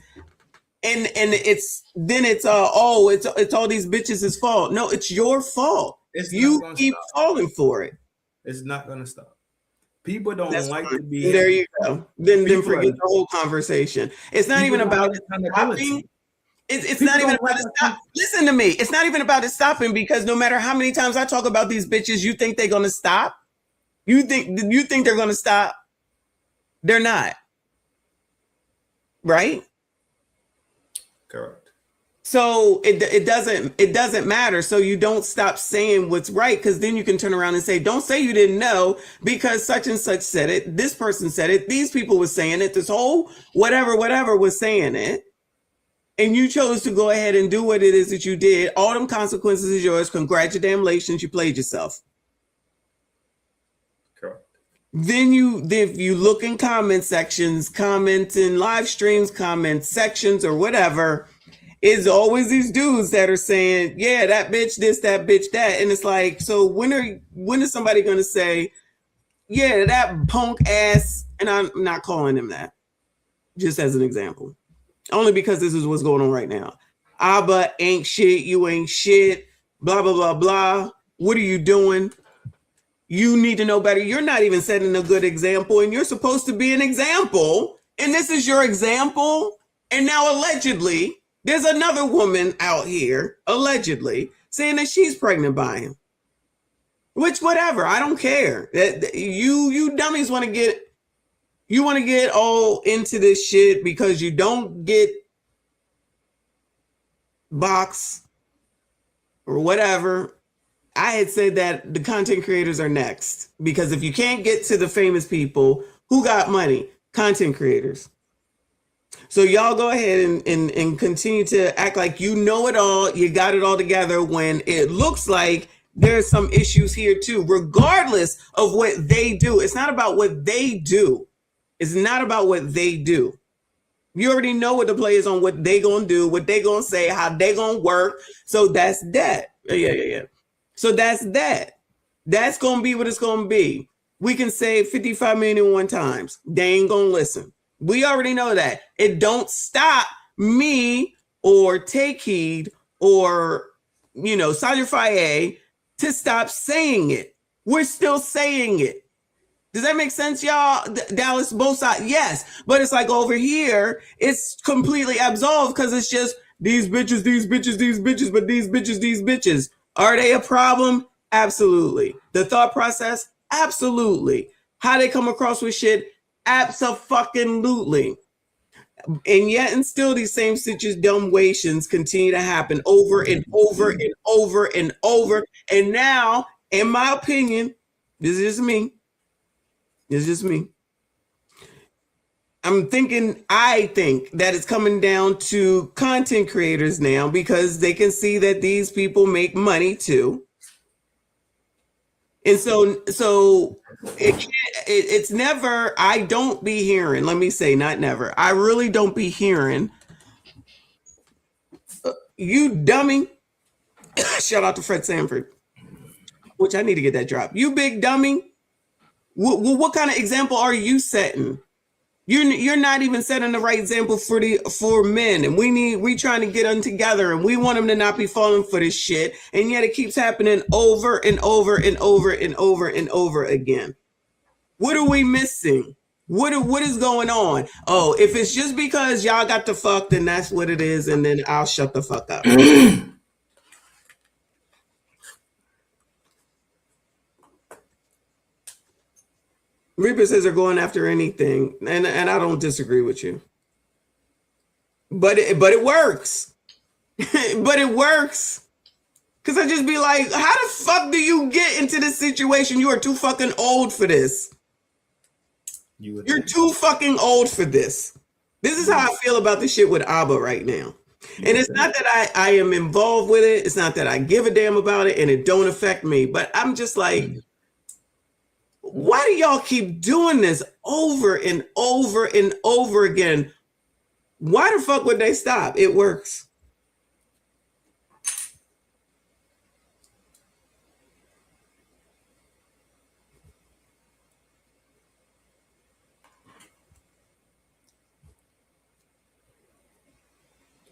And it's all these bitches' fault. No, it's your fault. You keep falling for it. It's not gonna stop. People don't like to be. There you go. Then forget the whole conversation. It's not even about stopping. It's not even about it stop. Listen to me. It's not even about it stopping because no matter how many times I talk about these bitches, you think they're gonna stop? You think they're gonna stop? They're not. Right? Correct. So it doesn't matter. So you don't stop saying what's right because then you can turn around and say, don't say you didn't know because such and such said it. This person said it. These people were saying it. This whole whatever was saying it. And you chose to go ahead and do what it is that you did. All them consequences is yours. Congratulations. You played yourself. Correct. Then if you look in comment sections, comment in live streams, comment sections or whatever, it's always these dudes that are saying, yeah, that bitch this, that bitch that. And it's like, so when is somebody going to say, yeah, that punk ass, and I'm not calling him that, just as an example, only because this is what's going on right now. Abba ain't shit, you ain't shit, blah, blah, blah, blah. What are you doing? You need to know better. You're not even setting a good example, and you're supposed to be an example. And this is your example. And now allegedly, there's another woman out here, allegedly, saying that she's pregnant by him. Which, whatever, I don't care. That you dummies want to get all into this shit because you don't get boxed or whatever. I had said that the content creators are next because if you can't get to the famous people, who got money? Content creators. So y'all go ahead and continue to act like you know it all. You got it all together when it looks like there's some issues here too, regardless of what they do. It's not about what they do. It's not about what they do. You already know what the play is on what they gonna do, what they gonna say, how they gonna work. So that's that. Yeah. So that's that. That's gonna be what it's gonna be. We can say 55 million in one times. They ain't gonna listen. We already know that. It don't stop me or Take Heed or Sandra Faye to stop saying it. We're still saying it. Does that make sense, y'all? Dallas, both sides, yes. But it's like over here, it's completely absolved because it's just these bitches, but these bitches. Are they a problem? Absolutely. The thought process? Absolutely. How they come across with shit? Abso-fucking-lutely. And yet and still these same situations continue to happen over and over and over and over. And now, in my opinion, this is just me. I think that it's coming down to content creators now because they can see that these people make money too. And so it's never, I don't be hearing, let me say not never. I really don't be hearing, you dummy. Shout out to Fred Sanford, which I need to get that drop. You big dummy. What kind of example are you setting? You're not even setting the right example for men, and we trying to get them together, and we want them to not be falling for this shit, and yet it keeps happening over and over and over and over and over again. What are we missing? What is going on? Oh, if it's just because y'all got to fuck, then that's what it is, and then I'll shut the fuck up. Reaper says they're going after anything, and I don't disagree with you. But it works. But it works. Because I just be like, how the fuck do you get into this situation? You are too fucking old for this. You're too fucking old for this. This is how I feel about the shit with Abba right now. And it's not that I am involved with it. It's not that I give a damn about it and it don't affect me. But I'm just like, why do y'all keep doing this over and over and over again? Why the fuck would they stop? It works.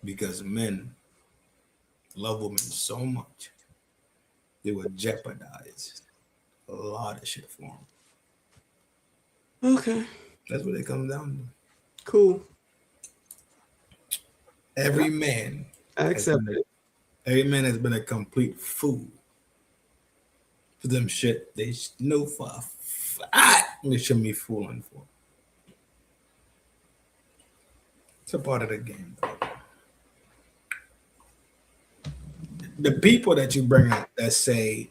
Because men love women so much, they would jeopardize a lot of shit for them. Okay. That's what it comes down to. Cool. Every man, I accept it. Every man has been a complete fool for them shit they know for a fact they shouldn't be fooling for. It's a part of the game, though. The people that you bring up that say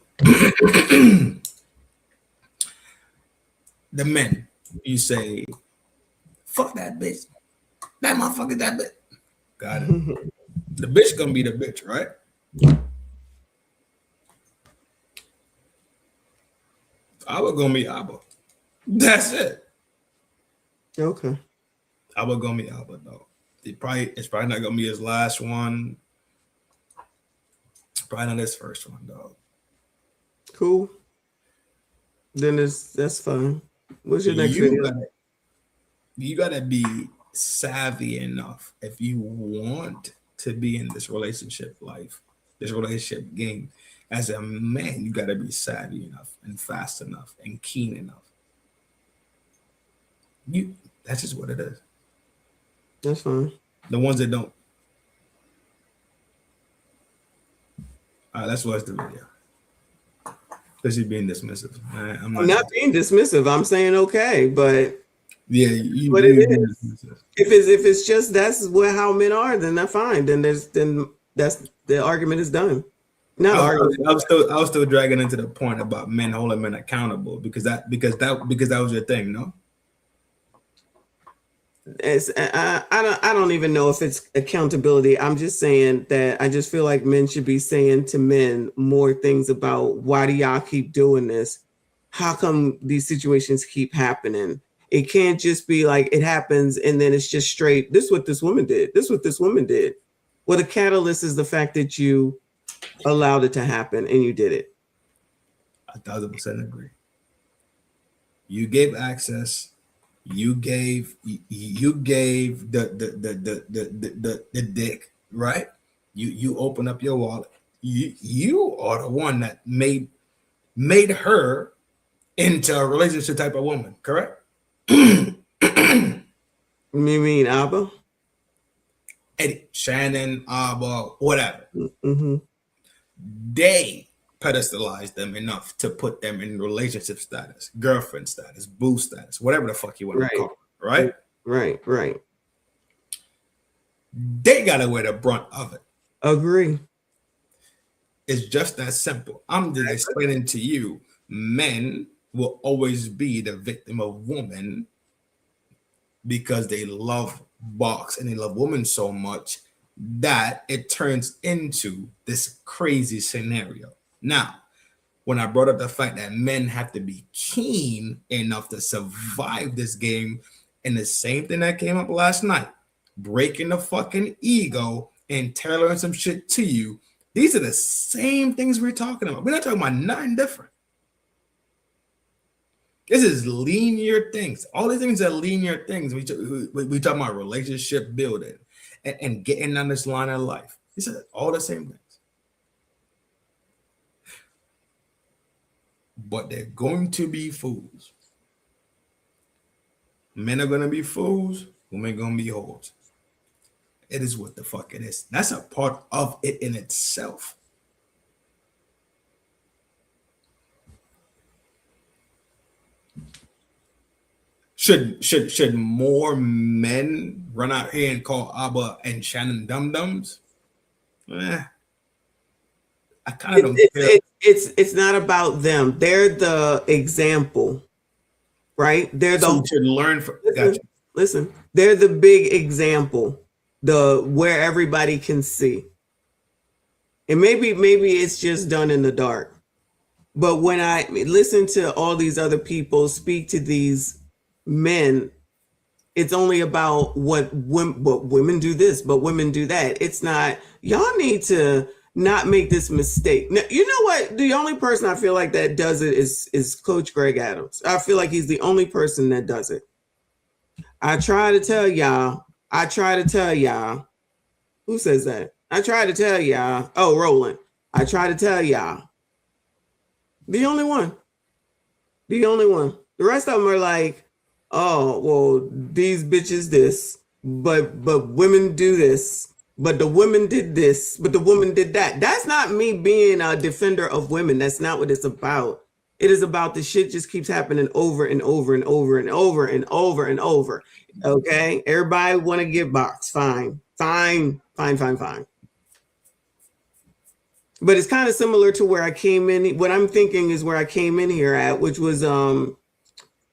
the men, you say, fuck that bitch. That motherfucker, that bitch. Got it. The bitch gonna be the bitch, right? Abba gonna be Abba. That's it. Okay. Abba gonna be Abba, though. It's probably not gonna be his last one. Probably not his first one, dog. Cool. Then that's fine. What's your next video? You gotta be savvy enough if you want to be in this relationship life, this relationship game. As a man, you gotta be savvy enough and fast enough and keen enough. That's just what it is. That's fine. The ones that don't. All right, let's watch the video. Because you're being dismissive. I'm not being dismissive. I'm saying okay, but yeah, but it is. If it's just that's how men are, then that's fine. Then that's the argument is done. No, I was still dragging into the point about men holding men accountable because that was your thing, no? I don't even know if it's accountability. I'm just saying that I just feel like men should be saying to men more things about why do y'all keep doing this? How come these situations keep happening? It can't just be like it happens and then it's just straight. This is what this woman did. This is what this woman did. Well, the catalyst is the fact that you allowed it to happen and you did it. 1,000% agree. You gave access. You gave the dick, right? You open up your wallet. You are the one that made her into a relationship type of woman, correct? You mean Abba? Eddie, Shannon, Abba, whatever. Mm-hmm. They pedestalize them enough to put them in relationship status, girlfriend status, boo status, whatever the fuck you want to call it, right? Right. They gotta wear the brunt of it. Agree. It's just that simple. I'm just explaining to you, men will always be the victim of woman because they love box and they love women so much that it turns into this crazy scenario. Now, when I brought up the fact that men have to be keen enough to survive this game, and the same thing that came up last night, breaking the fucking ego and tailoring some shit to you, these are the same things we're talking about. We're not talking about nothing different. This is linear things. All these things are linear things. We talk about relationship building and getting on this line of life. These are all the same things. But they're going to be fools. Men are going to be fools. Women are going to be whores. It is what the fuck it is. That's a part of it in itself. Should more men run out here and call Abba and Shannon dum-dums? I kind of don't care. It's not about them. They're the example, right? They're the So should learn from. Listen, they're the big example, where everybody can see. And maybe it's just done in the dark. But when I listen to all these other people speak to these men, it's only about what women do this, but women do that. It's not, y'all need to not make this mistake. Now, you know what? The only person I feel like that does it is Coach Greg Adams. I feel like he's the only person that does it. I try to tell y'all. Who says that? I try to tell y'all. Oh, Roland. I try to tell y'all. The only one. The rest of them are like, oh, well, these bitches this, but women do this, but the women did this, but the woman did that. That's not me being a defender of women. That's not what it's about. It is about the shit just keeps happening over and over and over and over and over and over. Okay? Everybody want to get boxed. Fine. But it's kind of similar to where I came in. What I'm thinking is where I came in here at, which was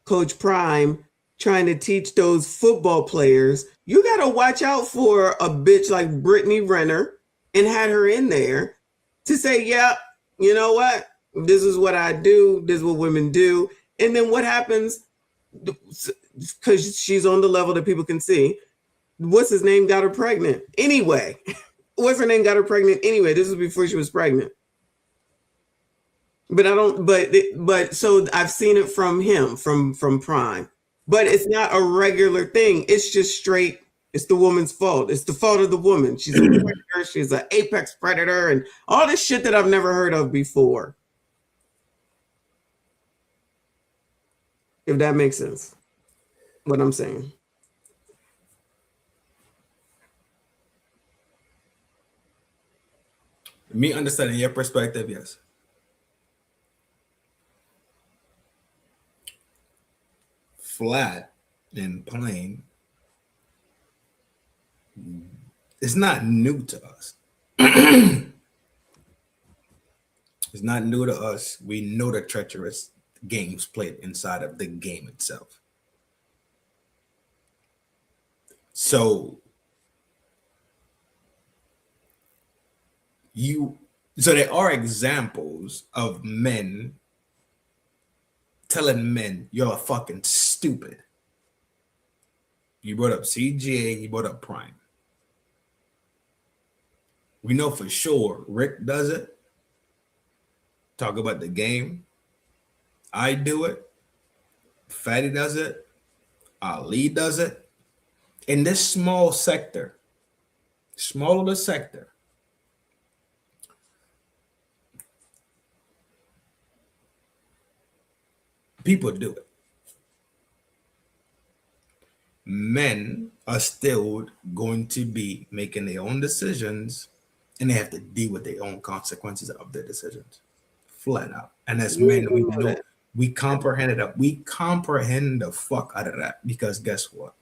Coach Prime trying to teach those football players, you got to watch out for a bitch like Brittany Renner, and had her in there to say, yeah, you know what? This is what I do. This is what women do. And then what happens? Because she's on the level that people can see. What's his name got her pregnant anyway? What's her name got her pregnant anyway? This was before she was pregnant. But so I've seen it from him, from Prime. But it's not a regular thing. It's just straight. It's the woman's fault. It's the fault of the woman. She's a predator. She's an apex predator and all this shit that I've never heard of before. If that makes sense, what I'm saying. Me understanding your perspective, yes. Flat and plain, it's not new to us. It's not new to us. We know the treacherous games played inside of the game itself. So there are examples of men telling men, you're a fucking stupid. You brought up CGA, you brought up Prime. We know for sure Rick does it. Talk about the game. I do it. Fatty does it. Ali does it. In this small sector, small of the sector, people do it. Men are still going to be making their own decisions, and they have to deal with their own consequences of their decisions, flat out. And as men, we know, we comprehend it up. We comprehend the fuck out of that, because guess what?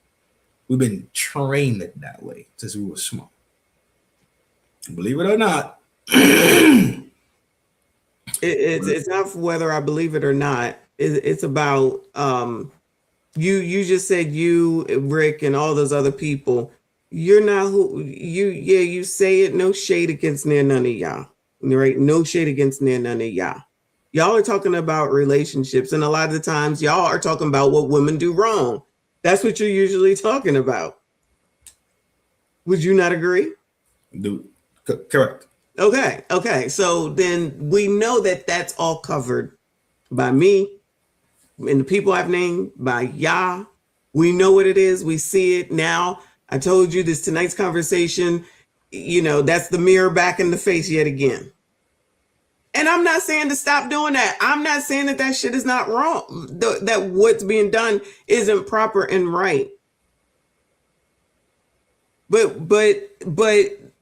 We've been trained that way since we were small. Believe it or not, it's not whether I believe it or not. It's about You just said you, Rick, and all those other people. You're not who you. Yeah, you say it. No shade against none of y'all. Right? No shade against none of y'all. Y'all are talking about relationships, and a lot of the times y'all are talking about what women do wrong. That's what you're usually talking about. Would you not agree? Correct. Okay. So then we know that that's all covered by me and the people I've named, by Yah. We know what it is. We see it now. I told you this tonight's conversation, that's the mirror back in the face yet again. And I'm not saying to stop doing that. I'm not saying that shit is not wrong, that what's being done isn't proper and right. But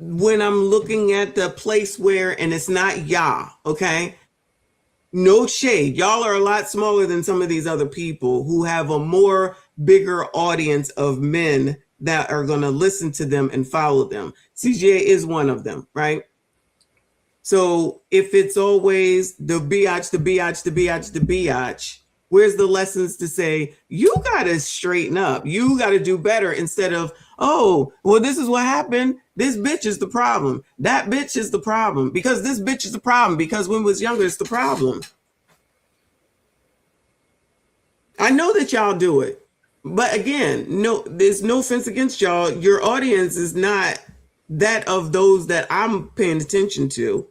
when I'm looking at the place where, and it's not Yah, okay? No shade. Y'all are a lot smaller than some of these other people who have a more bigger audience of men that are going to listen to them and follow them. CGA is one of them, right? So if it's always the biatch, where's the lessons to say, you got to straighten up. You got to do better instead of, oh, well, this is what happened. This bitch is the problem. That bitch is the problem because this bitch is the problem because when we was younger, it's the problem. I know that y'all do it, but again, no, there's no offense against y'all. Your audience is not that of those that I'm paying attention to.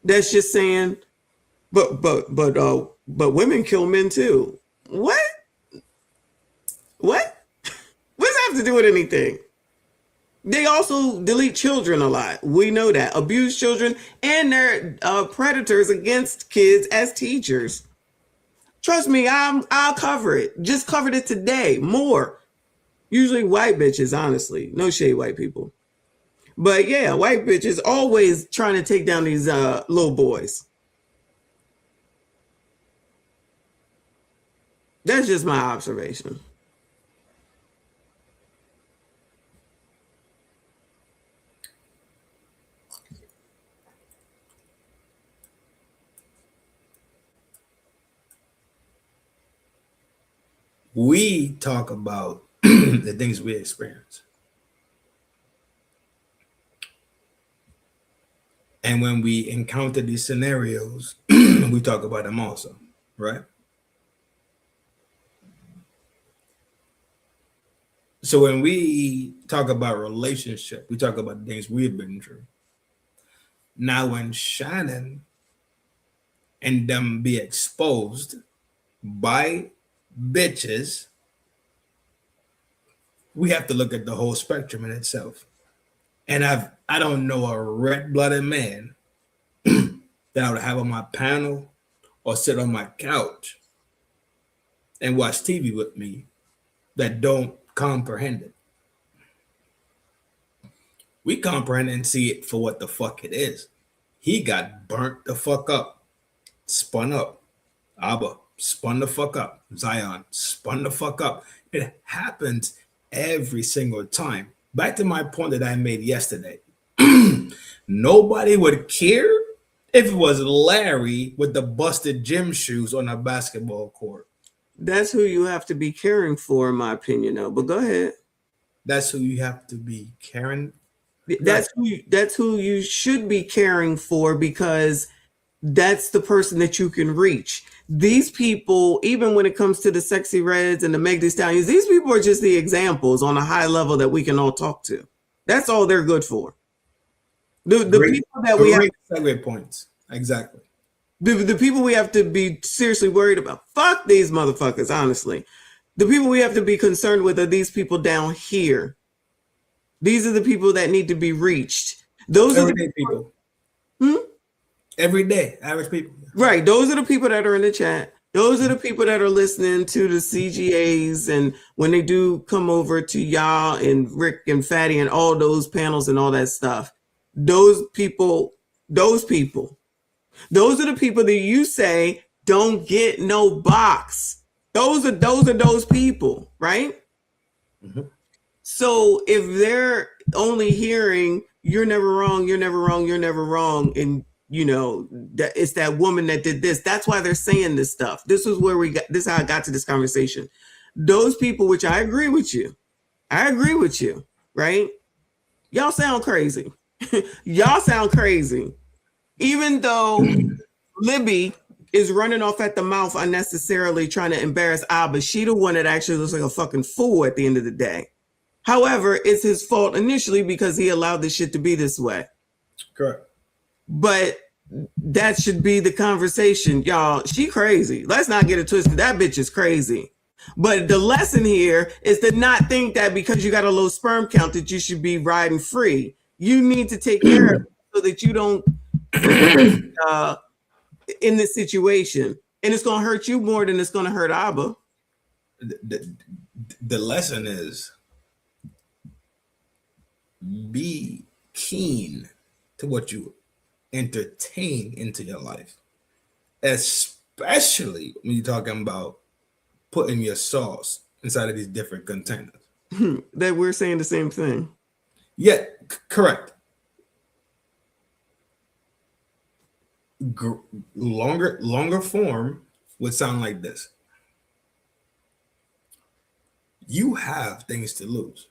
That's just saying, but women kill men too. What? What does that have to do with anything? They also delete children a lot. We know that. Abuse children, and they're predators against kids as teachers. Trust me, I'll cover it. Just covered it today. More. Usually white bitches, honestly. No shade, white people. But yeah, white bitches always trying to take down these little boys. That's just my observation. We talk about the things we experience. And when we encounter these scenarios, we talk about them also, right? So when we talk about relationship, we talk about the things we've been through. Now when Shannon and them be exposed by bitches, we have to look at the whole spectrum in itself. And I don't know a red-blooded man that I would have on my panel or sit on my couch and watch TV with me that don't comprehend it. We comprehend and see it for what the fuck it is. He got burnt the fuck up, spun up. Abba spun the fuck up. Zion spun the fuck up. It happens every single time. Back to my point that I made yesterday. Nobody would care if it was Larry with the busted gym shoes on a basketball court. That's who you have to be caring for, in my opinion, though. But go ahead. That's who you have to be caring. That's who you should be caring for, because that's the person that you can reach. These people, even when it comes to the Sexy Reds and the Meg Thee Stallions, these people are just the examples on a high level that we can all talk to. That's all they're good for. The people that we have segue points. Exactly. The people we have to be seriously worried about. Fuck these motherfuckers, honestly. The people we have to be concerned with are these people down here. These are the people that need to be reached. Those are the people. Everyday average people. Right. Those are the people that are in the chat. Those are the people that are listening to the CGAs, and when they do come over to y'all and Rick and Fatty and all those panels and all that stuff. Those people, those are the people that you say don't get no box. Those are those people, right? Mm-hmm. So if they're only hearing you're never wrong, you're never wrong, you're never wrong, and you know that it's that woman that did this, that's why they're saying this stuff. This is where this is how I got to this conversation. those people, which I agree with you, right? Y'all sound crazy. Y'all sound crazy. Even though Libby is running off at the mouth unnecessarily trying to embarrass Abba, she the one that actually looks like a fucking fool at the end of the day. However, it's his fault initially because he allowed this shit to be this way. Correct. But that should be the conversation. Y'all, she crazy. Let's not get it twisted. That bitch is crazy. But the lesson here is to not think that because you got a low sperm count that you should be riding free. You need to take care of it so that you don't in this situation. And it's going to hurt you more than it's going to hurt Abba. The lesson is be keen to what you entertain into your life, especially when you're talking about putting your sauce inside of these different containers. That we're saying the same thing. Yeah, correct. Longer form would sound like this. You have things to lose.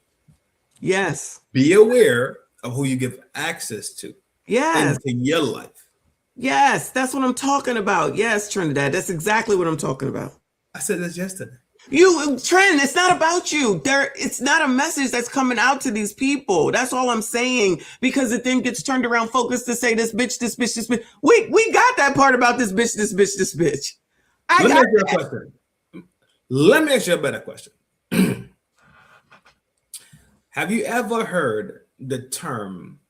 Yes. Be aware of who you give access to. Yes. Into your life. Yes, that's what I'm talking about. Yes, Trinidad, that's exactly what I'm talking about. I said this yesterday. Trent, it's not about you. It's not a message that's coming out to these people. That's all I'm saying. Because it then gets turned around focused to say this bitch, this bitch, this bitch. We got that part about this bitch, this bitch, this bitch. Let me ask you a better question. Have you ever heard the term,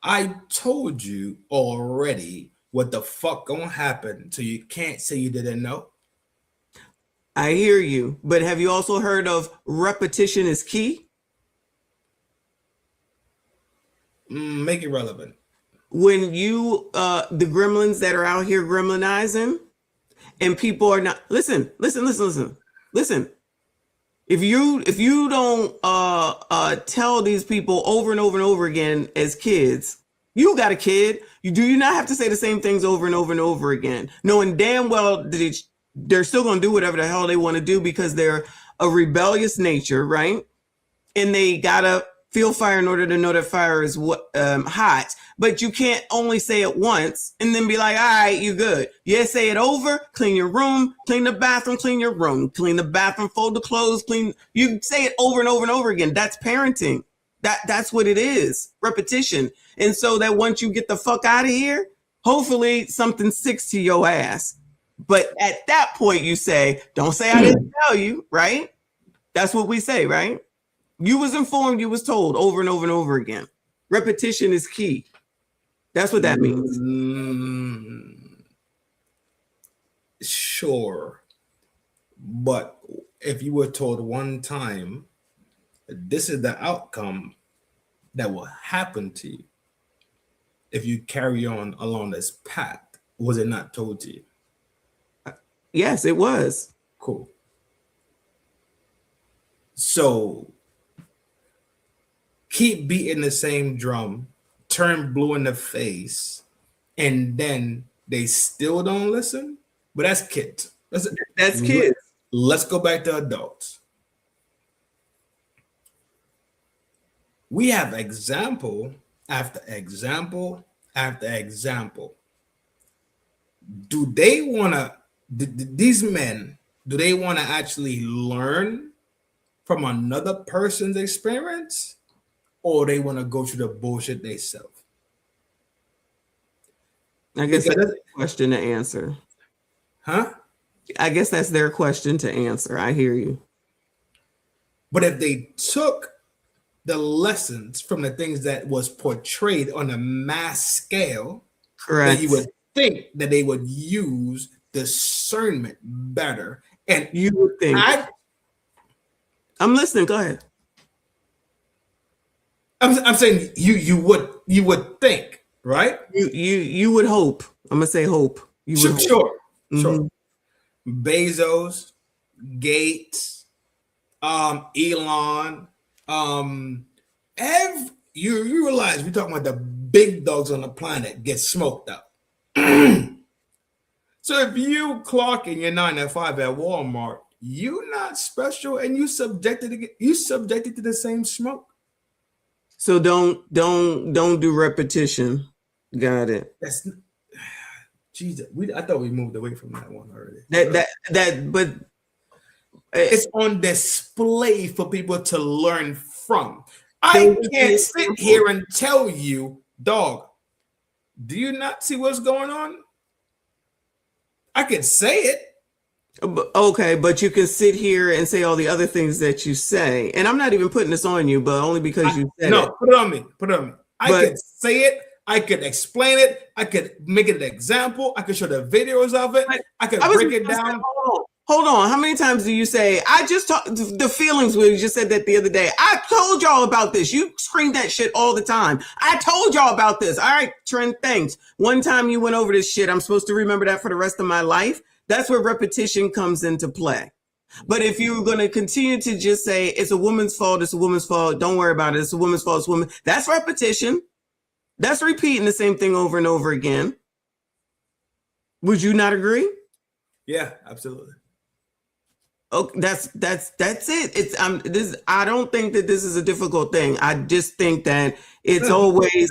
I told you already what the fuck gonna happen, so you can't say you didn't know? I hear you, but have you also heard of repetition is key? Make it relevant. When you, the gremlins that are out here gremlinizing, and people are not, listen. If you don't tell these people over and over and over again as kids, you got a kid, you not have to say the same things over and over and over again, knowing damn well that they're still going to do whatever the hell they want to do because they're a rebellious nature, right? And they gotta feel fire in order to know that fire is hot. But you can't only say it once and then be like, all right, you good. Yeah, say it over, clean your room, clean the bathroom, clean your room, clean the bathroom, fold the clothes, clean. You say it over and over and over again. That's parenting. That's what it is, repetition. And so that once you get the fuck out of here, hopefully something sticks to your ass. But at that point you say, don't say I didn't tell you, right? That's what we say, right? You was informed, you was told over and over and over again. Repetition is key. That's what that means. Sure. But if you were told one time, this is the outcome that will happen to you if you carry on along this path, was it not told to you? Yes, it was. Cool. So keep beating the same drum, turn blue in the face, and then they still don't listen? But that's kids. That's kids. Let's go back to adults. We have example after example after example. Do they want to, these men, do they want to actually learn from another person's experience, or they want to go through the bullshit themselves? I guess that's a question to answer. Huh? I guess that's their question to answer. I hear you. But if they took the lessons from the things that was portrayed on a mass scale, correct, then you would think that they would use discernment better. And you would think. I'm listening. Go ahead. I'm saying you would think, right? You would hope. I'm gonna say hope. You would sure. Mm-hmm. Sure. Bezos, Gates, Elon, you realize we're talking about the big dogs on the planet get smoked up. So if you clock in your 9 to 5 at Walmart you not special, and you subjected to the same smoke. So don't do repetition. Got it. That's Jesus. I thought we moved away from that one already. But it's on display for people to learn from. I can't sit here and tell you, dog, do you not see what's going on? I can say it. Okay, but you can sit here and say all the other things that you say. And I'm not even putting this on you, but only because you said it. Put it on me. I could say it. I could explain it. I could make it an example. I could show the videos of it. I could break it down. Hold on. How many times do you say, I just talked the feelings when you just said that the other day? I told y'all about this. You scream that shit all the time. I told y'all about this. All right, Trent, thanks. One time you went over this shit. I'm supposed to remember that for the rest of my life. That's where repetition comes into play. But if you're going to continue to just say, it's a woman's fault, it's a woman's fault, don't worry about it, it's a woman's fault, it's a woman, that's repetition. That's repeating the same thing over and over again. Would you not agree? Yeah, absolutely. Oh, that's it. I don't think that this is a difficult thing. I just think that it's always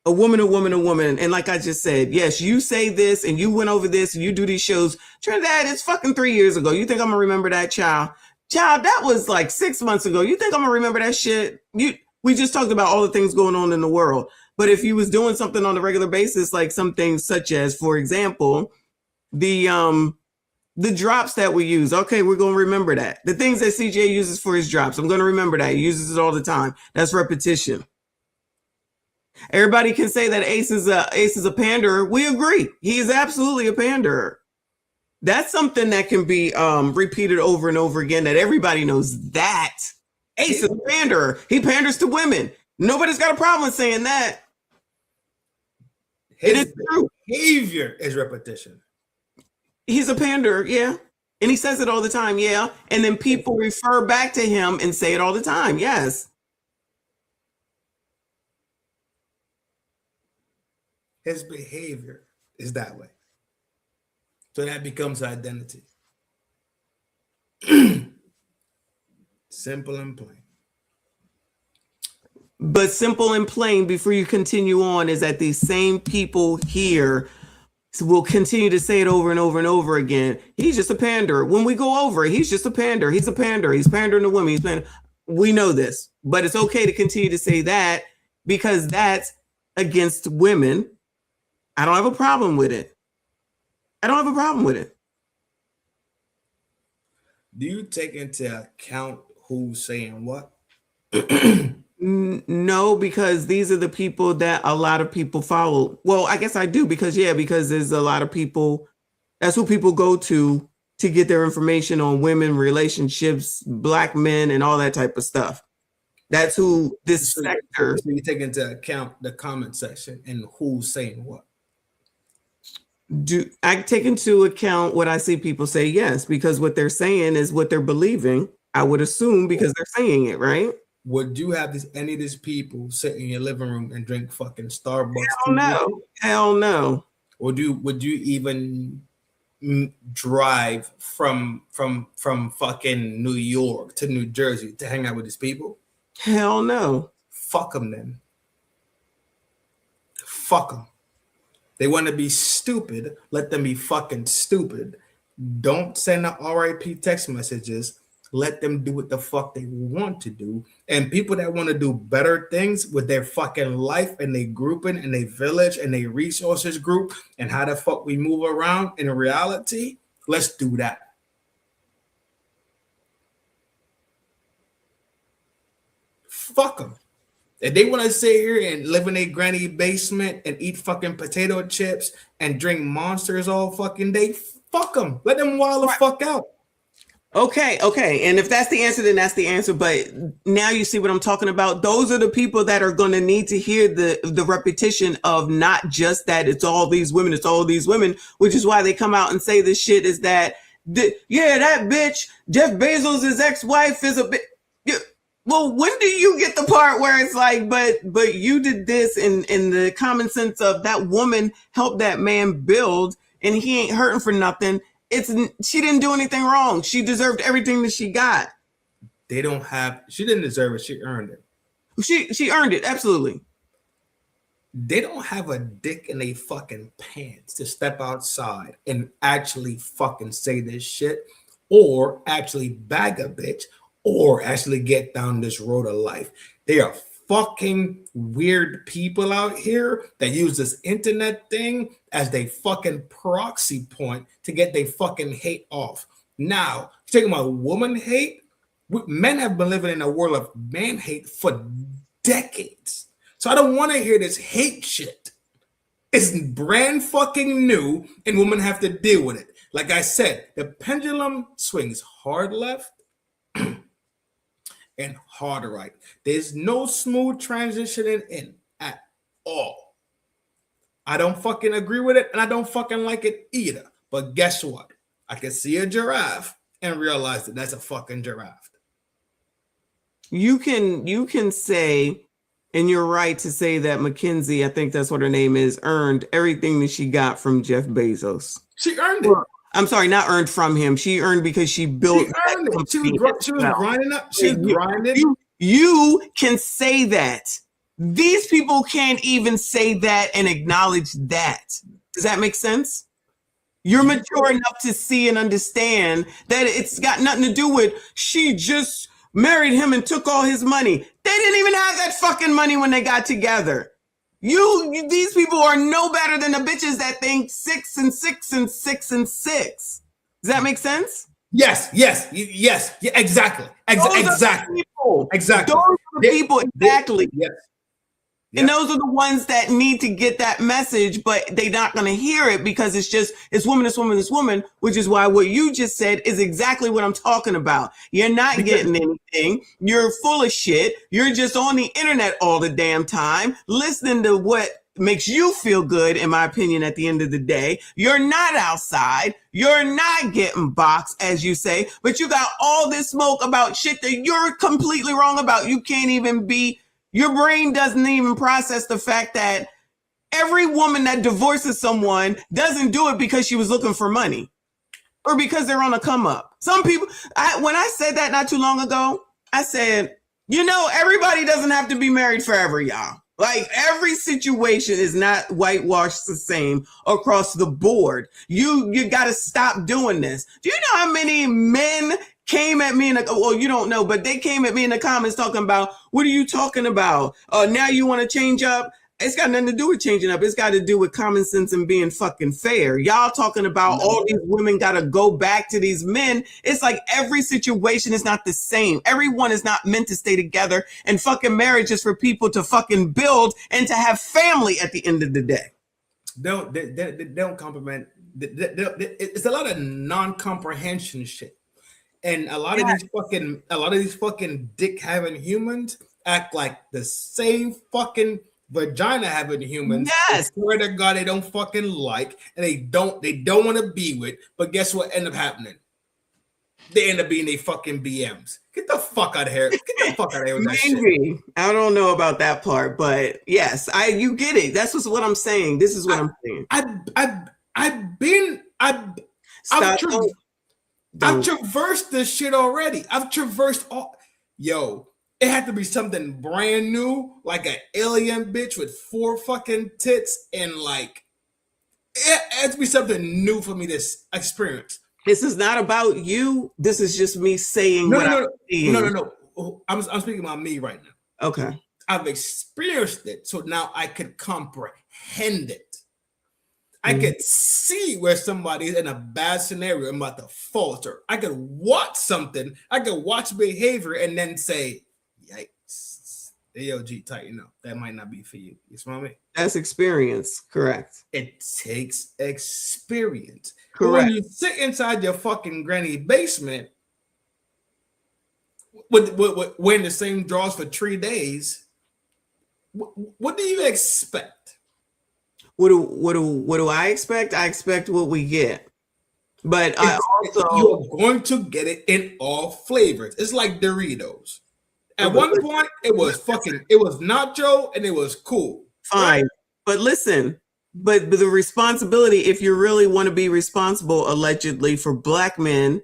a woman. And like I just said, yes, you say this and you went over this and you do these shows. Trinidad, it's fucking 3 years ago. You think I'm gonna remember that, child? Child, that was like 6 months ago. You think I'm gonna remember that shit? We just talked about all the things going on in the world. But if you was doing something on a regular basis, like some things such as, for example, the drops that we use. Okay, we're going to remember that. The things that CJ uses for his drops, I'm going to remember that. He uses it all the time. That's repetition. Everybody can say that Ace is a panderer. We agree. He is absolutely a panderer. That's something that can be repeated over and over again, that everybody knows that. Ace is a panderer. He panders to women. Nobody's got a problem with saying that. His behavior is repetition. He's a panderer, yeah. And he says it all the time, yeah. And then people refer back to him and say it all the time, yes. His behavior is that way. So that becomes identity. Simple and plain. But simple and plain, before you continue on, is that these same people here will continue to say it over and over and over again. He's just a panderer. When we go over it, he's just a panderer. He's a panderer. He's pandering to women. We know this, but it's okay to continue to say that because that's against women. I don't have a problem with it. Do you take into account who's saying what? No, because these are the people that a lot of people follow. Well, I guess I do because there's a lot of people. That's who people go to get their information on women, relationships, black men, and all that type of stuff. That's who this sector. So you take into account the comment section and who's saying what. Do I take into account what I see people say? Yes, because what they're saying is what they're believing. I would assume because they're saying it, right? Would you have any of these people sit in your living room and drink fucking Starbucks? Hell no. Or would you even drive from fucking New York to New Jersey to hang out with these people? Hell no. Fuck them then. Fuck them. They want to be stupid. Let them be fucking stupid. Don't send the RIP text messages. Let them do what the fuck they want to do. And people that want to do better things with their fucking life and they grouping and they village and they resources group and how the fuck we move around in reality, let's do that. Fuck them. If they want to sit here and live in a granny basement and eat fucking potato chips and drink Monsters all fucking day, fuck them. Let them wild the fuck out. Okay. And if that's the answer, then that's the answer. But now you see what I'm talking about. Those are the people that are going to need to hear the repetition of not just that it's all these women, which is why they come out and say this shit is that, that bitch, Jeff Bezos' ex-wife is a bitch. Well, when do you get the part where it's like, but you did this in the common sense of that woman helped that man build and he ain't hurting for nothing. she didn't do anything wrong. She deserved everything that she got. They don't have. She didn't deserve it. She earned it. She earned it. Absolutely. They don't have a dick in their fucking pants to step outside and actually fucking say this shit, or actually bag a bitch, or actually get down this road of life. They are fucking weird people out here that use this internet thing as they fucking proxy point to get their fucking hate off. Now, talking about woman hate, men have been living in a world of man hate for decades. So I don't want to hear this hate shit. It's brand fucking new, and women have to deal with it. Like I said, the pendulum swings hard left and hard right. There's no smooth transitioning in at all. I don't fucking agree with it, and I don't fucking like it either. But guess what? I can see a giraffe and realize that that's a fucking giraffe. You can say, and you're right to say that Mackenzie, I think that's what her name is, earned everything that she got from Jeff Bezos. She earned it. I'm sorry, not earned from him. She earned because she built. She was grinding up. She was grinding. You can say that. These people can't even say that and acknowledge that. Does that make sense? You're mature enough to see and understand that it's got nothing to do with she just married him and took all his money. They didn't even have that fucking money when they got together. These people are no better than the bitches that think 6 and 6 and 6 and 6. Does that make sense? Yes, exactly. Exactly. Exactly. Those are the people, exactly. Yes. And those are the ones that need to get that message, but they're not going to hear it because it's woman, which is why what you just said is exactly what I'm talking about. You're not getting anything. You're full of shit. You're just on the internet all the damn time, listening to what makes you feel good, in my opinion, at the end of the day. You're not outside. You're not getting boxed, as you say, but you got all this smoke about shit that you're completely wrong about. You can't even be. Your brain doesn't even process the fact that every woman that divorces someone doesn't do it because she was looking for money or because they're on a come up. Some people, when I said that not too long ago, I said, everybody doesn't have to be married forever, y'all. Like every situation is not whitewashed the same across the board. You got to stop doing this. Do you know how many men came at me you don't know, but they came at me in the comments talking about, what are you talking about? Now you want to change up? It's got nothing to do with changing up. It's got to do with common sense and being fucking fair. Y'all talking about all these women got to go back to these men. It's like every situation is not the same. Everyone is not meant to stay together, and fucking marriage is for people to fucking build and to have family at the end of the day. They don't compliment. It's a lot of non-comprehension shit. And a lot of these fucking dick having humans act like the same fucking vagina having humans. Yes. I swear to God, they don't fucking like, and they don't want to be with. But guess what end up happening? They end up being they fucking BMs. Get the fuck out of here. Get the fuck out of here with that shit. I don't know about that part, but yes, you get it. That's what I'm saying. This is what I'm saying. I've traversed this shit already. I've traversed all. Yo, it had to be something brand new, like an alien bitch with 4 fucking tits, and like it had to be something new for me to experience. This is not about you. This is just me saying No. I'm speaking about me right now. Okay. I've experienced it, so now I could comprehend it. I could see where somebody's in a bad scenario and about to falter. I could watch something. I could watch behavior and then say, yikes. AOG, tighten up. That might not be for you. You smell me? That's experience. Correct. It takes experience. Correct. When you sit inside your fucking granny basement with wearing the same drawers for 3 days, what do you expect? What do I expect? I expect what we get. But you're going to get it in all flavors. It's like Doritos. At one point, it was nacho and it was cool. Fine. Right? But listen, But the responsibility, if you really want to be responsible, allegedly, for black men,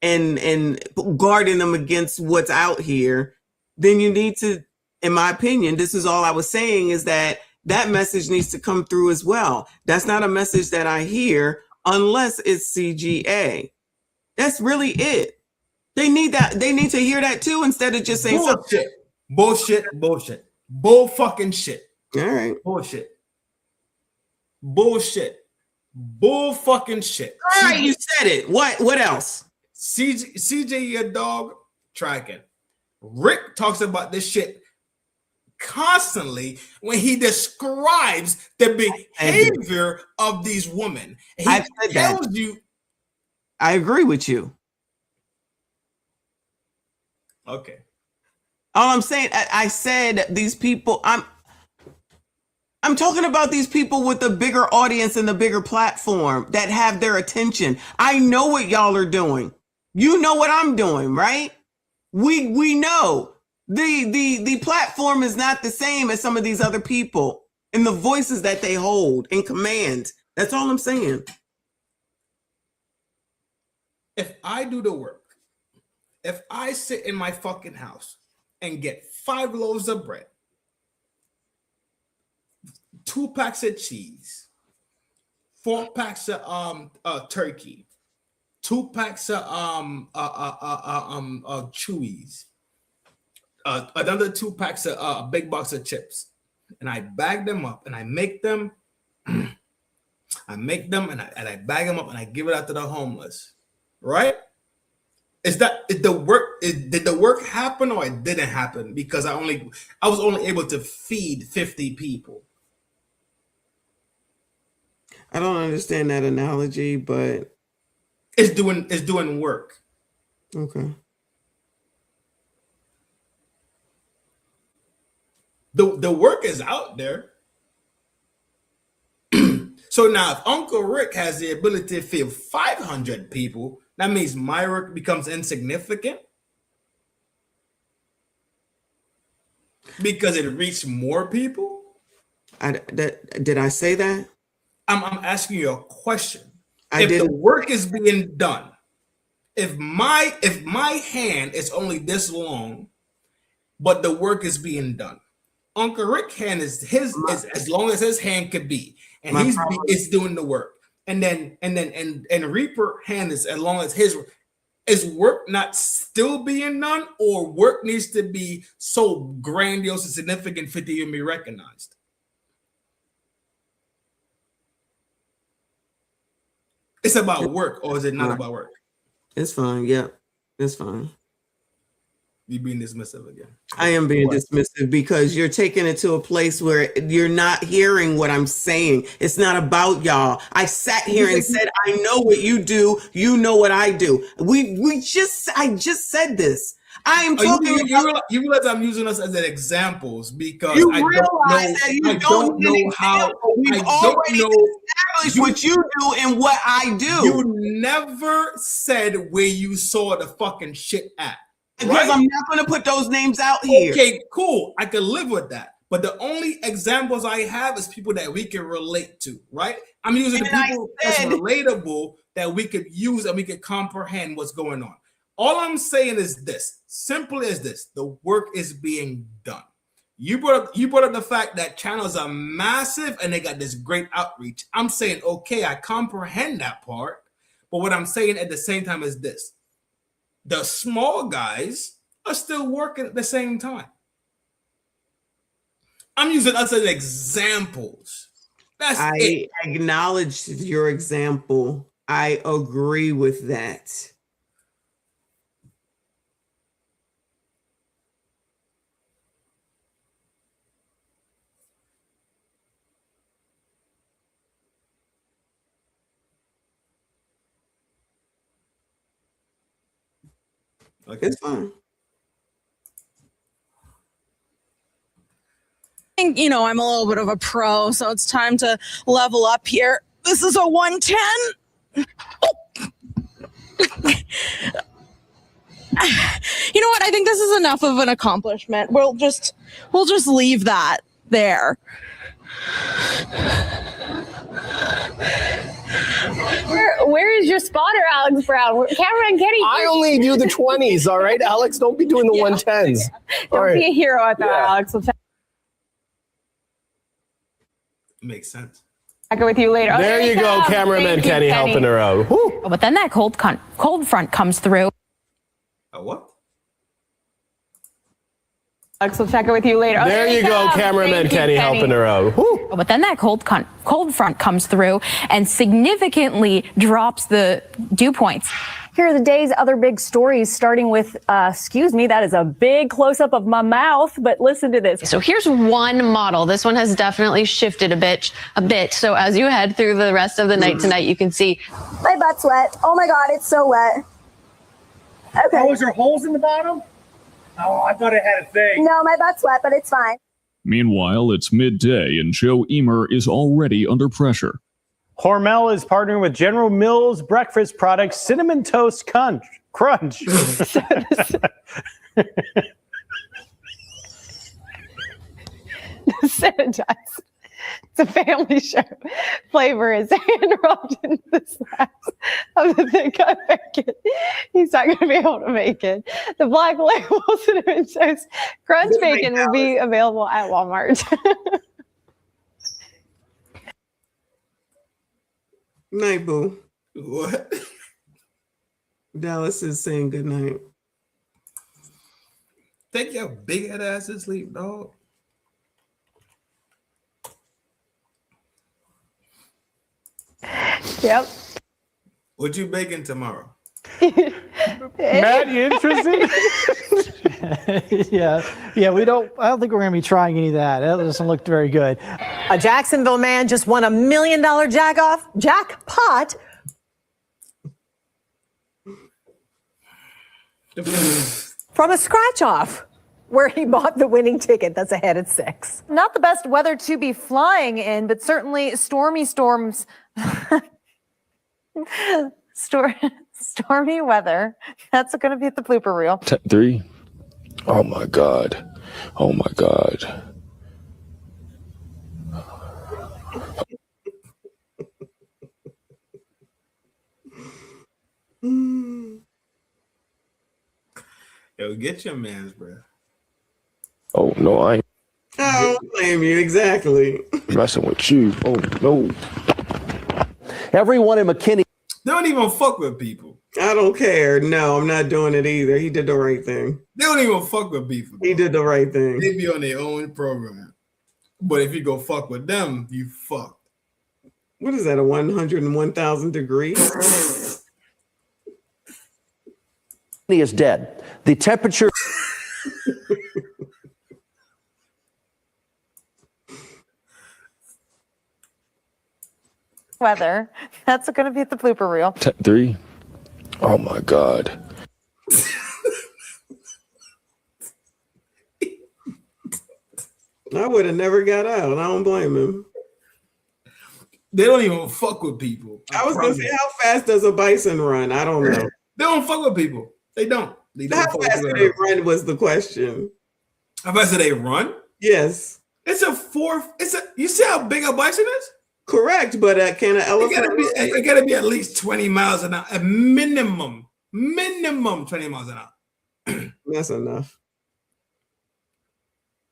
and guarding them against what's out here, then you need to, in my opinion, this is all I was saying, is that message needs to come through as well. That's not a message that I hear unless it's CGA. That's really it. They need that. They need to hear that too, instead of just saying something. Bullshit. Bull fucking shit. All right. Bullshit. Bull fucking shit. All right, you said it. What else? CJ, your dog, tracking. Rick talks about this shit constantly when he describes the behavior of these women. He tells you. I agree with you. Okay. All I'm saying, I said these people, I'm talking about these people with the bigger audience and the bigger platform that have their attention. I know what y'all are doing. You know what I'm doing, right? We know the platform is not the same as some of these other people and the voices that they hold in command. That's all I'm saying. If I do the work, if I sit in my fucking house and get 5 loaves of bread, 2 packs of cheese, 4 packs of turkey, 2 packs of chewies, another 2 packs of a big box of chips, and I bag them up and I make them, and I bag them up and I give it out to the homeless, right? Did the work happen or it didn't happen because I was only able to feed 50 people? I don't understand that analogy, but it's doing work. Okay. The work is out there. So now if Uncle Rick has the ability to feed 500 people, that means my work becomes insignificant because it reached more people. Did I say that? I'm asking you a question. The work is being done, if my hand is only this long, but the work is being done, Uncle Rick's hand is as long as his hand could be, and it's doing the work. And then Reaper hand is as long as his. Is work not still being done, or work needs to be so grandiose and significant for it to even be recognized? It's about work, or is it not about work? It's fine. Yep, it's fine. You being dismissive again. I am being dismissive because you're taking it to a place where you're not hearing what I'm saying. It's not about y'all. I sat here and said, I know what you do. You know what I do. I just said this. I am talking. You realize I'm using us as examples because you I don't know how. We've already established what you do and what I do. You never said where you saw the fucking shit at. Because I'm not going to put those names out here. Okay, cool. I can live with that. But the only examples I have is people that we can relate to, right? I'm using the people that's relatable that we could use and we could comprehend what's going on. All I'm saying is this, simple as this: the work is being done. You brought up the fact that channels are massive and they got this great outreach. I'm saying, okay, I comprehend that part. But what I'm saying at the same time is this: the small guys are still working at the same time. I'm using us as examples. I acknowledge your example. I agree with that. Okay. It's fine. You know, I'm a little bit of a pro, so it's time to level up here. This is a 110. You know what? I think this is enough of an accomplishment. We'll just leave that there. Where is your spotter, Alex Brown? Cameron Kenny. I only do the 20s, all right, Alex? Don't be doing the 110s. Don't be a hero at that, Alex. We'll check Makes sense. back with you later. There you go, cameraman Kenny helping her out. Whew. But then that cold front comes through. A what? Alex, we'll check it with you later. There you go, cameraman Kenny helping her out. Whew. But then that cold front comes through and significantly drops the dew points. Here are the day's other big stories, starting with, excuse me, that is a big close-up of my mouth, but listen to this. So here's one model. This one has definitely shifted a bit. So as you head through the rest of the night tonight, you can see. My butt's wet. Oh my God, it's so wet. Okay. Oh, is there holes in the bottom? Oh, I thought it had a thing. No, my butt's wet, but it's fine. Meanwhile, it's midday and Joe Emer is already under pressure. Hormel is partnering with General Mills breakfast product Cinnamon Toast Crunch. Sanitize. It's a family show. Flavor is hand rubbed into the slabs of the thick cut bacon. He's not going to be able to make it. The Black Label Cinnamon Toast Crunch Bacon will be available at Walmart. Night, boo. What? Dallas is saying good night. Take your big head ass to sleep, dog. Yep. What you baking tomorrow? Matt, you interested? yeah. I don't think we're going to be trying any of that. That doesn't look very good. A Jacksonville man just won $1 million jackpot. From a scratch off where he bought the winning ticket. That's ahead at 6. Not the best weather to be flying in, but certainly stormy storms. Stormy weather. That's going to be at the blooper reel. 3. Oh my God. Oh my God. Yo, get your man's, bro. Oh no, I ain't I don't blame you. Exactly. messing with you. Oh no. Everyone in McKinney. They don't even fuck with people. I don't care. No, I'm not doing it either. He did the right thing. They don't even fuck with people. He did the right thing. They be on their own program. But if you go fuck with them, you fucked. What is that, a 101,000 degrees? He is dead. The temperature. Weather. That's going to be at the blooper reel. 3. Oh my God. I would have never got out. I don't blame him. They don't even fuck with people. I was going to say, how fast does a bison run? I don't know. They don't fuck with people. They don't. How fast do they run was the question. How fast do they run? Yes. You see how big a bison is? Correct, but can an elephant? It gotta be at least 20 miles an hour. A minimum 20 miles an hour. That's enough.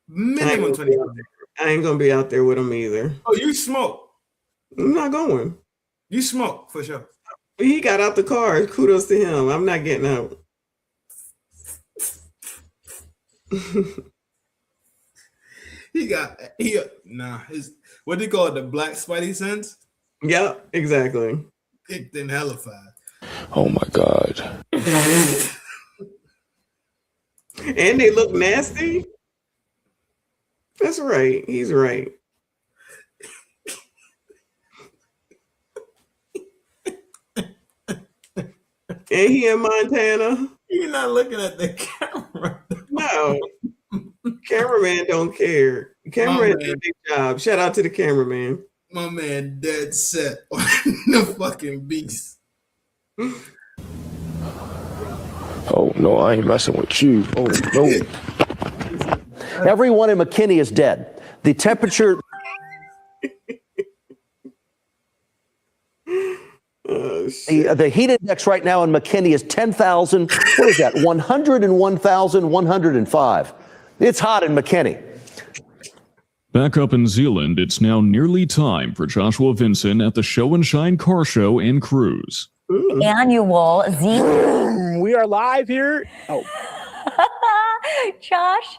Minimum 20 miles. I ain't gonna be out there with him either. Oh, you smoke? I'm not going. You smoke for sure. He got out the car. Kudos to him. I'm not getting out. His what do you call it? The black spidey sense? Yep, exactly. Kicked in hella fast. Oh my God. And they look nasty. That's right. He's right. And he in Montana. You're not looking at the camera. No. Cameraman don't care. Cameraman did a big job. Shout out to the cameraman. My man dead set on the fucking beast. Oh no, I ain't messing with you. Oh no. Everyone in McKinney is dead. The temperature. The heat index right now in McKinney is 10,000. What is that? 101,105. It's hot in McKinney. Back up in Zealand, it's now nearly time for Joshua Vinson at the Show and Shine Car Show and Cruise. Annual Zealand. We are live here. Oh. Josh,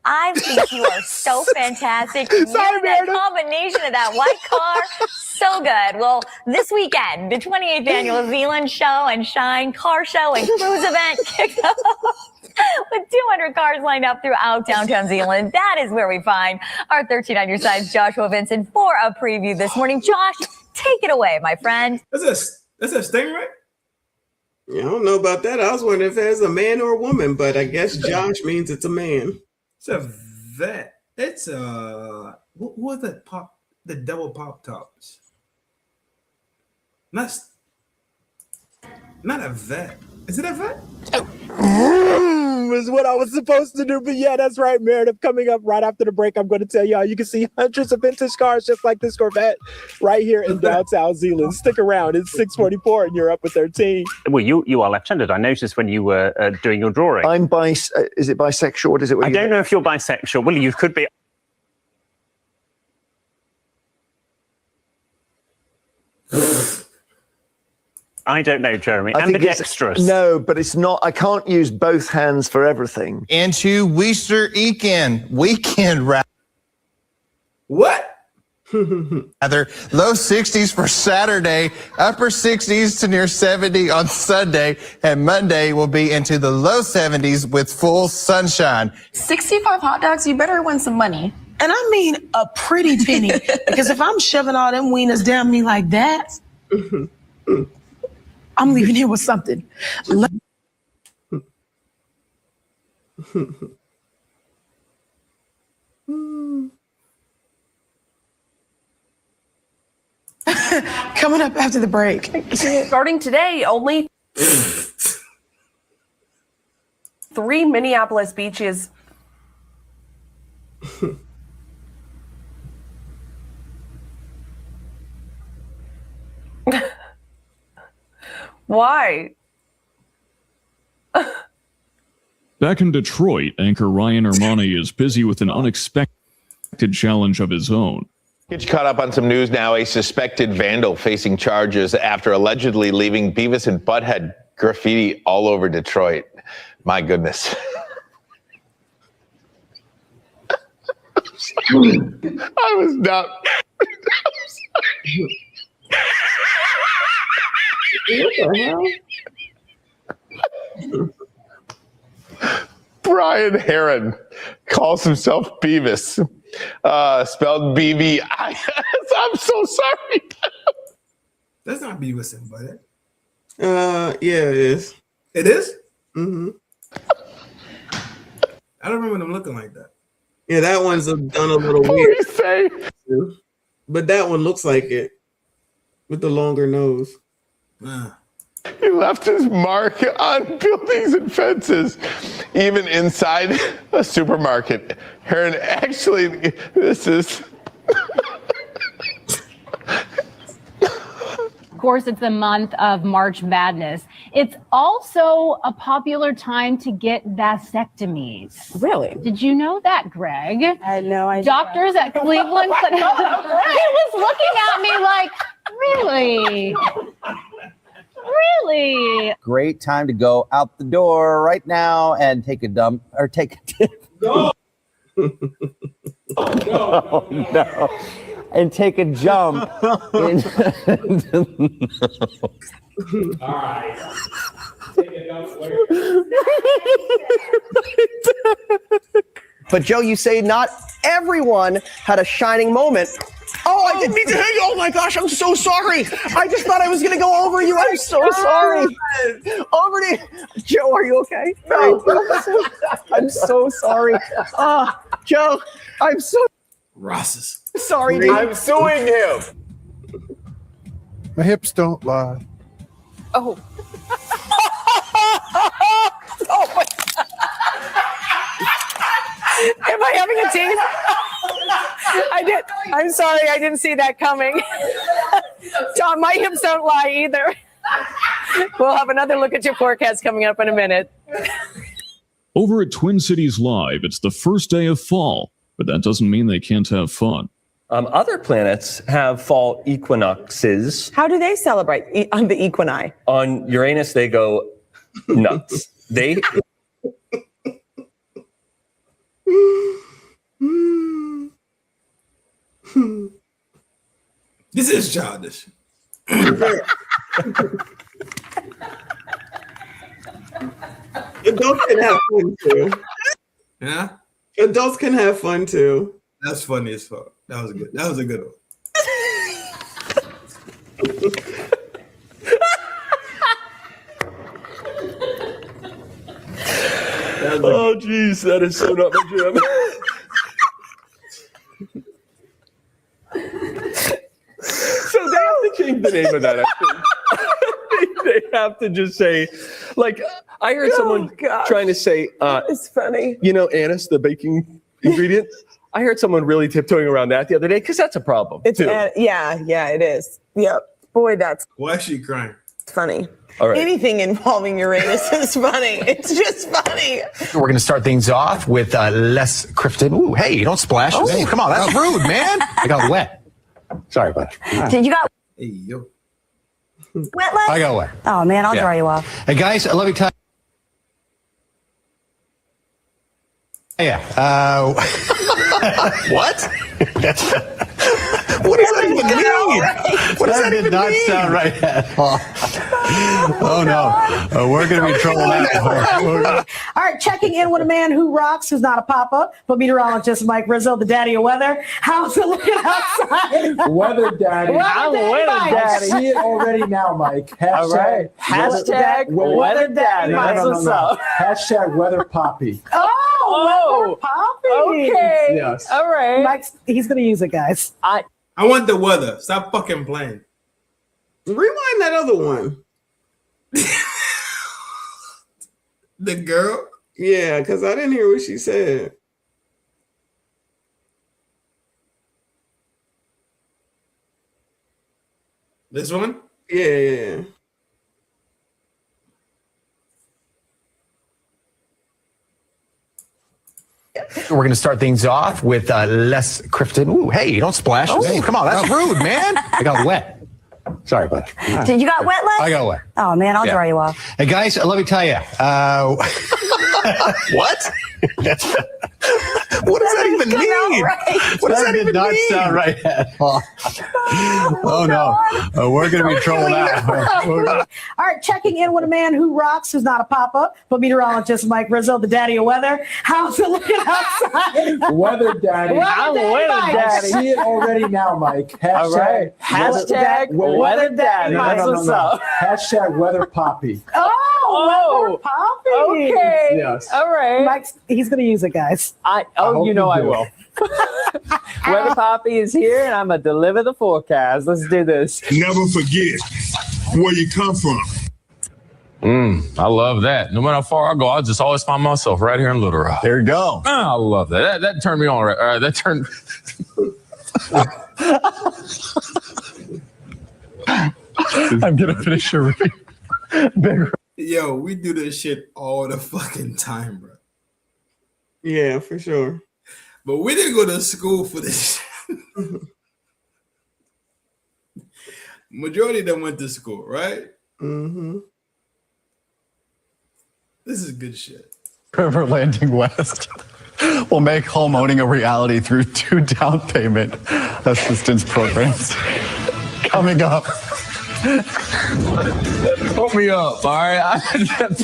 I think you are so fantastic. Sorry, that combination of that white car, so good. Well, this weekend, the 28th annual Zealand Show and Shine Car Show and Cruise event kicks off with 200 cars lined up throughout downtown Zealand. That is where we find our 13 on your side's Joshua Vinson for a preview this morning. Josh, take it away, my friend. That's a Stingray? Yeah, I don't know about that. I was wondering if it's a man or a woman, but I guess Josh means it's a man. It's a vet. It's a what was that pop? The double pop tops. Not a vet. Is it a vet? Is what I was supposed to do, but yeah, that's right, Meredith. Coming up right after the break, I'm going to tell y'all you can see hundreds of vintage cars just like this Corvette right here in downtown Zealand. Stick around. It's 6:44 and you're up with 13. Well, you are left-handed. I noticed when you were doing your drawing. I'm is it bisexual? What is it? I don't know if you're bisexual. Well, you could be. I don't know, Jeremy. Ambidextrous. No, but it's not. I can't use both hands for everything. Into weekend wrap. What? Rather, low 60s for Saturday, upper 60s to near 70 on Sunday, and Monday will be into the low 70s with full sunshine. 65 hot dogs, you better win some money. And I mean a pretty penny. Because if I'm shoving all them wieners down me like that, I'm leaving here with something. Coming up after the break. Starting today, only 3 Minneapolis beaches. Why? Back in Detroit, anchor Ryan Armani is busy with an unexpected challenge of his own. Get you caught up on some news now. A suspected vandal facing charges after allegedly leaving Beavis and Butthead graffiti all over Detroit. My goodness. I was not. What the hell? Brian Heron calls himself Beavis, spelled B-V-I-S. I'm so sorry. That's not Beavis and Butthead. Yeah, it is. It is? Mm-hmm. I don't remember them looking like that. Yeah, that one's done a little weird. But that one looks like it with the longer nose. He left his mark on buildings and fences, even inside a supermarket. Heron, actually, this is... Of course, it's the month of March Madness. It's also a popular time to get vasectomies. Really? Did you know that, Greg? I know. Doctors at Cleveland. He was looking at me like, really? Really? Great time to go out the door right now and take a dump or take a dip. No. Oh, no. And take a jump. In All right. But Joe, you say not everyone had a shining moment. Oh, I didn't mean to hit you. Oh my gosh, I'm so sorry. I just thought I was gonna go over you. I'm so sorry. Over to you. Joe, are you okay? No. I'm so sorry. Joe, I'm so Ross's. sorry, dude. I'm suing him. My hips don't lie. Oh. Oh my. Am I having a tease? I'm sorry, I didn't see that coming. Tom, my hips don't lie either. We'll have another look at your forecast coming up in a minute. Over at Twin Cities Live, it's the first day of fall, but that doesn't mean they can't have fun. Other planets have fall equinoxes. How do they celebrate on the equini? On Uranus, they go nuts. They. This is childish. Adults can have fun too. Yeah? Adults can have fun too. That's funny as fuck. That was good. That was a good one. Oh, geez, that is so not my jam. So they have to change the name of that, I think. They have to just say, like, I heard someone trying to say, it's funny. You know, anise, the baking ingredient. I heard someone really tiptoeing around that the other day because that's a problem. It's too. yeah, it is. Yep. Boy, that's Why is she crying? funny. All right. Anything involving Uranus is funny. It's just funny. We're going to start things off with Les Crifton. Ooh, hey, don't splash. Oh. Hey, come on, that's rude, man. I got wet. Sorry, bud. Did you got Hey, yo. wet leg? I got wet. Oh man, I'll Yeah. dry you off. Hey, guys, let me tell you. Yeah. What? What does that even mean? What does that even mean? That did not sound right at all. Oh, no. We're going to be in trouble now. All right, checking in with a man who rocks, who's not a pop-up, but meteorologist Mike Rizzo, the daddy of weather. How's it looking outside? Weather daddy. I'm a weather I daddy. see it already now, Mike. Hashtag, All right. Hashtag weather daddy. No, no, no, Mike. no. Hashtag weather poppy. Oh, weather poppy. Okay. Yes. All right. Mike's, he's going to use it, guys. I want the weather. Stop fucking playing. Rewind that other one. The girl? Yeah, because I didn't hear what she said. This one? Yeah. We're going to start things off with Les Crifton. Ooh, hey, don't splash. Hey, come on, that's rude, man. I got wet. Sorry, bud. Did you got wet leg? I got wet. Oh man, I'll Yeah. dry you off. Hey, guys, let me tell you. What? What does that even mean? What does that even mean? That did not sound right at all. Oh, no. We're going to be in trouble now. All right, checking in with a man who rocks, who's not a pop-up, but meteorologist Mike Rizzo, the daddy of weather. How's it looking outside? Weather daddy. I'm a weather I daddy. see it already now, Mike. Hashtag, All right. Hashtag weather daddy. No, no, no, What's no. up? Hashtag weather poppy. Oh, weather poppy. Okay. Yes. All right. Mike's, he's going to use it, guys. I hope you know you I do. will. Weather Poppy is here, and I'm going to deliver the forecast. Let's do this. Never forget where you come from. I love that. No matter how far I go, I'll just always find myself right here in Little Rock. There you go. I love that. That turned me on. Right. All right, that turned. I'm gonna finish your review. Yo, we do this shit all the fucking time, bro. Yeah, for sure. But we didn't go to school for this. Majority of them went to school, right? Mm-hmm. This is good shit. River Landing West will make home owning a reality through 2 down payment assistance programs. Coming up. Pump me up, all right?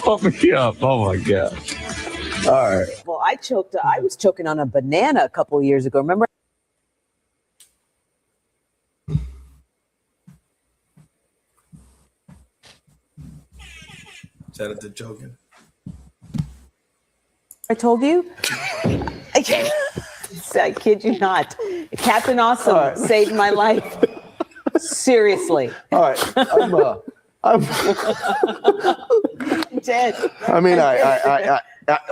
Pump me up. Oh my God. All right. Well, I was choking on a banana a couple of years ago. Remember? Shout out to joking. I told you. I kid you not. Captain Awesome saved my life. Seriously. All right. I'm dead. I mean, I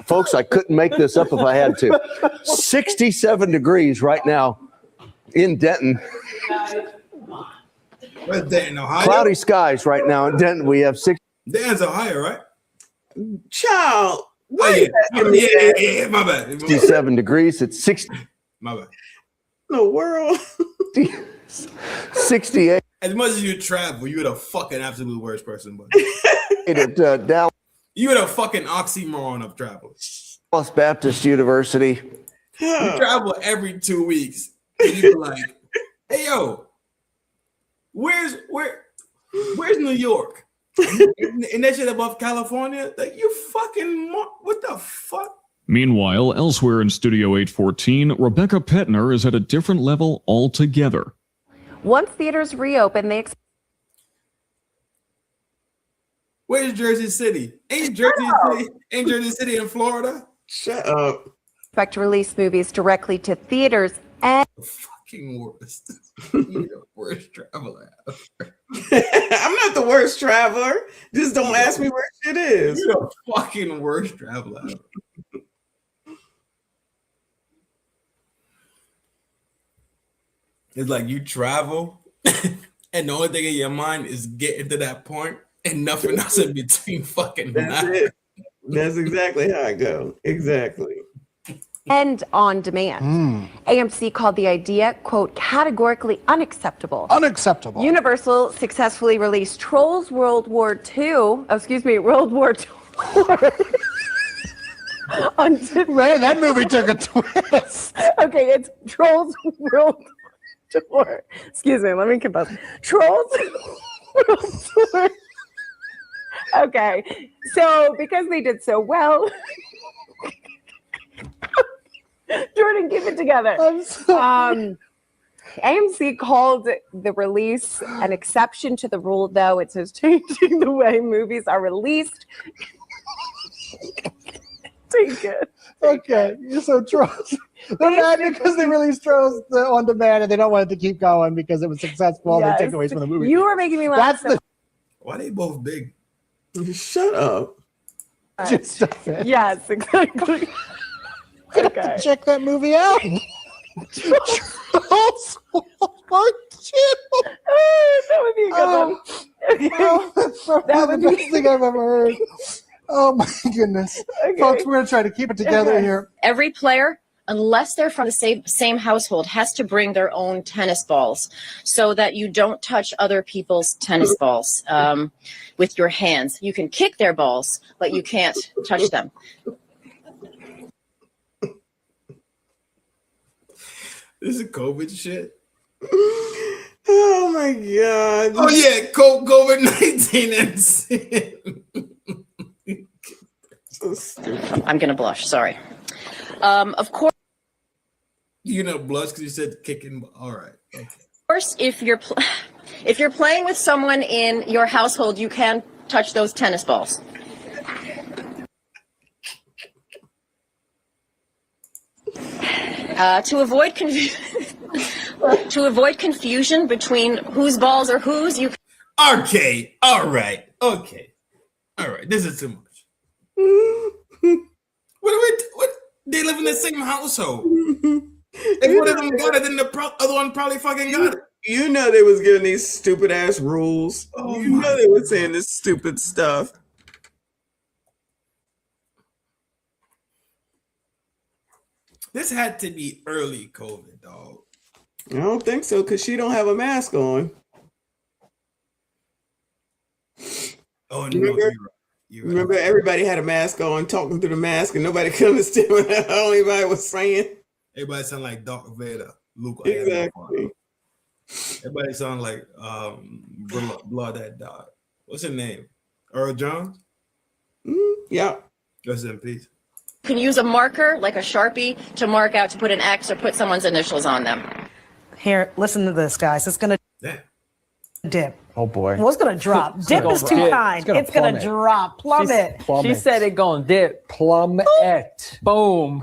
folks, I couldn't make this up if I had to. 67 degrees right now in Denton. Where's Dayton, Ohio? Cloudy skies right now in Denton. We have 6. Dan's Ohio, right? Child, Oh, yeah, my bad. 67 degrees. It's 60. My bad. The world. 68. As much as you travel, you're the fucking absolute worst person, buddy. At Dallas You're the fucking oxymoron of travel. Baptist University. You travel every 2 weeks, and you're like, "Hey, yo, where's New York?" And that shit above California, like you fucking what the fuck? Meanwhile, elsewhere in Studio 814, Rebecca Petner is at a different level altogether. Once theaters reopen, they Where's Jersey City? Ain't Jersey City in Florida? Shut up. expect to release movies directly to theaters and Fucking worst. You're the worst traveler ever. I'm not the worst traveler. Just don't ask me where shit is. You're the fucking worst traveler ever. It's like you travel, and the only thing in your mind is getting to that point, and nothing else in between fucking That's matters. it. That's exactly how I go. Exactly. on demand. AMC called the idea, quote, categorically unacceptable. Unacceptable. Universal successfully released Trolls World War II, World War II. Man, that movie took a twist. Okay, it's Trolls World Tour. Excuse me, let me compose. Trolls World Tour. Okay, so because they did so well, Jordan, keep it together. AMC called the release an exception to the rule, though. It says changing the way movies are released. Take it. Okay, so Trolls. They're mad because they released Trolls on demand and they don't want it to keep going because it was successful and they took away from the movie. You are making me laugh. That's Why they both big? Shut up. Just stop it. Yes, exactly. Okay. Check that movie out. Trolls World War II. That would be a good one. Oh, that's probably the best thing I've ever heard. Oh my goodness. Folks, we're going to try to keep it together here. Every player, unless they're from the same household, has to bring their own tennis balls so that you don't touch other people's tennis balls with your hands. You can kick their balls, but you can't touch them. This is COVID shit. Oh my god. Oh yeah, COVID-19 and sin. So stupid. I'm gonna blush. Sorry. Of course. You know, blush because you said kicking. All right. Okay. Of course, if you're playing with someone in your household, you can touch those tennis balls. To avoid confusion between whose balls are whose, you. Okay. All right. Okay. All right. This is too much. What? They live in the same household. If one of them got it, then the other one probably fucking got it. You know they was giving these stupid ass rules. Oh you know they were saying this stupid stuff. This had to be early COVID, dog. I don't think so, because she don't have a mask on. Oh no, Remember? Remember, everybody had a mask on, talking through the mask, and nobody could understand what the hell anybody was saying. Everybody sound like Darth Vader, Luke. Exactly. Everybody sound like blood that died. What's his name? Earl Jones. Yeah. Rest in peace. You can use a marker like a Sharpie to mark out, to put an X or put someone's initials on them. Here, listen to this, guys. It's going to dip. Oh boy. Well, it's going to drop. Dip is too kind. It's going to drop. Plummet. She said it going to dip. Plummet. Boom.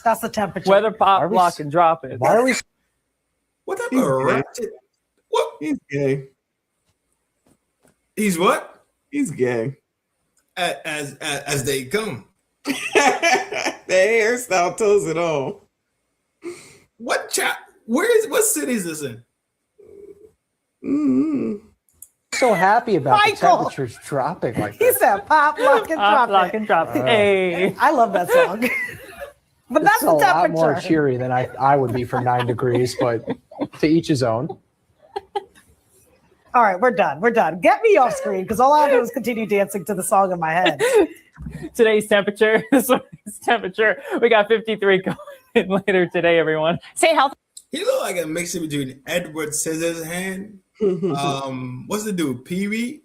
That's the temperature. Weather pop, block, and drop it. Why are we? What type of ratchet? What? He's gay. He's what? He's gay. As they come. The hairstyle tells it all. What chat? What city is this in? so happy about the Michael. temperatures dropping like He that. said pop, lock, and Pop, drop lock, it. and drop it. Hey. I love that song. But that's It's the a lot more temperature. cheery than I would be from 9 degrees, but to each his own. All right, we're done. We're done. Get me off screen because all I do is continue dancing to the song in my head. Today's temperature, this morning's temperature, we got 53 going in later today, everyone. Stay healthy. He looked like a mixture between Edward Scissorhands. What's the dude? Pee Wee?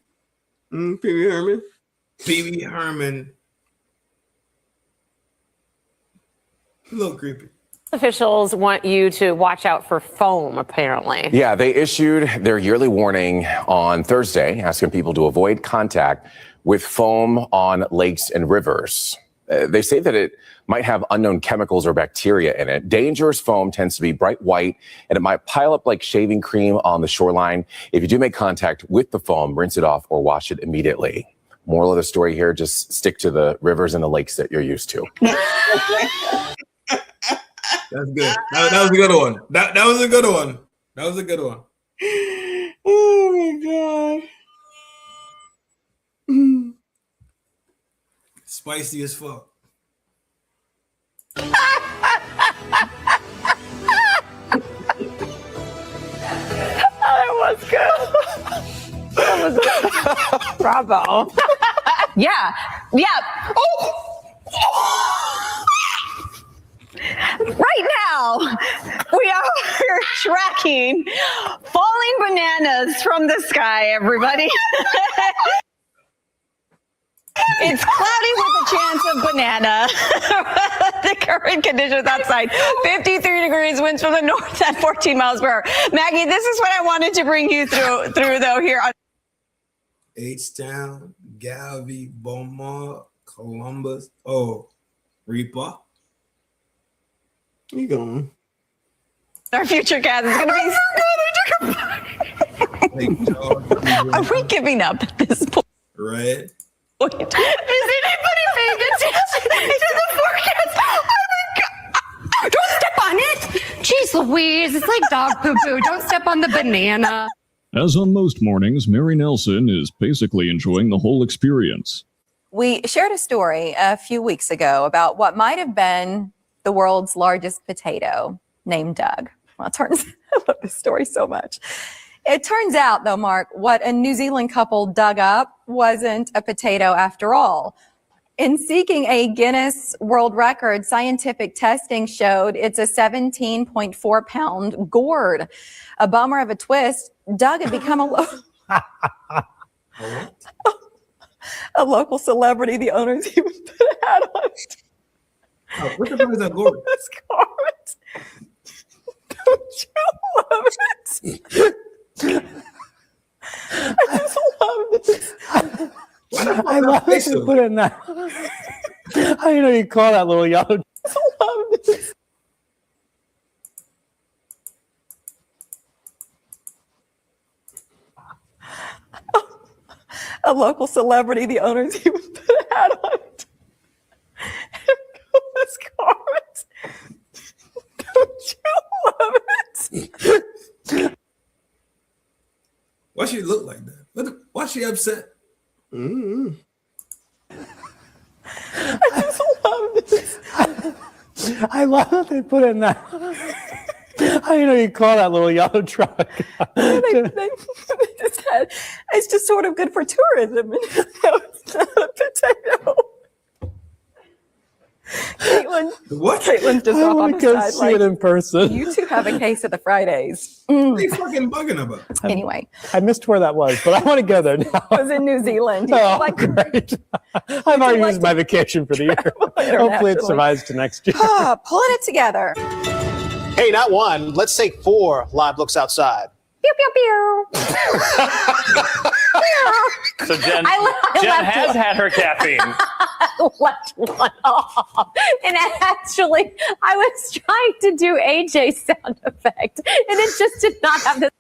Pee Wee Herman. Pee Wee Herman. A little creepy. Officials want you to watch out for foam, apparently. Yeah, they issued their yearly warning on Thursday, asking people to avoid contact with foam on lakes and rivers. They say that it might have unknown chemicals or bacteria in it. Dangerous foam tends to be bright white, and it might pile up like shaving cream on the shoreline. If you do make contact with the foam, rinse it off or wash it immediately. Moral of the story here, just stick to the rivers and the lakes that you're used to. That's good. That was a good one. That was a good one. That was a good one. Oh my god. Spicy as fuck. That was good. That was good. Bravo. Yeah. Yeah. Oh. Right now, we are tracking falling bananas from the sky, everybody. It's cloudy with a chance of banana. The current conditions outside, 53 degrees, winds from the north at 14 miles per hour. Maggie, this is what I wanted to bring you through though here on H-Town, Galvey, Beaumont, Columbus, Reaper. You going? our future cast. It's going to be Are we giving up at this point? Right. Is anybody paying attention to the forecast? Oh my God. Don't step on it. Jeez Louise, it's like dog poo-poo. Don't step on the banana. As on most mornings, Mary Nelson is basically enjoying the whole experience. We shared a story a few weeks ago about what might have been the world's largest potato named Doug. Well, it turns I love this story so much. It turns out, though, Mark, what a New Zealand couple dug up wasn't a potato after all. In seeking a Guinness World Record, scientific testing showed it's a 17.4-pound gourd. A bummer of a twist, Doug had become a local celebrity. The owners even put a hat on it. What the fuck is that gourd? This gourd. Don't you love it? I just love this. I love it. You put it in that. How do you know you call that little yellow? I just love this. A local celebrity. The owners even put a hat on it. This gourd. Don't you love it? Why she look like that? Why she upset? I just love this. I love that they put it in that. How do you know you call that little yellow truck? they just had, it's just sort of good for tourism. It's not a potato. Caitlin, what? Caitlin's just I off on want the to go side. see it in person. You two have a case of the Fridays. What are you fucking bugging about? Anyway, I missed where that was, but I want to go there now. I was in New Zealand. Oh, great. I've already used my vacation for the year. Hopefully it survives to next year. Pulling it together. Hey, not one. Let's take 4 live looks outside. Pew, pew, pew. So Jen, I Jen left has it. had her caffeine. I left one off. And actually, I was trying to do AJ's sound effect, and it just did not have the.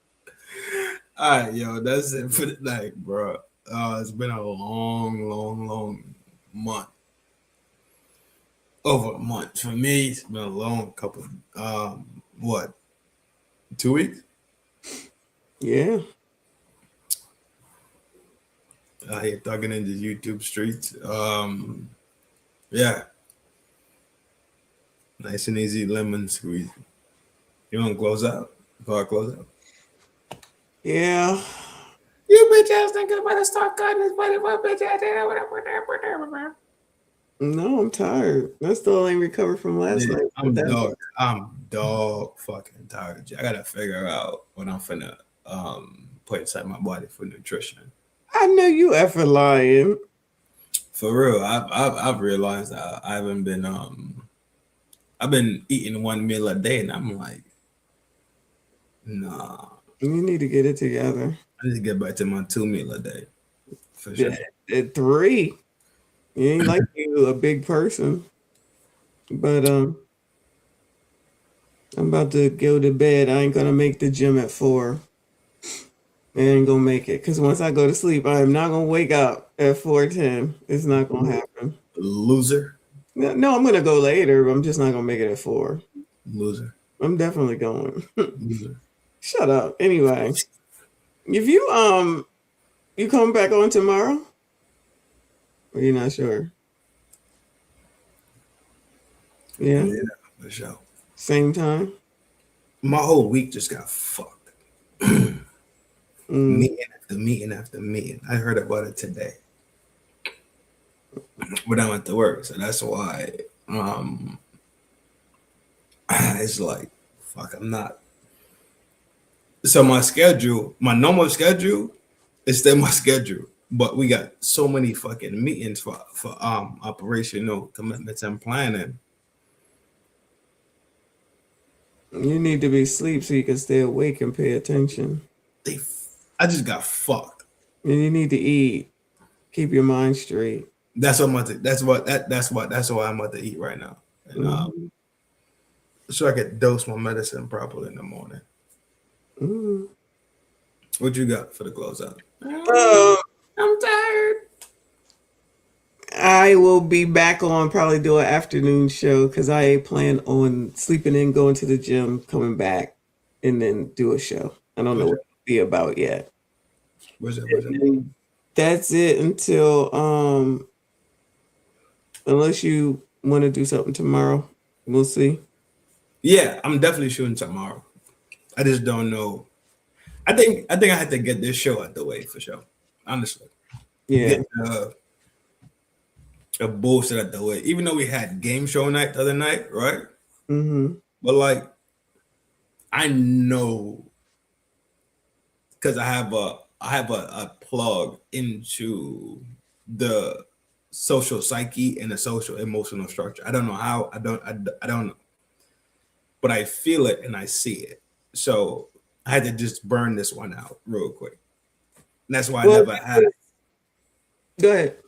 All right, yo, that's it for the night, bro. It's been a long month. Over a month. For me, it's been a long couple. What? 2 weeks? Yeah. out here thugging in the YouTube streets. Yeah. Nice and easy lemon squeeze. You want to close out? Before I close out? Yeah. You bitch ass niggas better start cutting this buddy. What bitch ass? No, I'm tired. I still ain't recovered from last night. I'm dog fucking tired. I gotta figure out what I'm finna put inside my body for nutrition. I know you effing lying. For real, I've realized that I haven't been I've been eating one meal a day, and I'm like, nah. You need to get it together. I need to get back to my 2 meal a day. For sure. At 3. You ain't like you a big person. But I'm about to go to bed. I ain't gonna make the gym at 4. I ain't gonna make it. Because once I go to sleep, I am not gonna wake up at 4:10. It's not gonna happen. Loser. No, I'm gonna go later, but I'm just not gonna make it at 4. Loser. I'm definitely going. Loser. Shut up. Anyway, if you come back on tomorrow, or you're not sure? Yeah, for sure. Same time. My whole week just got fucked. Meeting after meeting after meeting. I heard about it today, but I went to work, so that's why. It's like, fuck. I'm not. So my schedule, my normal schedule, is still my schedule, but we got so many fucking meetings for operational commitments and planning. You need to be asleep so you can stay awake and pay attention. I just got fucked. And you need to eat. Keep your mind straight. That's what I'm about to, that's why I'm about to eat right now. And so I could dose my medicine properly in the morning. What you got for the closeout? I'm tired. I will be back on, probably do an afternoon show because I plan on sleeping in, going to the gym, coming back, and then do a show. I don't know what it'll be about yet. What's that? That's it until unless you want to do something tomorrow. We'll see. Yeah, I'm definitely shooting tomorrow. I just don't know. I think I had to get this show out the way for sure. Honestly. Yeah. Get a bullshit out the way. Even though we had game show night the other night, right? Mm-hmm. But like, I know because I have a plug into the social psyche and the social emotional structure. I don't know how. I don't know. But I feel it and I see it. So I had to just burn this one out real quick. And that's why I never had. Go ahead.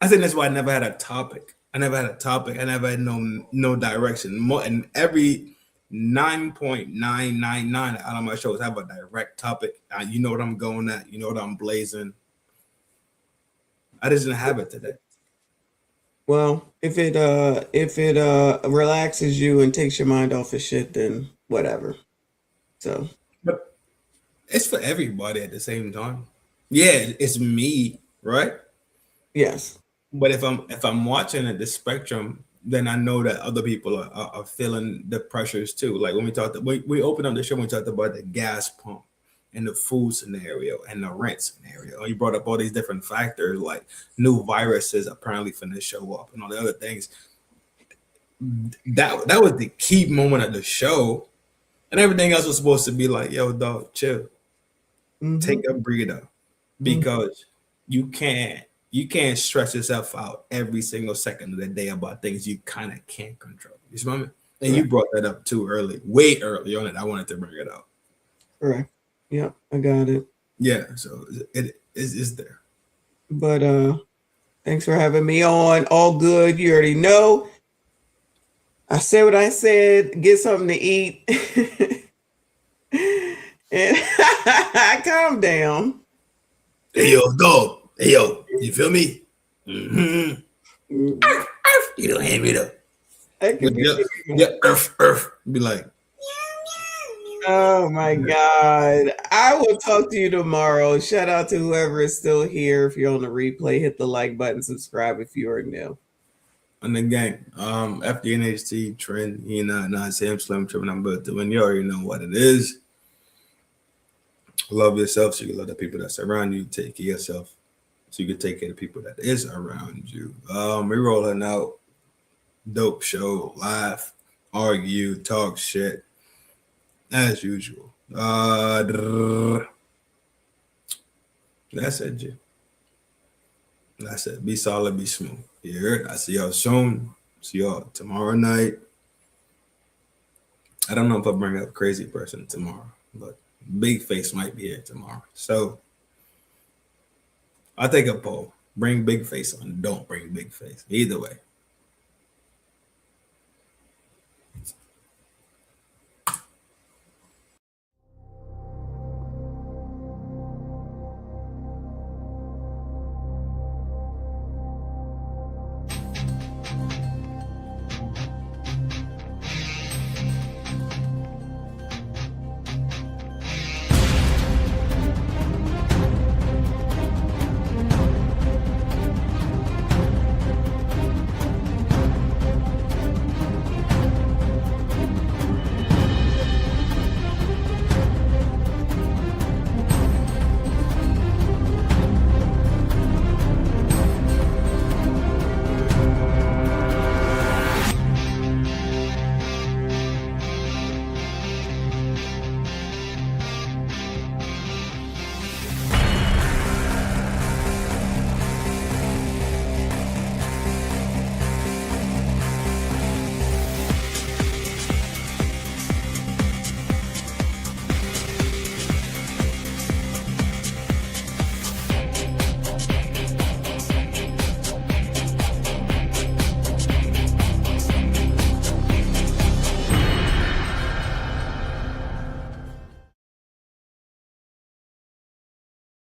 I think that's why I never had a topic. I never had no direction. And every 9.999 out of my shows have a direct topic. You know what I'm going at. You know what I'm blazing. I just didn't have it today. Well, if it relaxes you and takes your mind off of shit, then whatever. So, but it's for everybody at the same time. Yeah, it's me, right? Yes. But if I'm watching at the spectrum, then I know that other people are feeling the pressures too. Like when we opened up the show, we talked about the gas pump and the food scenario and the rent scenario. You brought up all these different factors, like new viruses apparently finna show up and all the other things. That was the key moment of the show, and everything else was supposed to be like, "Yo, dog, chill, take a breather," because you can't stress yourself out every single second of the day about things you kind of can't control. You see what I mean? And you brought that up too early, way early on it. I wanted to bring it up. Correct. Yeah, I got it. Yeah, so it is there. But thanks for having me on. All good. You already know. I said what I said. Get something to eat. And calm down. Hey, yo, dog. Hey, yo, you feel me? Mm-hmm. You don't hand me up. Yeah, earth. Be like, Oh my God. I will talk to you tomorrow. Shout out to whoever is still here. If you're on the replay, hit the like button, subscribe if you are new. And the gang, FDNHT, Trend, Sam Slim, Tripping, I'm about to win. You already know what it is. Love yourself so you can love the people that surround you. Take care of yourself so you can take care of the people that is around you. We rolling out dope show, laugh, argue, talk shit as usual. That's it, G. That's it. Be solid, be smooth. You heard? I see y'all soon. See y'all tomorrow night. I don't know if I'll bring up crazy person tomorrow, but Big Face might be here tomorrow. So I'll take a poll. Bring Big Face on. Don't bring Big Face. Either way.